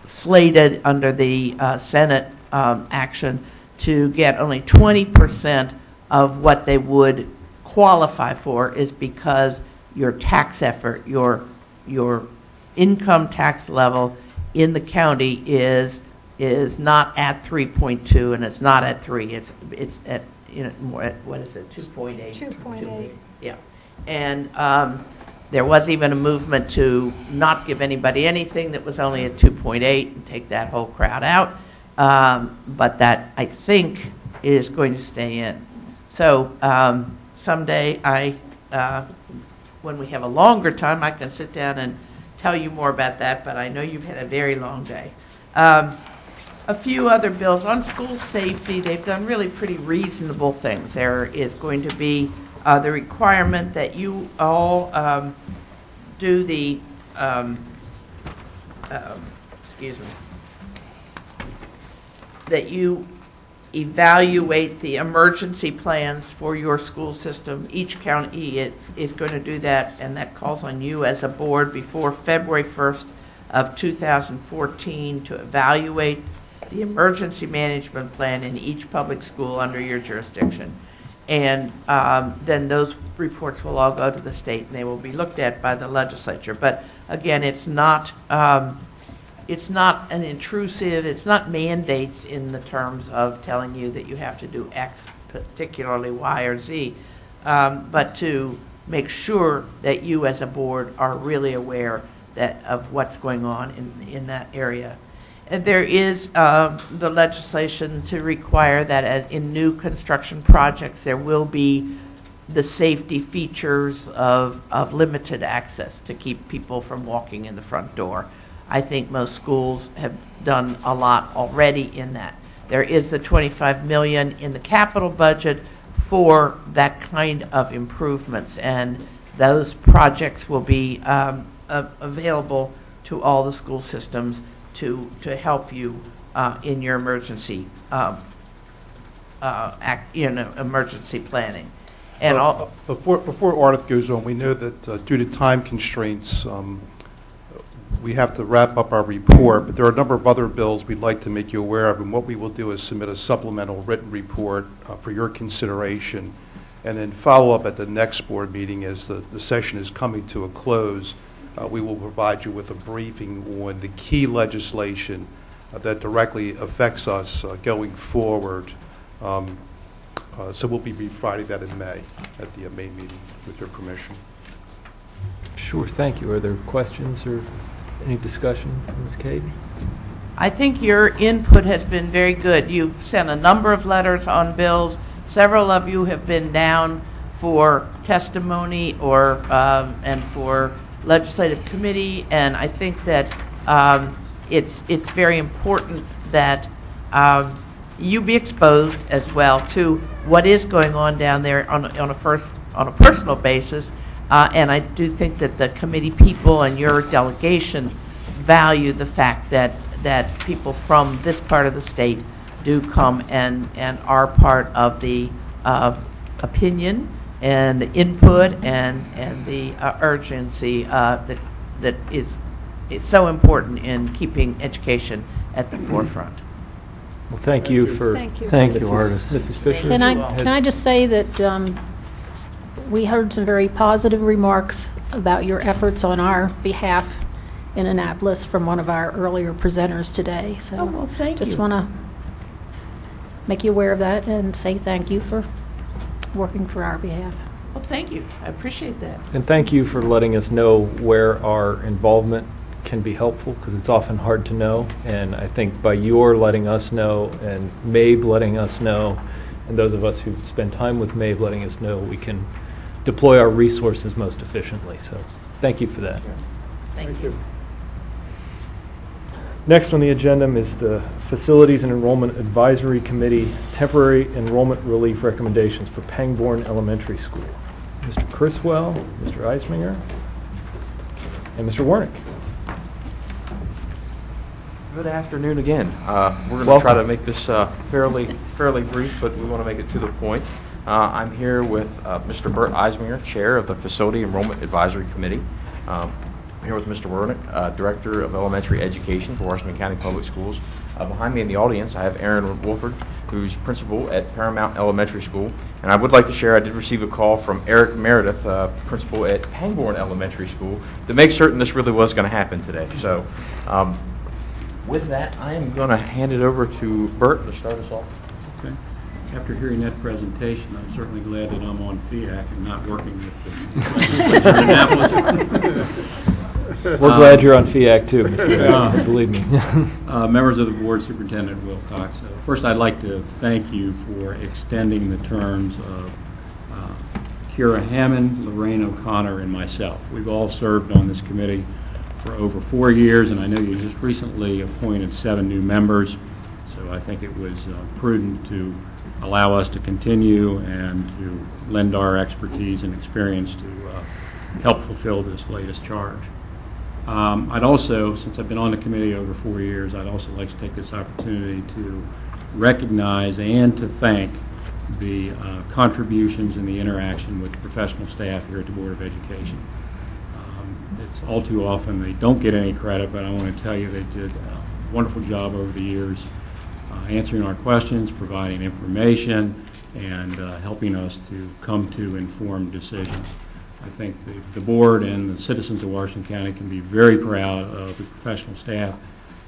slated under the Senate action to get only 20% of what they would qualify for is because your tax effort, your income tax level in the county is not at 3.2 and it's not at 3. It's at what is it, 2.8? 2.8. Yeah, and there was even a movement to not give anybody anything that was only at 2.8 and take that whole crowd out, but that, I think, is going to stay in. So someday, when we have a longer time, I can sit down and tell you more about that, but I know you've had a very long day. A few other bills on school safety. They've done really pretty reasonable things. There is going to be the requirement that you all do the, that you evaluate the emergency plans for your school system. Each county is going to do that, and that calls on you as a board before February 1st of 2014 to evaluate the emergency management plan in each public school under your jurisdiction. And then those reports will all go to the state, and they will be looked at by the legislature. But again, it's not an intrusive, it's not mandates in the terms of telling you that you have to do X, particularly Y or Z, but to make sure that you as a board are really aware of what's going on in that area. And there is the legislation to require that in new construction projects there will be the safety features of limited access to keep people from walking in the front door. I think most schools have done a lot already in that. There is the $25 million in the capital budget for that kind of improvements, and those projects will be available to all the school systems to help you in your emergency emergency planning. And before Ardith goes on, we know that due to time constraints, we have to wrap up our report, but there are a number of other bills we'd like to make you aware of, and what we will do is submit a supplemental written report for your consideration, and then follow up at the next board meeting as the session is coming to a close. We will provide you with a briefing on the key legislation that directly affects us going forward. So we'll be providing that in May at the May meeting, with your permission. Sure, thank you. Are there questions or any discussion, Ms. Cade? I think your input has been very good. You've sent a number of letters on bills. Several of you have been down for testimony or and for legislative committee, and I think that it's very important that you be exposed as well to what is going on down there on a personal basis. And I do think that the committee people and your delegation value the fact that people from this part of the state do come and are part of the opinion and the input and the urgency that is so important in keeping education at the forefront. Well, thank you for Thank you, Ardith. Mrs. Fisher. Can I just say that we heard some very positive remarks about your efforts on our behalf in Annapolis from one of our earlier presenters today. So just want to make you aware of that and say thank you for working for our behalf. Well, thank you. I appreciate that. And thank you for letting us know where our involvement can be helpful, because it's often hard to know. And I think by your letting us know and Mabe letting us know, and those of us who spend time with Mabe letting us know, we can deploy our resources most efficiently. So thank you for that. Thank you. Next on the agenda is the Facilities and Enrollment Advisory Committee Temporary Enrollment Relief Recommendations for Pangbourne Elementary School. Mr. Criswell, Mr. Eisminger, and Mr. Warnick. Good afternoon again. We're going to try to make this fairly brief, but we want to make it to the point. I'm here with Mr. Bert Eisminger, Chair of the Facility Enrollment Advisory Committee. I'm here with Mr. Warnick, Director of Elementary Education for Washington County Public Schools. Behind me in the audience, I have Aaron Wolford, who's principal at Paramount Elementary School. And I would like to share, I did receive a call from Eric Meredith, principal at Pangbourne Elementary School, to make certain this really was going to happen today. So with that, I am going to hand it over to Bert to start us off. Okay. After hearing that presentation, I'm certainly glad that I'm on FIAC and not working with the Annapolis. We're glad you're on FIAC too, Mr. Believe me. Members of the board, Superintendent Wilcox. First, I'd like to thank you for extending the terms of Kira Hammond, Lorraine O'Connor, and myself. We've all served on this committee for over 4 years, and I know you just recently appointed 7 new members, so I think it was prudent to allow us to continue and to lend our expertise and experience to help fulfill this latest charge. I'd also, since I've been on the committee over 4 years, I'd also like to take this opportunity to recognize and to thank the contributions and the interaction with the professional staff here at the Board of Education. It's all too often they don't get any credit, but I want to tell you they did a wonderful job over the years answering our questions, providing information, and helping us to come to informed decisions. I think the board and the citizens of Washington County can be very proud of the professional staff.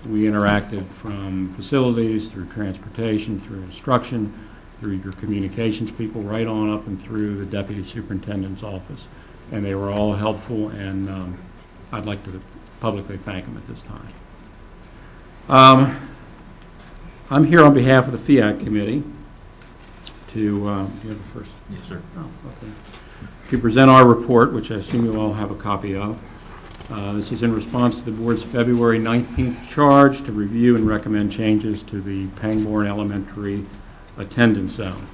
We interacted from facilities, through transportation, through instruction, through your communications people, right on up and through the deputy superintendent's office. And they were all helpful, and I'd like to publicly thank them at this time. I'm here on behalf of the FIAC committee you have the first? Yes, sir. Oh, okay. To present our report, which I assume you all have a copy of. This is in response to the board's February 19th charge to review and recommend changes to the Pangbourne Elementary attendance zone.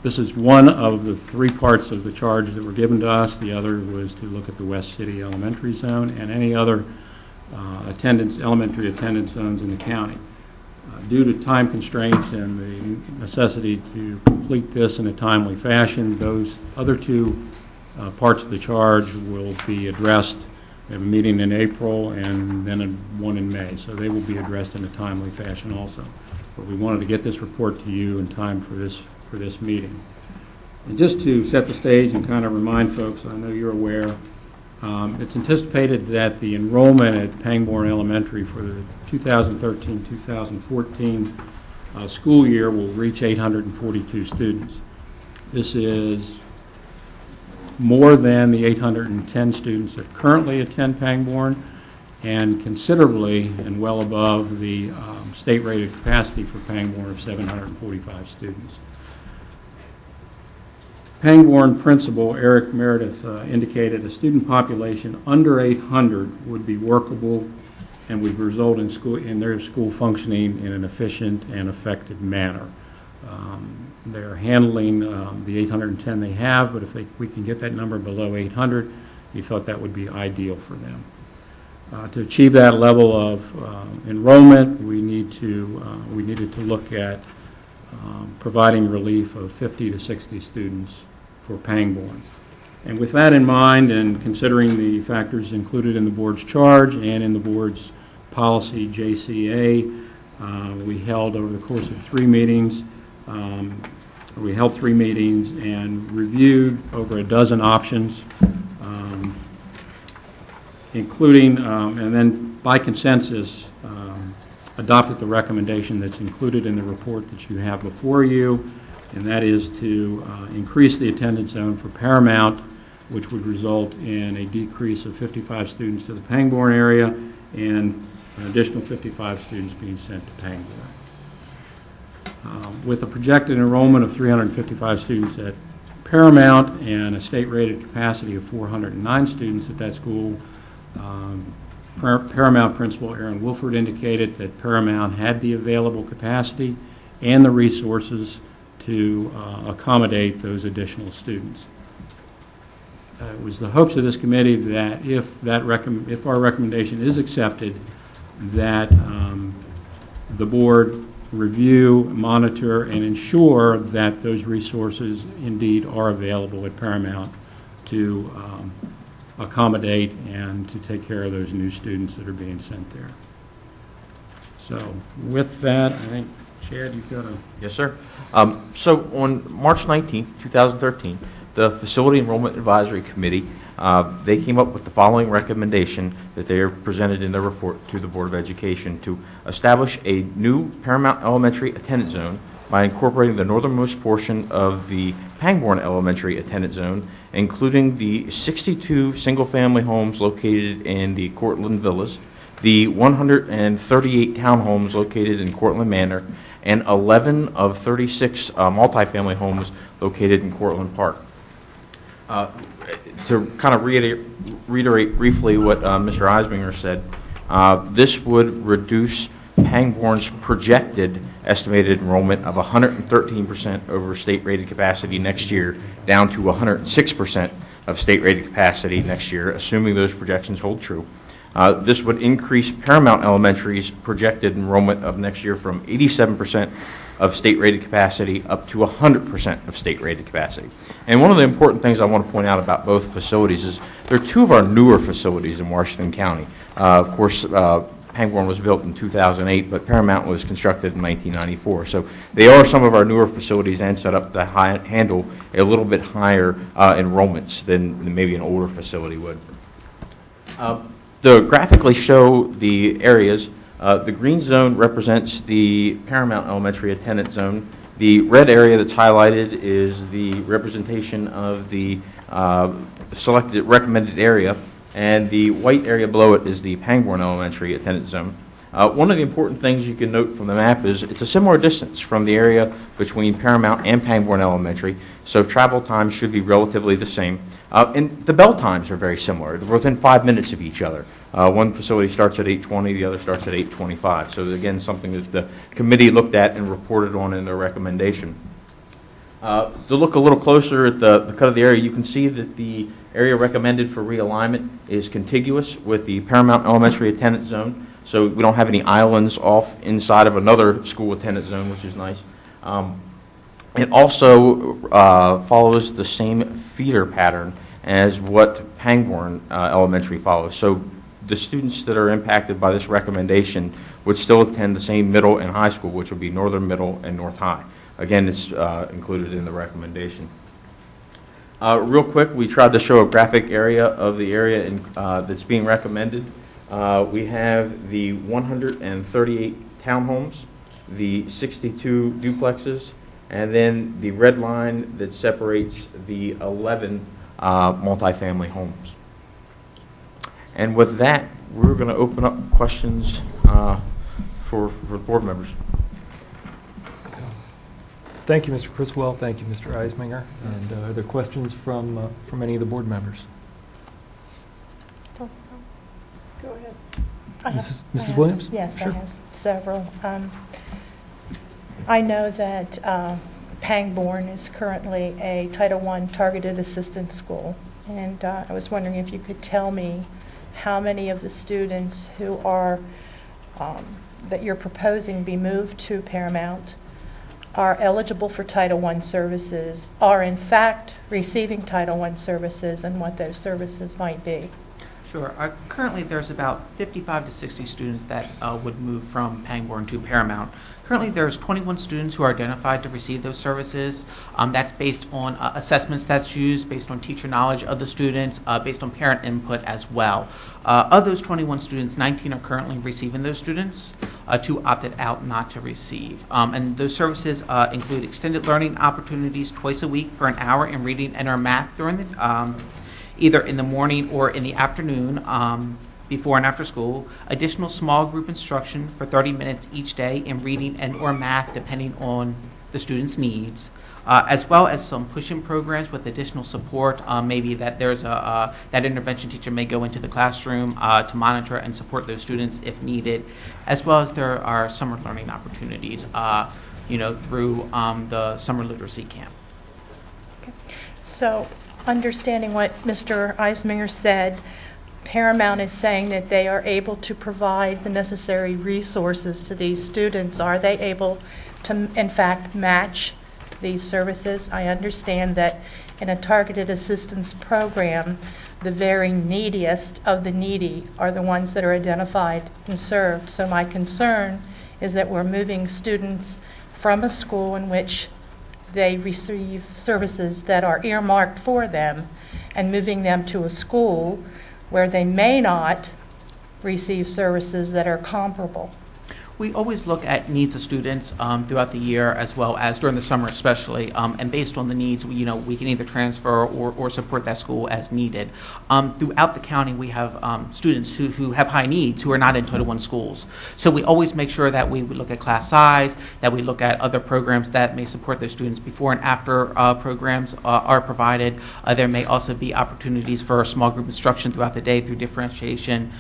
This is one of the three parts of the charge that were given to us. The other was to look at the West City Elementary Zone and any other elementary attendance zones in the county. Due to time constraints and the necessity to complete this in a timely fashion, those other two parts of the charge will be addressed. We have a meeting in April and then one in May, so they will be addressed in a timely fashion also. But we wanted to get this report to you in time for this meeting. And just to set the stage and kind of remind folks, I know you're aware, it's anticipated that the enrollment at Pangbourne Elementary for the 2013-2014 school year will reach 842 students. This is more than the 810 students that currently attend Pangbourne and considerably and well above the state-rated capacity for Pangbourne of 745 students. Pangbourne principal Eric Meredith indicated a student population under 800 would be workable and would result in their school functioning in an efficient and effective manner. They're handling the 810 they have, but if we can get that number below 800, he thought that would be ideal for them. To achieve that level of enrollment, we needed to look at providing relief of 50 to 60 students for Pangbourne. And with that in mind, and considering the factors included in the board's charge and in the board's policy JCA, we held over the course of 3 meetings, and reviewed over a dozen options, including, and then by consensus, adopted the recommendation that's included in the report that you have before you, and that is to increase the attendance zone for Paramount, which would result in a decrease of 55 students to the Pangbourne area and an additional 55 students being sent to Pangbourne. With a projected enrollment of 355 students at Paramount and a state-rated capacity of 409 students at that school, Paramount Principal Aaron Wilford indicated that Paramount had the available capacity and the resources to accommodate those additional students. It was the hopes of this committee that if our recommendation is accepted, that the board review, monitor, and ensure that those resources indeed are available at Paramount to accommodate and to take care of those new students that are being sent there. So with that, I think, Chad, you've got to... Yes, sir. So on March 19th, 2013, the Facility Enrollment Advisory Committee, they came up with the following recommendation that they are presented in their report to the Board of Education to establish a new Paramount Elementary attendance zone by incorporating the northernmost portion of the Pangbourne Elementary attendance zone, including the 62 single-family homes located in the Cortland Villas, the 138 townhomes located in Cortland Manor, and 11 of 36 multifamily homes located in Cortland Park. To kind of reiterate briefly what Mr. Eisbinger said, this would reduce Pangbourne's projected estimated enrollment of 113% over state-rated capacity next year, down to 106% of state-rated capacity next year, assuming those projections hold true. This would increase Paramount Elementary's projected enrollment of next year from 87% of state-rated capacity up to 100% of state-rated capacity. And one of the important things I want to point out about both facilities is there are 2 of our newer facilities in Washington County. Of course, Pangbourne was built in 2008, but Paramount was constructed in 1994. So they are some of our newer facilities and set up to handle a little bit higher enrollments than maybe an older facility would. To graphically show the areas, the green zone represents the Paramount Elementary attendance zone. The red area that's highlighted is the representation of the selected recommended area, and the white area below it is the Pangbourne Elementary attendance zone. One of the important things you can note from the map is it's a similar distance from the area between Paramount and Pangbourne Elementary, so travel times should be relatively the same. And the bell times are very similar. They're within 5 minutes of each other. One facility starts at 8:20, the other starts at 8:25. So again, something that the committee looked at and reported on in their recommendation. To look a little closer at the cut of the area, you can see that the area recommended for realignment is contiguous with the Paramount Elementary attendance zone. So we don't have any islands off inside of another school attendance zone, which is nice. It also follows the same feeder pattern as what Pangbourne Elementary follows. So the students that are impacted by this recommendation would still attend the same middle and high school, which would be Northern Middle and North High. Again, it's included in the recommendation. Real quick, we tried to show a graphic area of the area that's being recommended. We have the 138 townhomes, the 62 duplexes, and then the red line that separates the 11 multifamily homes. And with that, we're going to open up questions for board members. Thank you, Mr. Criswell. Thank you, Mr. Eisminger. And are there questions from any of the board members? Go ahead. Mrs. Williams? Yes, Sure. I have several. I know that Pangbourne is currently a Title I targeted assistance school, and I was wondering if you could tell me how many of the students who are that you're proposing be moved to Paramount are eligible for Title I services, are in fact receiving Title I services, and what those services might be. Sure. Currently, there's about 55 to 60 students that would move from Pangbourne to Paramount. Currently, there's 21 students who are identified to receive those services. That's based on assessments that's used, based on teacher knowledge of the students, based on parent input as well. Of those 21 students, 19 are currently receiving those students. 2 opted out not to receive. And those services include extended learning opportunities twice a week for an hour in reading and or math during the either in the morning or in the afternoon before and after school, additional small group instruction for 30 minutes each day in reading and or math depending on the student's needs, as well as some push-in programs with additional support. Maybe that there's that intervention teacher may go into the classroom to monitor and support those students if needed, as well as there are summer learning opportunities through the summer literacy camp. Okay. So, understanding what Mr. Eisminger said, Paramount is saying that they are able to provide the necessary resources to these students. Are they able to, in fact, match these services? I understand that in a targeted assistance program, the very neediest of the needy are the ones that are identified and served. So my concern is that we're moving students from a school in which they receive services that are earmarked for them and moving them to a school where they may not receive services that are comparable. We always look at needs of students throughout the year, as well as during the summer especially, and based on the needs, we can either transfer or support that school as needed. Throughout the county, we have students who have high needs who are not in Title I schools. So we always make sure that we look at class size, that we look at other programs that may support those students before and after programs are provided. There may also be opportunities for small group instruction throughout the day through differentiation.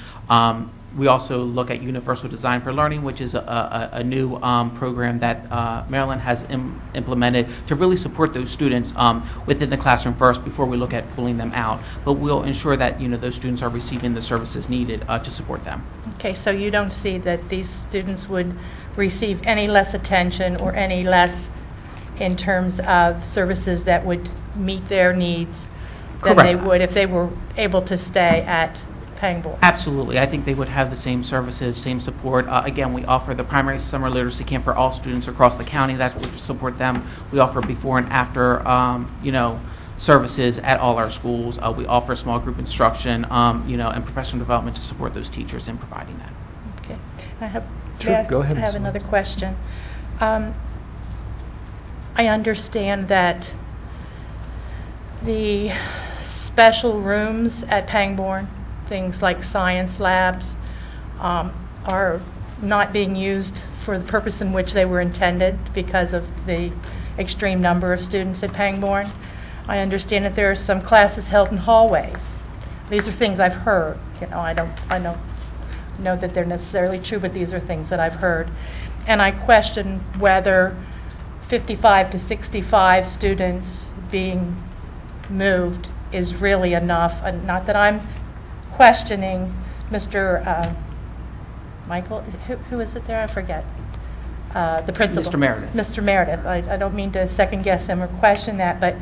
We also look at Universal Design for Learning, which is a new program that Maryland has implemented to really support those students within the classroom first before we look at pulling them out. But we'll ensure that those students are receiving the services needed to support them. Okay, so you don't see that these students would receive any less attention or any less in terms of services that would meet their needs than Correct. they would if they were able to stay at Pangbourne? Absolutely. I think they would have the same services, same support. Again, we offer the primary summer literacy camp for all students across the county. That would support them. We offer before and after, services at all our schools. We offer small group instruction, and professional development to support those teachers in providing that. Okay. Go ahead. I have another question. I understand that the special rooms at Pangbourne, things like science labs, are not being used for the purpose in which they were intended because of the extreme number of students at Pangbourne. I understand that there are some classes held in hallways. These are things I've heard. I don't know that they're necessarily true, but these are things that I've heard. And I question whether 55 to 65 students being moved is really enough. Not that I'm questioning Mr. Michael, who is it there? I forget. The principal. Mr. Meredith. Mr. Meredith. I don't mean to second guess him or question that, but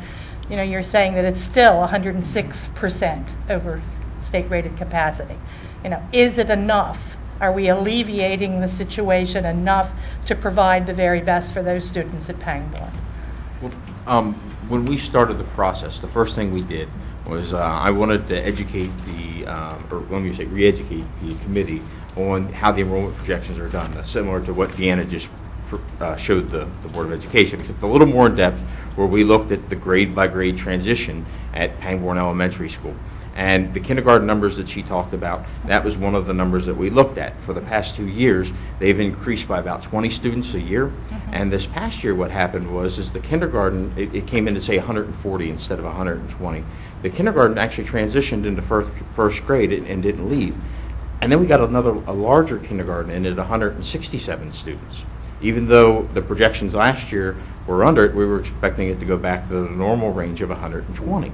you're saying that it's still 106% over state rated capacity. Is it enough? Are we alleviating the situation enough to provide the very best for those students at Pangbourne? Well, when we started the process, the first thing we did was I wanted to educate re-educate the committee on how the enrollment projections are done, similar to what Deanna just showed the Board of Education, except a little more in depth, where we looked at the grade-by-grade transition at Pangbourne Elementary School. And the kindergarten numbers that she talked about, that was one of the numbers that we looked at. For the past 2 years, they've increased by about 20 students a year. And this past year, what happened was the kindergarten, it came in to say 140 instead of 120. The kindergarten actually transitioned into first grade and didn't leave. And then we got a larger kindergarten in at 167 students. Even though the projections last year were under it, we were expecting it to go back to the normal range of 120.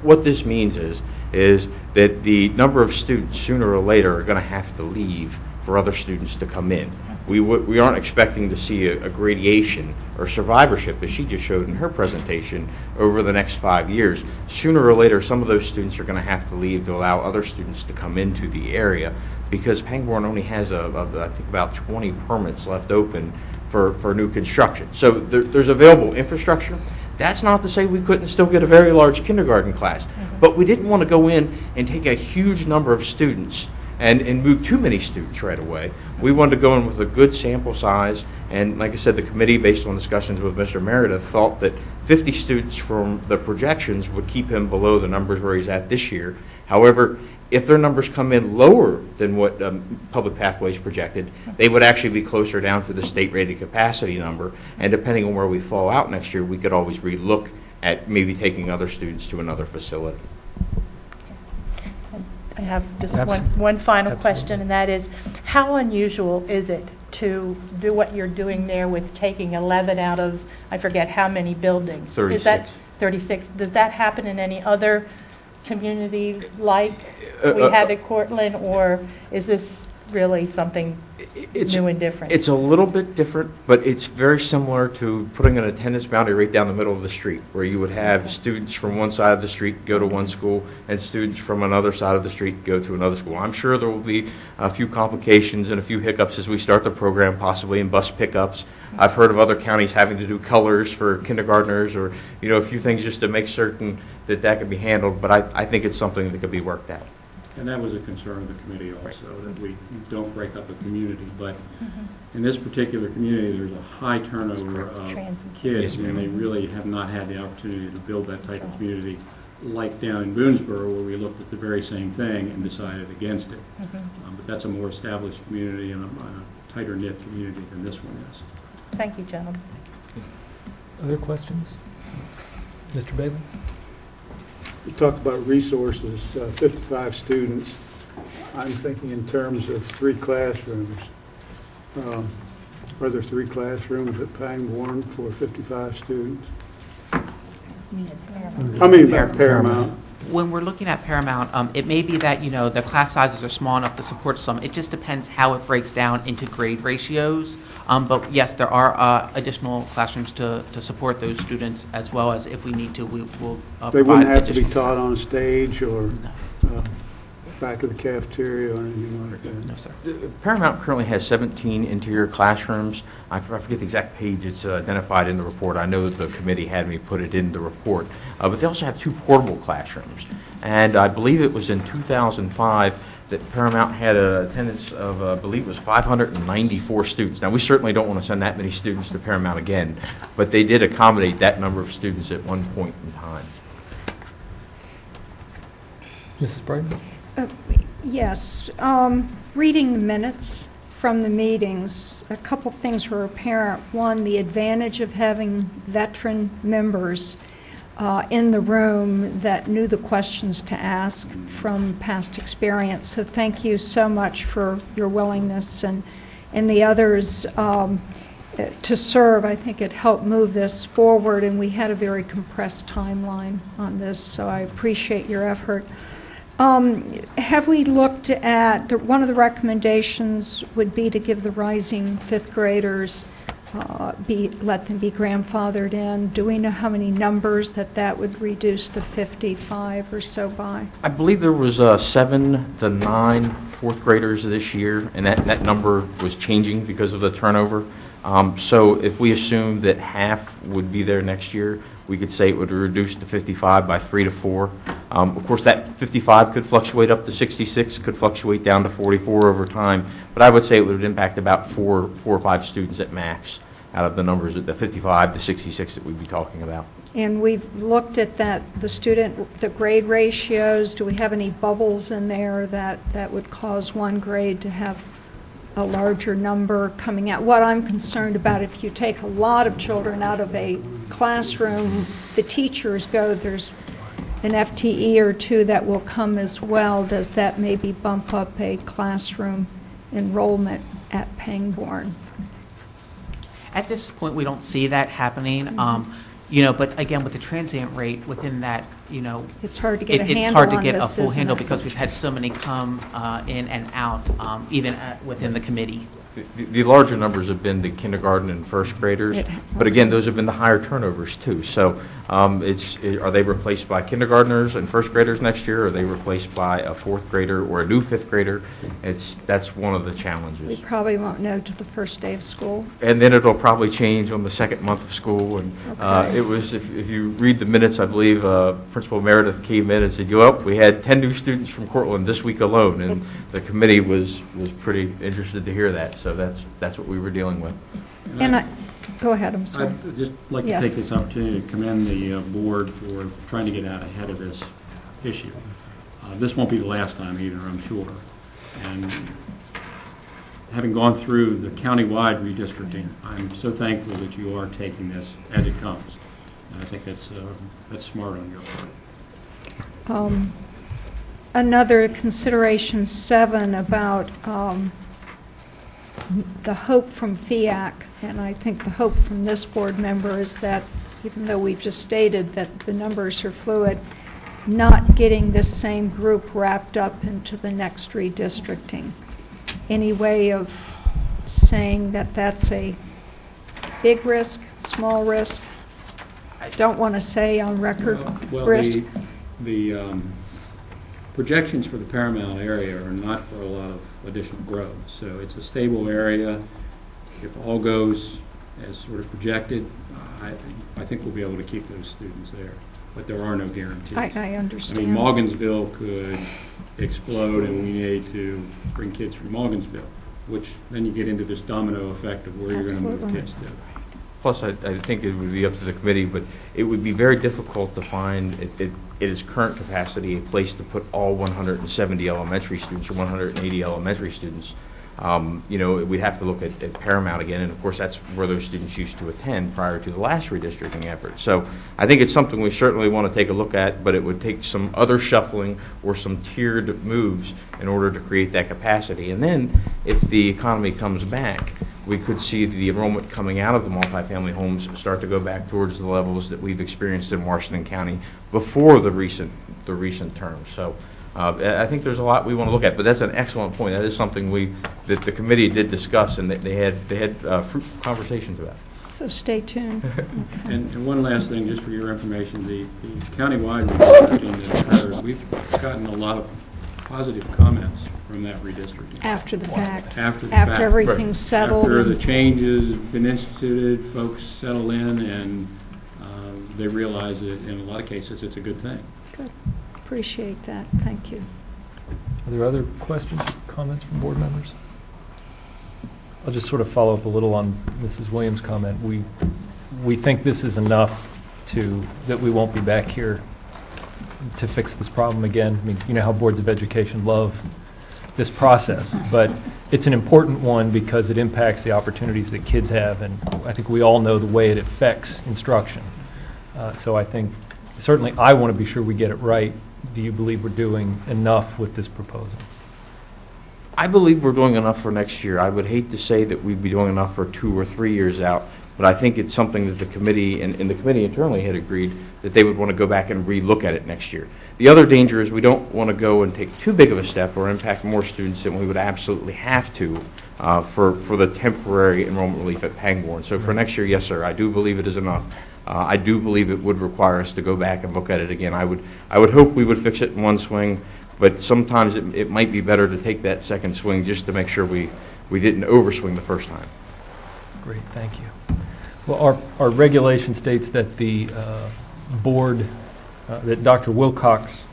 What this means is that the number of students sooner or later are going to have to leave for other students to come in. We aren't expecting to see a gradation or survivorship, as she just showed in her presentation, over the next 5 years. Sooner or later, some of those students are going to have to leave to allow other students to come into the area, because Pangbourne only has, I think, about 20 permits left open for new construction. So there's available infrastructure. That's not to say we couldn't still get a very large kindergarten class, but we didn't want to go in and take a huge number of students and move too many students right away. We wanted to go in with a good sample size, and like I said, the committee, based on discussions with Mr. Meredith, thought that 50 students from the projections would keep him below the numbers where he's at this year. However, if their numbers come in lower than what Public Pathways projected, they would actually be closer down to the state-rated capacity number, and depending on where we fall out next year, we could always relook at maybe taking other students to another facility. I have just one final question, and that is, how unusual is it to do what you're doing there with taking 11 out of, I forget how many buildings? 36. Is that 36? Does that happen in any other community like we have at Cortland, or is this really something new and different? It's a little bit different, but it's very similar to putting an attendance boundary right down the middle of the street, where you would have students from one side of the street go to one school and students from another side of the street go to another school. I'm sure there will be a few complications and a few hiccups as we start the program, possibly in bus pickups. I've heard of other counties having to do colors for kindergartners, or a few things just to make certain that can be handled, but I think it's something that could be worked out. And that was a concern of the committee also, that we don't break up a community. But in this particular community, there's a high turnover of kids, and they really have not had the opportunity to build that type of community like down in Boonesboro, where we looked at the very same thing and decided against it. But that's a more established community and a tighter-knit community than this one is. Thank you, gentlemen. Other questions? Mr. Bailey? You talked about resources, 55 students. I'm thinking in terms of 3 classrooms. Are there 3 classrooms at Pangbourne for 55 students? I mean, Paramount. When we're looking at Paramount, it may be that, the class sizes are small enough to support some. It just depends how it breaks down into grade ratios. But yes, there are additional classrooms to support those students, as well as if we need to, we'll provide. They wouldn't have to be taught on a stage or back of the cafeteria or anything like that? No, sir. Paramount currently has 17 interior classrooms. I forget the exact page it's identified in the report. I know that the committee had me put it in the report. But they also have 2 portable classrooms. And I believe it was in 2005 that Paramount had an attendance of, I believe it was 594 students. Now, we certainly don't want to send that many students to Paramount again, but they did accommodate that number of students at one point in time. Mrs. Brighton? Yes. Reading the minutes from the meetings, a couple things were apparent. One, the advantage of having veteran members in the room that knew the questions to ask from past experience. So thank you so much for your willingness, and the others to serve. I think it helped move this forward, and we had a very compressed timeline on this, so I appreciate your effort. Have we looked at, one of the recommendations would be to give the rising fifth graders, let them be grandfathered in. Do we know how many numbers that would reduce the 55 or so by? I believe there was 7 to 9 fourth graders this year, and that number was changing because of the turnover. So if we assume that half would be there next year, we could say it would reduce the 55 by 3 to 4. Of course, that 55 could fluctuate up to 66, could fluctuate down to 44 over time, but I would say it would impact about 4 or 5 students at max out of the numbers at the 55 to 66 that we'd be talking about. And we've looked at the grade ratios. Do we have any bubbles in there that would cause one grade to have a larger number coming out? What I'm concerned about, if you take a lot of children out of a classroom, the teachers go, there's an FTE or 2 that will come as well. Does that maybe bump up a classroom enrollment at Pangbourne? At this point, we don't see that happening. But again, with the transient rate within that, it's hard to get a handle it's hard to on get this, a full handle isn't it? because we've had so many come in and out, even within the committee. The larger numbers have been the kindergarten and first graders, but again, those have been the higher turnovers too. So are they replaced by kindergartners and first graders next year, or are they replaced by a fourth grader or a new fifth grader? That's one of the challenges. We probably won't know to the first day of school. And then it'll probably change on the second month of school. And it was, if you read the minutes, I believe Principal Meredith came in and said, we had 10 new students from Cortland this week alone, and the committee was pretty interested to hear that. So that's what we were dealing with. And go ahead, I'm sorry. I'd just like to take this opportunity to commend the board for trying to get out ahead of this issue. This won't be the last time either, I'm sure. And having gone through the county-wide redistricting, I'm so thankful that you are taking this as it comes. And I think that's smart on your part. Another consideration 7 about the hope from FIAC, and I think the hope from this board member is that even though we've just stated that the numbers are fluid, not getting this same group wrapped up into the next redistricting. Any way of saying that that's a big risk, small risk? I don't want to say on record risk. The projections for the Paramount area are not for a lot of additional growth. So it's a stable area. If all goes as sort of projected, I think we'll be able to keep those students there. But there are no guarantees. I understand. I mean, Morgansville could explode and we need to bring kids from Morgansville, which then you get into this domino effect of where you're going to move kids to. Plus, I think it would be up to the committee, but it would be very difficult to find, at its current capacity, a place to put all 170 elementary students or 180 elementary students. We'd have to look at Paramount again, and of course that's where those students used to attend prior to the last redistricting effort. So I think it's something we certainly want to take a look at, but it would take some other shuffling or some tiered moves in order to create that capacity. And then if the economy comes back, we could see the enrollment coming out of the multifamily homes start to go back towards the levels that we've experienced in Washington County before the recent term. So I think there's a lot we want to look at, but that's an excellent point. That is something that the committee did discuss, and that they had fruitful conversations about. So stay tuned. Okay. And one last thing, just for your information, the countywide redistricting that occurred, we've gotten a lot of positive comments from that redistricting. After the fact. After the fact. Everything's settled. After the changes have been instituted, folks settle in, and they realize that in a lot of cases it's a good thing. Good. Appreciate that. Thank you. Are there other questions or comments from board members? I'll just sort of follow up a little on Mrs. Williams' comment. We think this is enough that we won't be back here to fix this problem again. I mean, you know how boards of education love this process. But it's an important one because it impacts the opportunities that kids have, and I think we all know the way it affects instruction. So I think, certainly I want to be sure we get it right. Do you believe we're doing enough with this proposal? I believe we're doing enough for next year. I would hate to say that we'd be doing enough for 2 or 3 years out, but I think it's something that the committee and the committee internally had agreed that they would want to go back and re-look at it next year. The other danger is we don't want to go and take too big of a step or impact more students than we would absolutely have to for the temporary enrollment relief at Pangbourne. So for next year, yes, sir, I do believe it is enough. I do believe it would require us to go back and look at it again. I would hope we would fix it in one swing, but sometimes it might be better to take that second swing just to make sure we didn't overswing the first time. Great, thank you. Well, our regulation states that the board, that Dr. Wilcox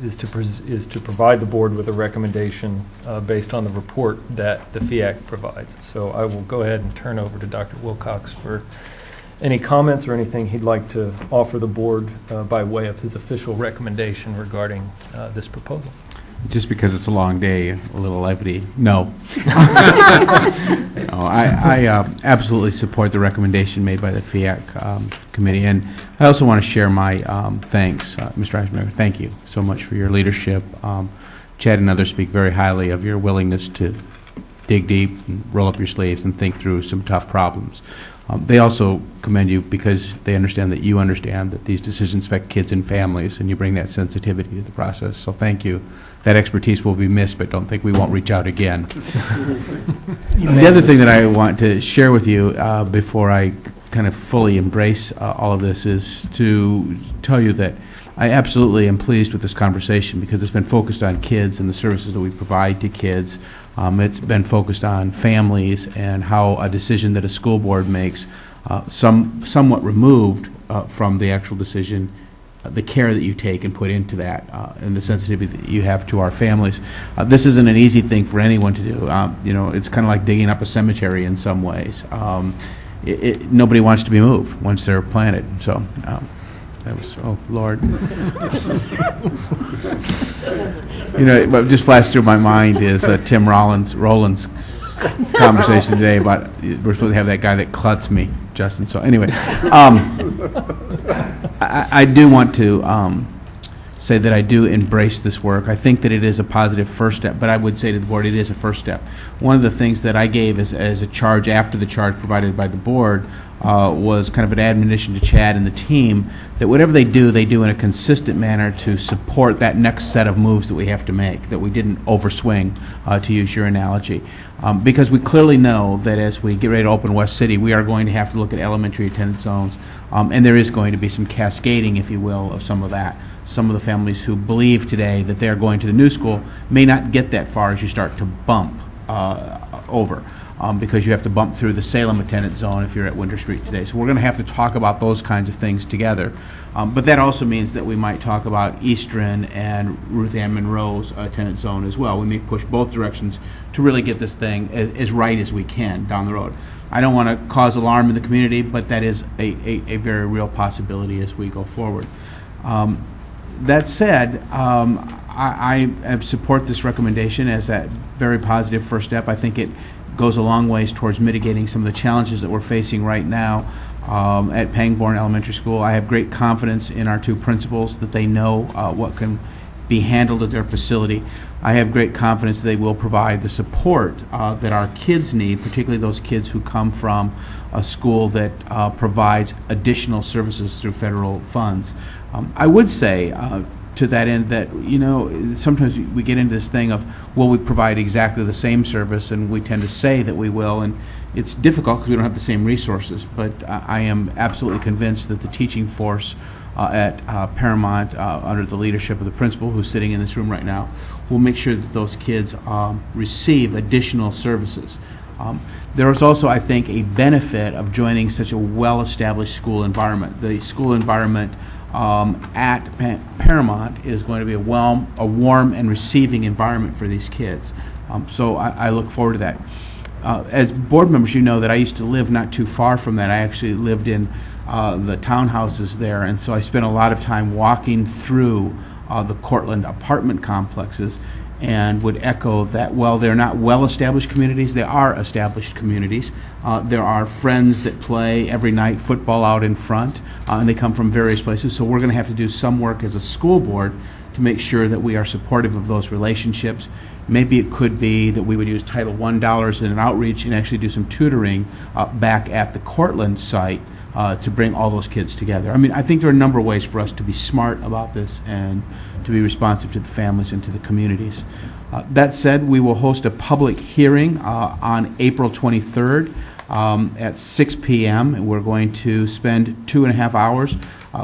is to provide the board with a recommendation based on the report that the FIAC provides. So I will go ahead and turn over to Dr. Wilcox for any comments or anything he'd like to offer the board by way of his official recommendation regarding this proposal. Just because it's a long day, a little levity. No. No, I absolutely support the recommendation made by the FIAC committee, and I also want to share my thanks, Mr. Eisenberger. Thank you so much for your leadership. Chad and others speak very highly of your willingness to dig deep and roll up your sleeves and think through some tough problems. They also commend you because they understand that you understand that these decisions affect kids and families, and you bring that sensitivity to the process. So thank you. That expertise will be missed, but don't think we won't reach out again. The other thing that I want to share with you before I kind of fully embrace all of this is to tell you that I absolutely am pleased with this conversation because it's been focused on kids and the services that we provide to kids. It's been focused on families and how a decision that a school board makes, somewhat removed from the actual decision, the care that you take and put into that, and the sensitivity that you have to our families. This isn't an easy thing for anyone to do. You know, it's kind of like digging up a cemetery in some ways. Nobody wants to be moved once they're planted. So that was, oh Lord. You know, what just flashed through my mind is Tim Rollins' conversation today about we're supposed to have that guy that cluts me, Justin. So anyway, I do want to say that I do embrace this work. I think that it is a positive first step, but I would say to the board it is a first step. One of the things that I gave as a charge after the charge provided by the board was kind of an admonition to Chad and the team that whatever they do in a consistent manner to support that next set of moves that we have to make, that we didn't overswing, to use your analogy. Because we clearly know that as we get ready to open West City, we are going to have to look at elementary attendance zones, and there is going to be some cascading, if you will, of some of that. Some of the families who believe today that they're going to the new school may not get that far as you start to bump over. Because you have to bump through the Salem attendance zone if you're at Winter Street today. So we're going to have to talk about those kinds of things together. But that also means that we might talk about Eastern and Ruth Ann Monroe's attendance zone as well. We may push both directions to really get this thing as right as we can down the road. I don't want to cause alarm in the community, but that is a very real possibility as we go forward. That said, I support this recommendation as that very positive first step. I think it goes a long ways towards mitigating some of the challenges that we're facing right now at Pangbourne Elementary School. I have great confidence in our two principals that they know what can be handled at their facility. I have great confidence that they will provide the support that our kids need, particularly those kids who come from a school that provides additional services through federal funds. I would say to that end that, you know, sometimes we get into this thing of, will we provide exactly the same service, and we tend to say that we will, and it's difficult because we don't have the same resources, but I am absolutely convinced that the teaching force at Paramount, under the leadership of the principal who's sitting in this room right now, will make sure that those kids receive additional services. There is also, I think, a benefit of joining such a well-established school environment. The school environment at Paramount is going to be a warm and receiving environment for these kids. So I look forward to that. As board members, you know that I used to live not too far from that. I actually lived in the townhouses there, and so I spent a lot of time walking through the Cortland apartment complexes. and would echo that while they're not well-established communities, they are established communities. There are friends that play every night football out in front, and they come from various places. So we're going to have to do some work as a school board to make sure that we are supportive of those relationships. Maybe it could be that we would use Title I dollars in an outreach and actually do some tutoring back at the Cortland site to bring all those kids together. I mean, I think there are a number of ways for us to be smart about this and to be responsive to the families and to the communities. That said, we will host a public hearing on April 23rd at 6 p.m. and we're going to spend 2.5 hours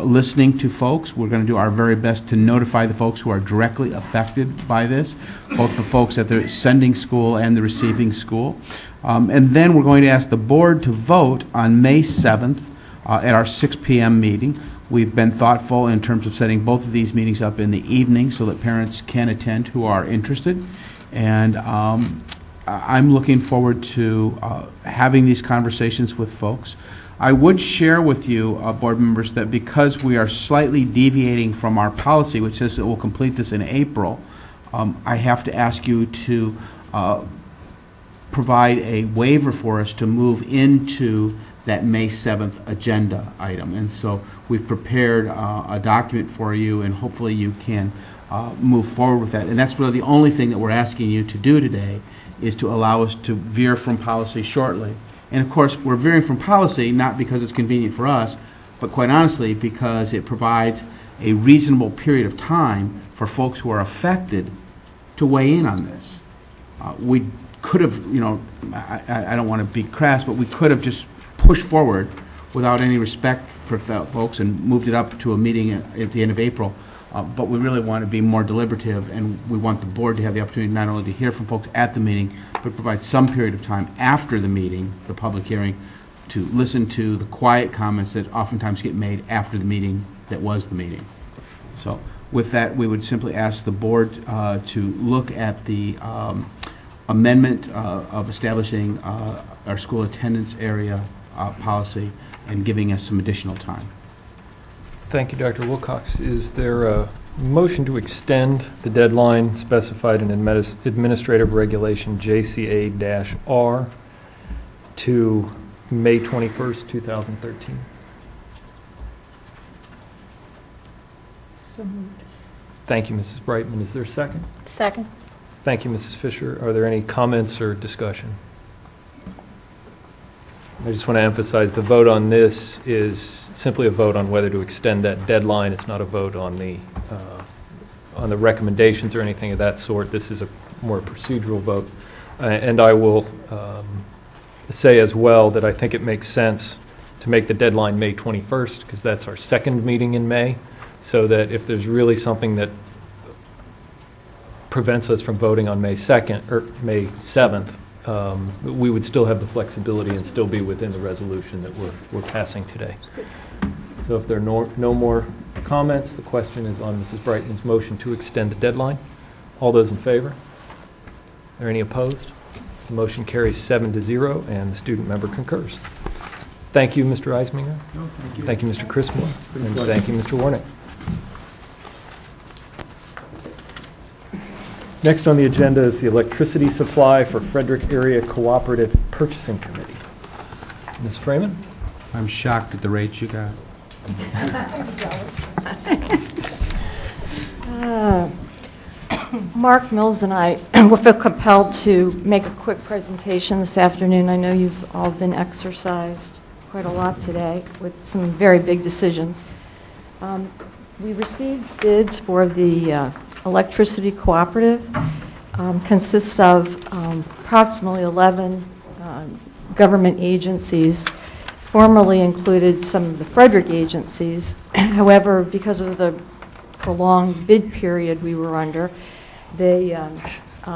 listening to folks. We're going to do our very best to notify the folks who are directly affected by this, both the folks at the sending school and the receiving school. And then we're going to ask the board to vote on May 7th at our 6 p.m. meeting. We've been thoughtful in terms of setting both of these meetings up in the evening so that parents can attend who are interested. And I'm looking forward to having these conversations with folks. I would share with you, board members, that because we are slightly deviating from our policy, which says that we'll complete this in April, I have to ask you to provide a waiver for us to move into that May 7th agenda item. And so we've prepared a document for you, and hopefully you can move forward with that. And that's really the only thing that we're asking you to do today, is to allow us to veer from policy shortly. And of course, we're veering from policy not because it's convenient for us, but quite honestly because it provides a reasonable period of time for folks who are affected to weigh in on this. We could have, you know, I don't want to be crass, but we could have just pushed forward without any respect for folks and moved it up to a meeting at the end of April. But we really want to be more deliberative, and we want the board to have the opportunity not only to hear from folks at the meeting, but provide some period of time after the meeting, the public hearing, to listen to the quiet comments that oftentimes get made after the meeting that was the meeting. So with that, we would simply ask the board to look at the amendment of establishing our school attendance area policy and giving us some additional time. Thank you, Dr. Wilcox. Is there a motion to extend the deadline specified in Administrative Regulation JCA-R to May 21st, 2013? So moved. Thank you, Mrs. Brightman. Is there a second? Second. Thank you, Mrs. Fisher. Are there any comments or discussion? I just want to emphasize the vote on this is simply a vote on whether to extend that deadline. It's not a vote on the recommendations or anything of that sort. This is a more procedural vote. And I will say as well that I think it makes sense to make the deadline May 21st because that's our second meeting in May, so that if there's really something that prevents us from voting on May 2nd or May 7th, we would still have the flexibility and still be within the resolution that we're passing today. So if there are no more comments, the question is on Mrs. Brightman's motion to extend the deadline. All those in favor? Are there any opposed? The motion carries 7-0, and the student member concurs. Thank you, Mr. Eisminger. No, thank you. Thank you, Mr. Christmore. And thank you, Mr. Warnick. Next on the agenda is the electricity supply for Frederick Area Cooperative Purchasing Committee. Ms. Freeman? I'm shocked at the rates you got. Mark Mills and I will feel compelled to make a quick presentation this afternoon. I know you've all been exercised quite a lot today with some very big decisions. We received bids for the electricity cooperative. Consists of approximately 11 government agencies. Formerly included some of the Frederick agencies. However, because of the prolonged bid period we were under, they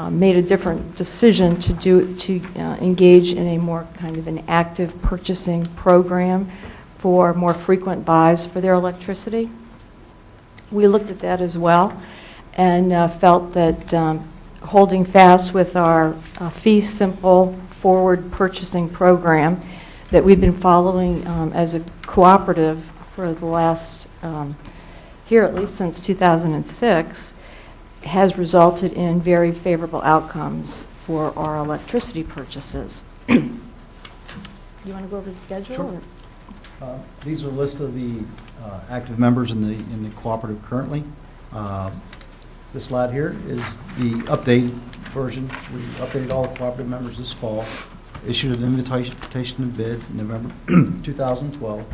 made a different decision to engage in a more kind of an active purchasing program for more frequent buys for their electricity. We looked at that as well and felt that holding fast with our fee simple forward purchasing program that we've been following as a cooperative for the last, here at least since 2006, has resulted in very favorable outcomes for our electricity purchases. You want to go over the schedule? Sure. These are a list of the active members in the cooperative currently. This slide here is the updated version. We updated all the cooperative members this fall, issued an invitation to bid in November 2012.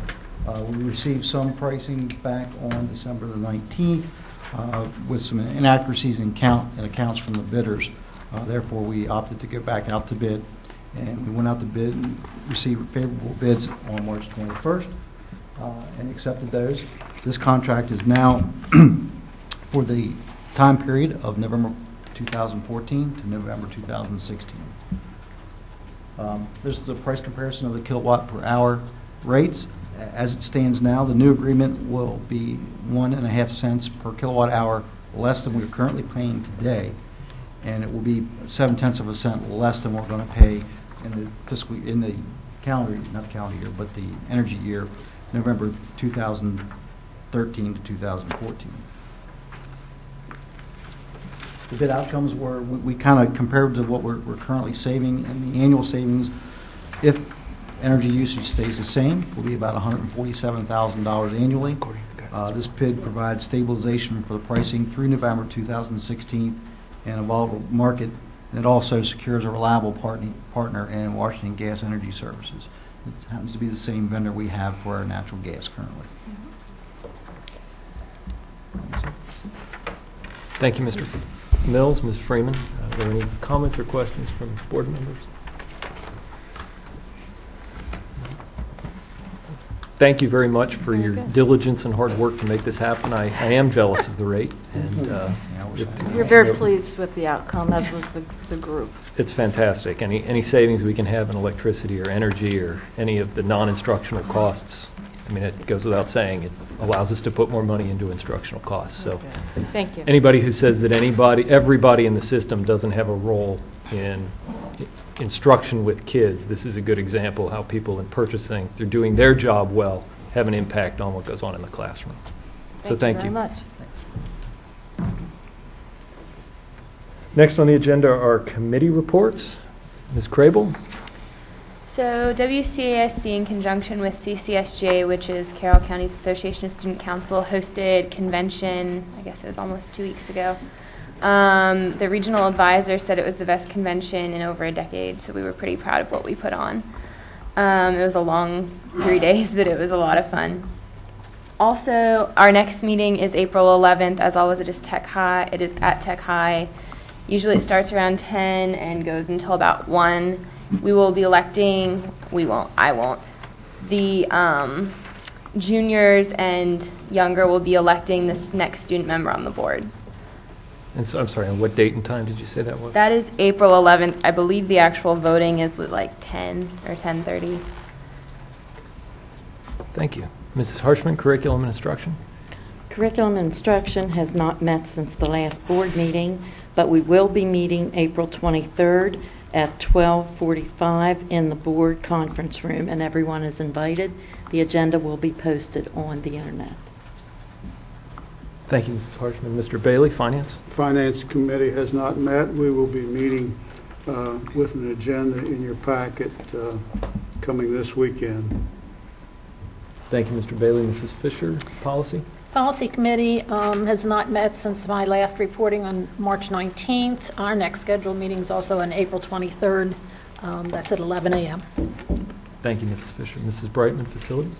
We received some pricing back on December the 19th with some inaccuracies in accounts from the bidders. Therefore, we opted to go back out to bid. And we went out to bid and received favorable bids on March 21st and accepted those. This contract is now for the time period of November 2014 to November 2016. This is a price comparison of the kilowatt per hour rates. As it stands now, the new agreement will be 1.5 cents per kilowatt hour less than we're currently paying today, and it will be 0.7 of a cent less than we're going to pay in the calendar, not the calendar year, but the energy year, November 2013 to 2014. The bid outcomes were, we kind of compared to what we're currently saving, and the annual savings, if energy usage stays the same, will be about $147,000 annually. This bid provides stabilization for the pricing through November 2016 and a volatile market, and it also secures a reliable partner in Washington Gas Energy Services. It happens to be the same vendor we have for our natural gas currently. Thank you, Mr. Mills. Ms. Freeman, are there any comments or questions from board members? Thank you very much for your diligence and hard work to make this happen. I am jealous of the rate. And we're very pleased with the outcome, as was the group. It's fantastic. Any savings we can have in electricity or energy or any of the non-instructional costs, I mean, it goes without saying, it allows us to put more money into instructional costs. So, okay. Thank you. Anybody who says that everybody in the system doesn't have a role in instruction with kids, this is a good example of how people in purchasing, through doing their job well, have an impact on what goes on in the classroom. So thank you. Very much. Next on the agenda are committee reports. Ms. Crable. So WCASC, in conjunction with CCSJ, which is Carroll County's Association of Student Council, hosted convention, I guess it was almost 2 weeks ago. The regional advisor said it was the best convention in over a decade, so we were pretty proud of what we put on. It was a long 3 days, but it was a lot of fun. Also, our next meeting is April 11th. As always, it is Tech High. It is at Tech High. Usually it starts around 10 and goes until about 1. We will be electing, I won't. The juniors and younger will be electing this next student member on the board. And so, I'm sorry, on what date and time did you say that was? That is April 11th. I believe the actual voting is like 10 or 10:30. Thank you. Mrs. Harshman, Curriculum and Instruction. Curriculum and Instruction has not met since the last board meeting, but we will be meeting April 23rd at 12:45 in the board conference room, and everyone is invited. The agenda will be posted on the internet. Thank you, Mrs. Harshman. Mr. Bailey, Finance. Finance Committee has not met. We will be meeting with an agenda in your packet coming this weekend. Thank you, Mr. Bailey. Mrs. Fisher, Policy. Policy Committee has not met since my last reporting on March 19th. Our next scheduled meeting is also on April 23rd. That's at 11 a.m. Thank you, Mrs. Fisher. Mrs. Brightman, Facilities.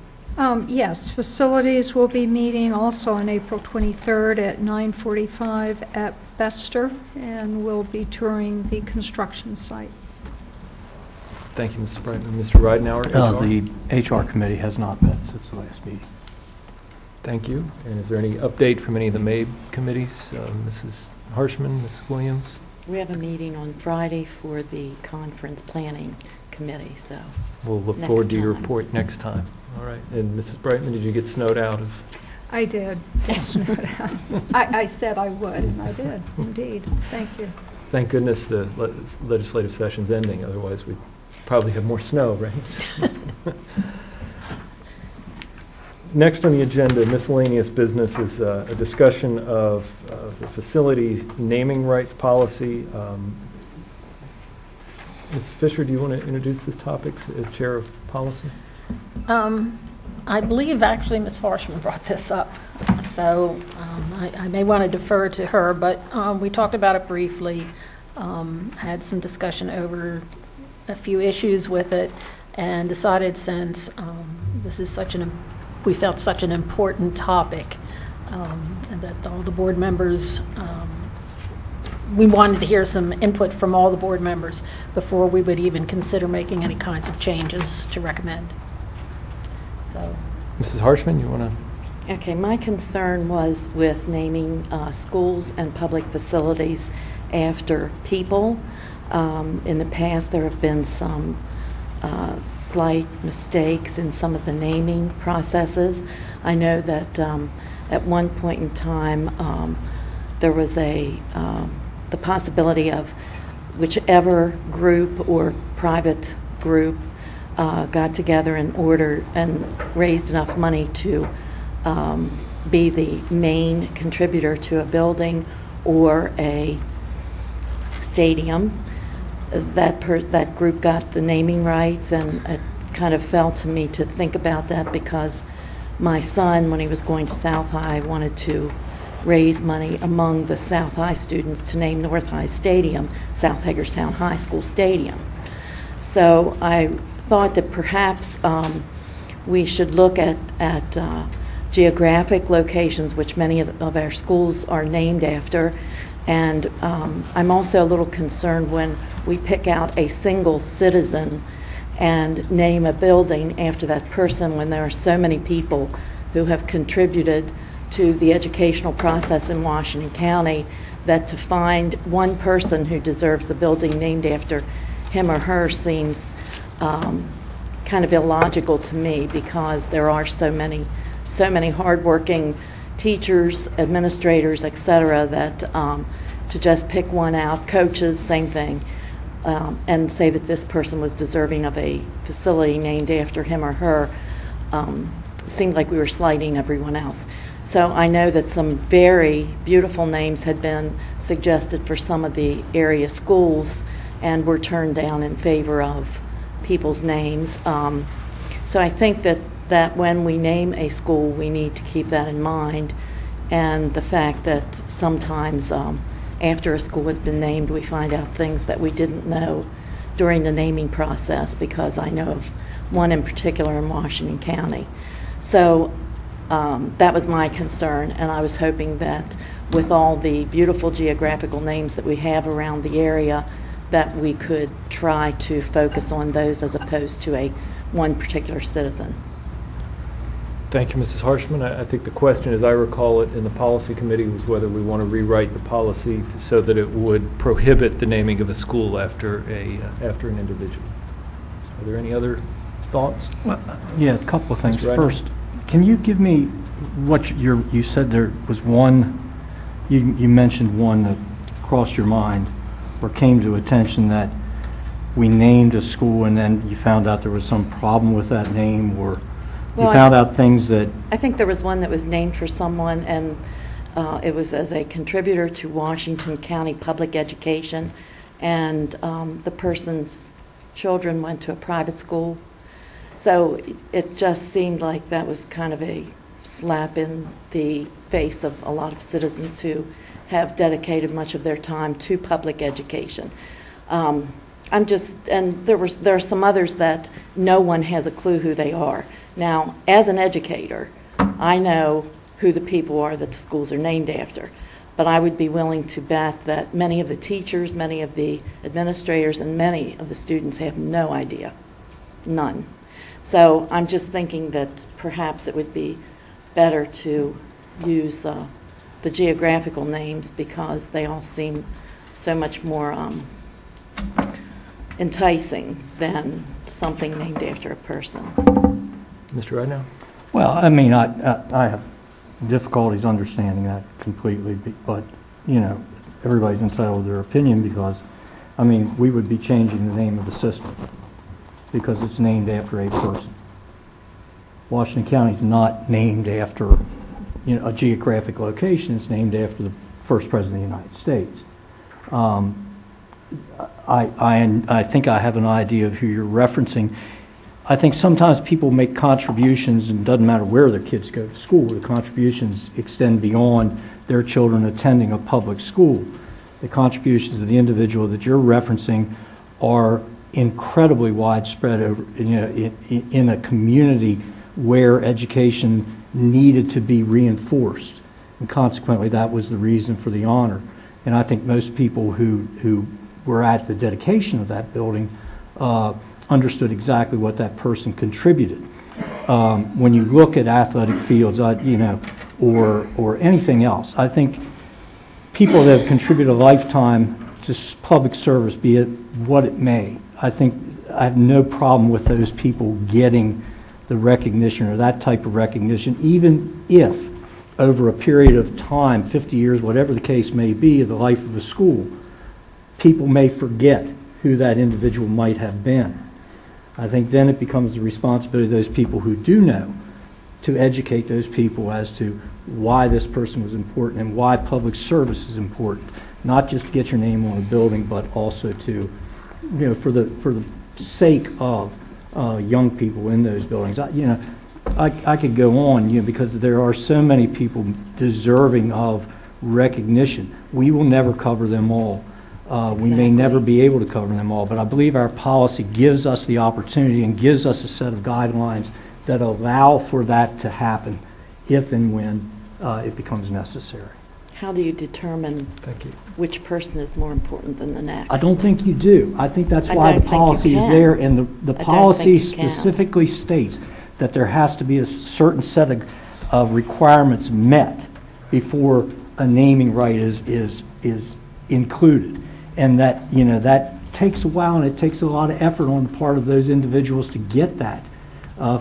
Yes, Facilities will be meeting also on April 23rd at 9:45 at Bester, and we'll be touring the construction site. Thank you, Mrs. Brightman. Mr. Ridenhour, HR. The HR Committee has not met since the last meeting. Thank you. And is there any update from any of the MABE committees? Mrs. Harshman, Mrs. Williams? We have a meeting on Friday for the Conference Planning Committee, so we'll look forward to your report next time. All right. And Mrs. Brightman, did you get snowed out of? I did get snowed out. I said I would, and I did, indeed. Thank you. Thank goodness the legislative session's ending. Otherwise, we'd probably have more snow, right? Next on the agenda, miscellaneous business, is a discussion of the facility naming rights policy. Mrs. Fisher, do you want to introduce this topic as chair of policy? I believe actually Ms. Harshman brought this up, so I may want to defer to her, but we talked about it briefly, had some discussion over a few issues with it, and decided since this is we felt such an important topic, and that all the board members, we wanted to hear some input from all the board members before we would even consider making any kinds of changes to recommend. So, Mrs. Harshman, you want to? Okay, my concern was with naming schools and public facilities after people. In the past, there have been some slight mistakes in some of the naming processes. I know that at one point in time, there was the possibility of whichever group or private group got together in order and raised enough money to be the main contributor to a building or a stadium. That group got the naming rights, and it kind of fell to me to think about that because my son, when he was going to South High, wanted to raise money among the South High students to name North High Stadium South Hagerstown High School Stadium. So I thought that perhaps we should look at geographic locations, which many of our schools are named after. And I'm also a little concerned when we pick out a single citizen and name a building after that person when there are so many people who have contributed to the educational process in Washington County, that to find one person who deserves a building named after him or her seems kind of illogical to me, because there are so many hardworking teachers, administrators, etc., that to just pick one out, coaches, same thing, and say that this person was deserving of a facility named after him or her, seemed like we were slighting everyone else. So I know that some very beautiful names had been suggested for some of the area schools and were turned down in favor of people's names. So I think that when we name a school, we need to keep that in mind, and the fact that sometimes after a school has been named, we find out things that we didn't know during the naming process, because I know of one in particular in Washington County. So that was my concern, and I was hoping that with all the beautiful geographical names that we have around the area, that we could try to focus on those as opposed to one particular citizen. Thank you, Mrs. Harshman. I think the question, as I recall it in the policy committee, was whether we want to rewrite the policy so that it would prohibit the naming of a school after an individual. Are there any other thoughts? Well, yeah, a couple of things. Mr. Reiner? First, can you give me what you said there was one, you mentioned one that crossed your mind or came to attention, that we named a school and then you found out there was some problem with that name, or you found out things that... I think there was one that was named for someone, and it was as a contributor to Washington County public education, and the person's children went to a private school. So it just seemed like that was kind of a slap in the face of a lot of citizens who have dedicated much of their time to public education. And there are some others that no one has a clue who they are. Now, as an educator, I know who the people are that the schools are named after, but I would be willing to bet that many of the teachers, many of the administrators, and many of the students have no idea, none. So I'm just thinking that perhaps it would be better to use the geographical names, because they all seem so much more enticing than something named after a person. Mr. Reiner? Well, I mean, I have difficulties understanding that completely, but, you know, everybody's entitled to their opinion, because, I mean, we would be changing the name of the system because it's named after a person. Washington County is not named after a geographic location. It's named after the first president of the United States. I think I have an idea of who you're referencing. I think sometimes people make contributions, and it doesn't matter where their kids go to school. The contributions extend beyond their children attending a public school. The contributions of the individual that you're referencing are incredibly widespread over, in a community where education needed to be reinforced. And consequently, that was the reason for the honor. And I think most people who were at the dedication of that building understood exactly what that person contributed. When you look at athletic fields, or anything else, I think people that have contributed a lifetime to public service, be it what it may, I think I have no problem with those people getting the recognition or that type of recognition, even if over a period of time, 50 years, whatever the case may be, of the life of a school, people may forget who that individual might have been. I think then it becomes the responsibility of those people who do know to educate those people as to why this person was important and why public service is important. Not just to get your name on a building, but also to, for the sake of young people in those buildings. I could go on, because there are so many people deserving of recognition. We will never cover them all. We may never be able to cover them all, but I believe our policy gives us the opportunity and gives us a set of guidelines that allow for that to happen if and when it becomes necessary. How do you determine which person is more important than the next? I don't think you do. I think that's why the policy is there, and the policy specifically states that there has to be a certain set of requirements met before a naming right is included. And that, that takes a while, and it takes a lot of effort on the part of those individuals to get that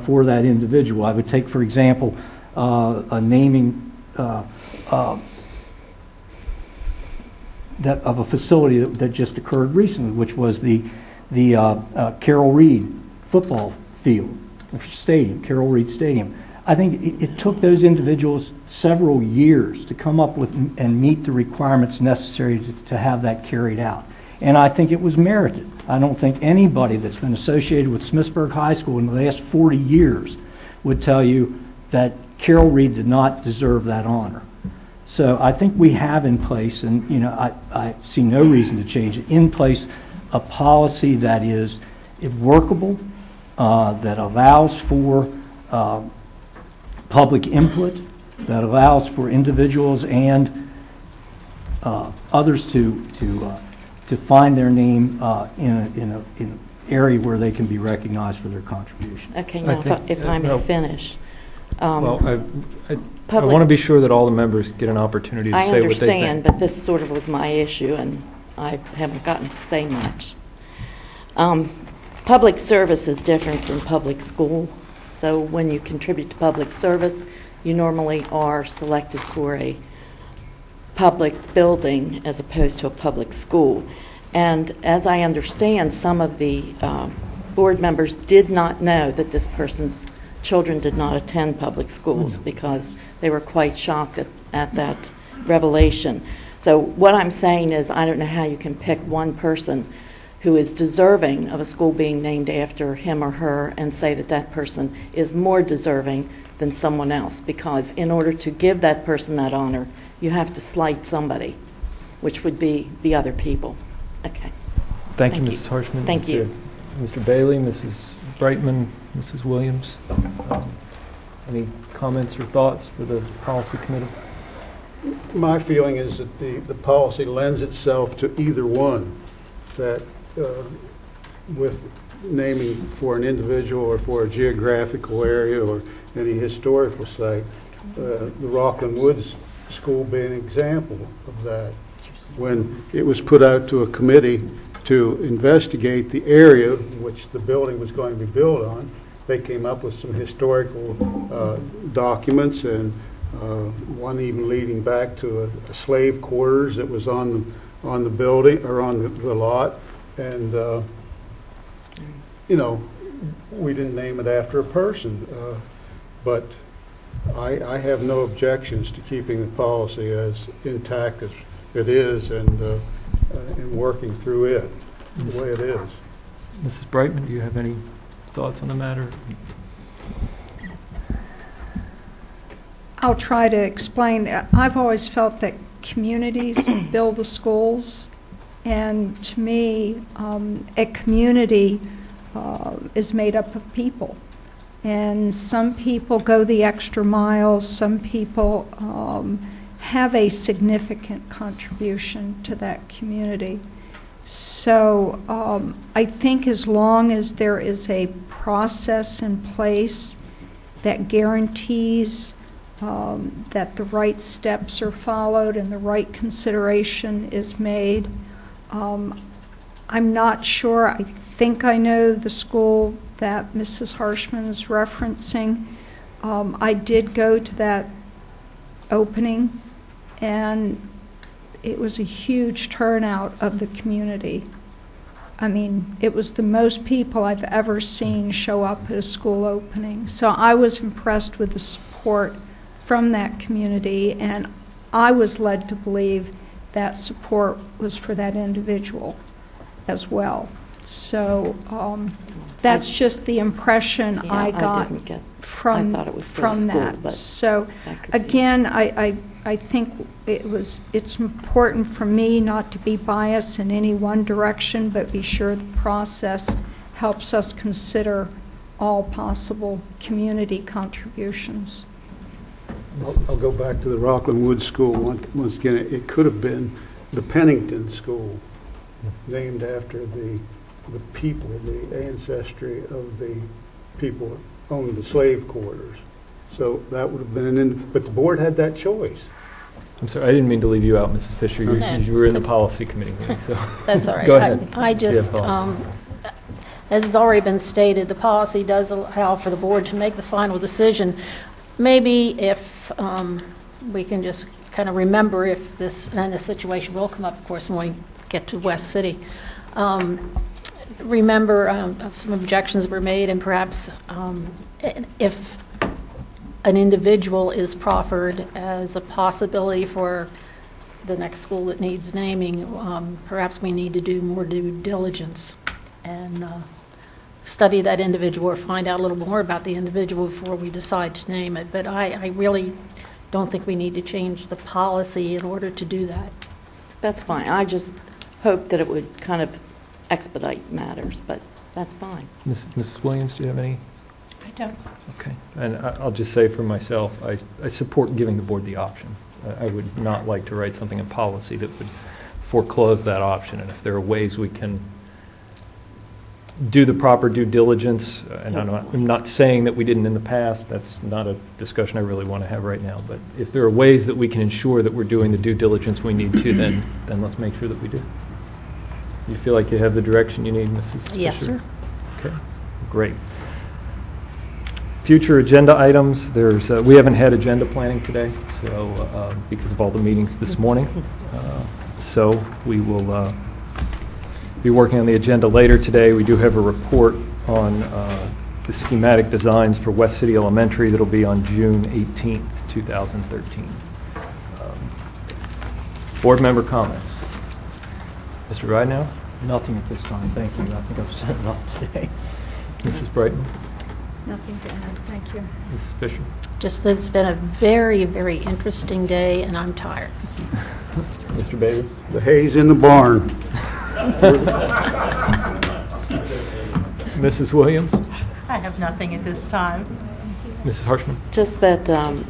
for that individual. I would take, for example, a naming that of a facility that just occurred recently, which was the Carroll Reed football field, stadium, Carroll Reed Stadium. I think it took those individuals several years to come up with and meet the requirements necessary to have that carried out. And I think it was merited. I don't think anybody that's been associated with Smithsburg High School in the last 40 years would tell you that Carroll Reed did not deserve that honor. So I think we have in place, and I see no reason to change it, in place a policy that is workable, that allows for public input, that allows for individuals and others to find their name in an area where they can be recognized for their contribution. Okay, now if I may finish. I want to be sure that all the members get an opportunity to say what they think. I understand, but this sort of was my issue, and I haven't gotten to say much. Public service is different from public school. So when you contribute to public service, you normally are selected for a public building as opposed to a public school. And as I understand, some of the board members did not know that this person's children did not attend public schools because they were quite shocked at that revelation. So what I'm saying is I don't know how you can pick one person who is deserving of a school being named after him or her and say that that person is more deserving than someone else, because in order to give that person that honor, you have to slight somebody, which would be the other people. Okay. Thank you, Mrs. Harshman. Thank you. Mr. Bailey, Mrs. Brightman, Mrs. Williams. Any comments or thoughts for the policy committee? My feeling is that the policy lends itself to either one, that with naming for an individual or for a geographical area or any historical site, the Rockland Woods School being an example of that. When it was put out to a committee to investigate the area which the building was going to be built on, they came up with some historical documents, and one even leading back to a slave quarters that was on the building or on the lot, and we didn't name it after a person. but I have no objections to keeping the policy as intact as it is and working through it the way it is. Mrs. Brightman, do you have any thoughts on the matter? I'll try to explain. I've always felt that communities build the schools, and to me, a community is made up of people. And some people go the extra mile, some people have a significant contribution to that community. So I think as long as there is a process in place that guarantees that the right steps are followed and the right consideration is made. I'm not sure. I think I know the school that Mrs. Harshman's referencing. I did go to that opening, and it was a huge turnout of the community. I mean, it was the most people I've ever seen show up at a school opening. So I was impressed with the support from that community, and I was led to believe that support was for that individual as well. So that's just the impression I got from, I thought it was for from the school, that. But so that again, I think it's important for me not to be biased in any one direction, but be sure the process helps us consider all possible community contributions. I'll go back to the Rockland Woods School once again. It could have been the Pennington School, named after the people, the ancestry of the people who owned the slave quarters. So that would have been but the board had that choice. I'm sorry, I didn't mean to leave you out, Mrs. Fisher. You were in the policy committee meeting, so. That's all right. Go ahead. I just, as has already been stated, the policy does allow for the board to make the final decision. Maybe if we can just kind of remember if this, and this situation will come up, of course, when we get to West City. Remember some objections were made, and perhaps if an individual is proffered as a possibility for the next school that needs naming, perhaps we need to do more due diligence and study that individual or find out a little more about the individual before we decide to name it. But I really don't think we need to change the policy in order to do that. That's fine. I just hope that it would kind of expedite matters, but that's fine. Mrs. Williams, do you have any? I don't. Okay. And I'll just say for myself, I support giving the board the option. I would not like to write something in policy that would foreclose that option. And if there are ways we can do the proper due diligence, and I'm not saying that we didn't in the past, that's not a discussion I really want to have right now, but if there are ways that we can ensure that we're doing the due diligence we need to, then let's make sure that we do. You feel like you have the direction you need, Mrs. Yes, Fisher? sir. Okay, great. Future agenda items, we haven't had agenda planning today, so because of all the meetings this morning. So we will be working on the agenda later today. We do have a report on the schematic designs for West City Elementary that'll be on June 18th, 2013. Board member comments. Mr. Ridenhour? Nothing at this time, thank you. I think I've said enough today. Mrs. Brighton? Nothing to add, thank you. Mrs. Fisher? Just that it's been a very, very interesting day, and I'm tired. Mr. Bailey? The hay's in the barn. Mrs. Williams? I have nothing at this time. Mrs. Harshman? Just that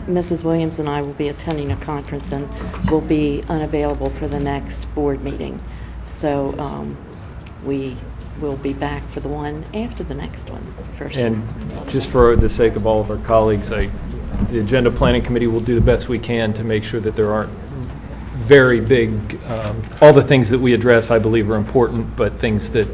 Mrs. Williams and I will be attending a conference and will be unavailable for the next board meeting. So we will be back for the one after the next one. And just for the sake of all of our colleagues, the Agenda Planning Committee will do the best we can to make sure that there aren't very big, all the things that we address I believe are important, but things that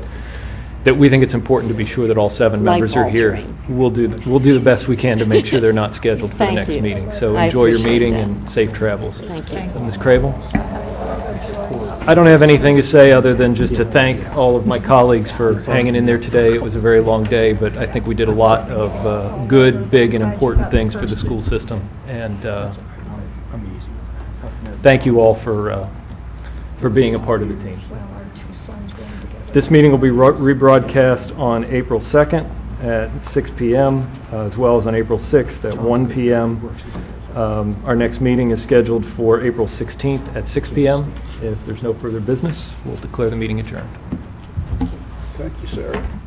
we think it's important to be sure that all 7 members are here. We'll do the best we can to make sure they're not scheduled for the next meeting. So enjoy your meeting and safe travels. Thank you. Ms. Crable? I don't have anything to say other than just to thank all of my colleagues for hanging in there today. It was a very long day, but I think we did a lot of good, big, and important things for the school system. And thank you all for being a part of the team. This meeting will be rebroadcast on April 2nd at 6 p.m., as well as on April 6th at 1 p.m. Our next meeting is scheduled for April 16th at 6 p.m. If there's no further business, we'll declare the meeting adjourned. Thank you, Sarah.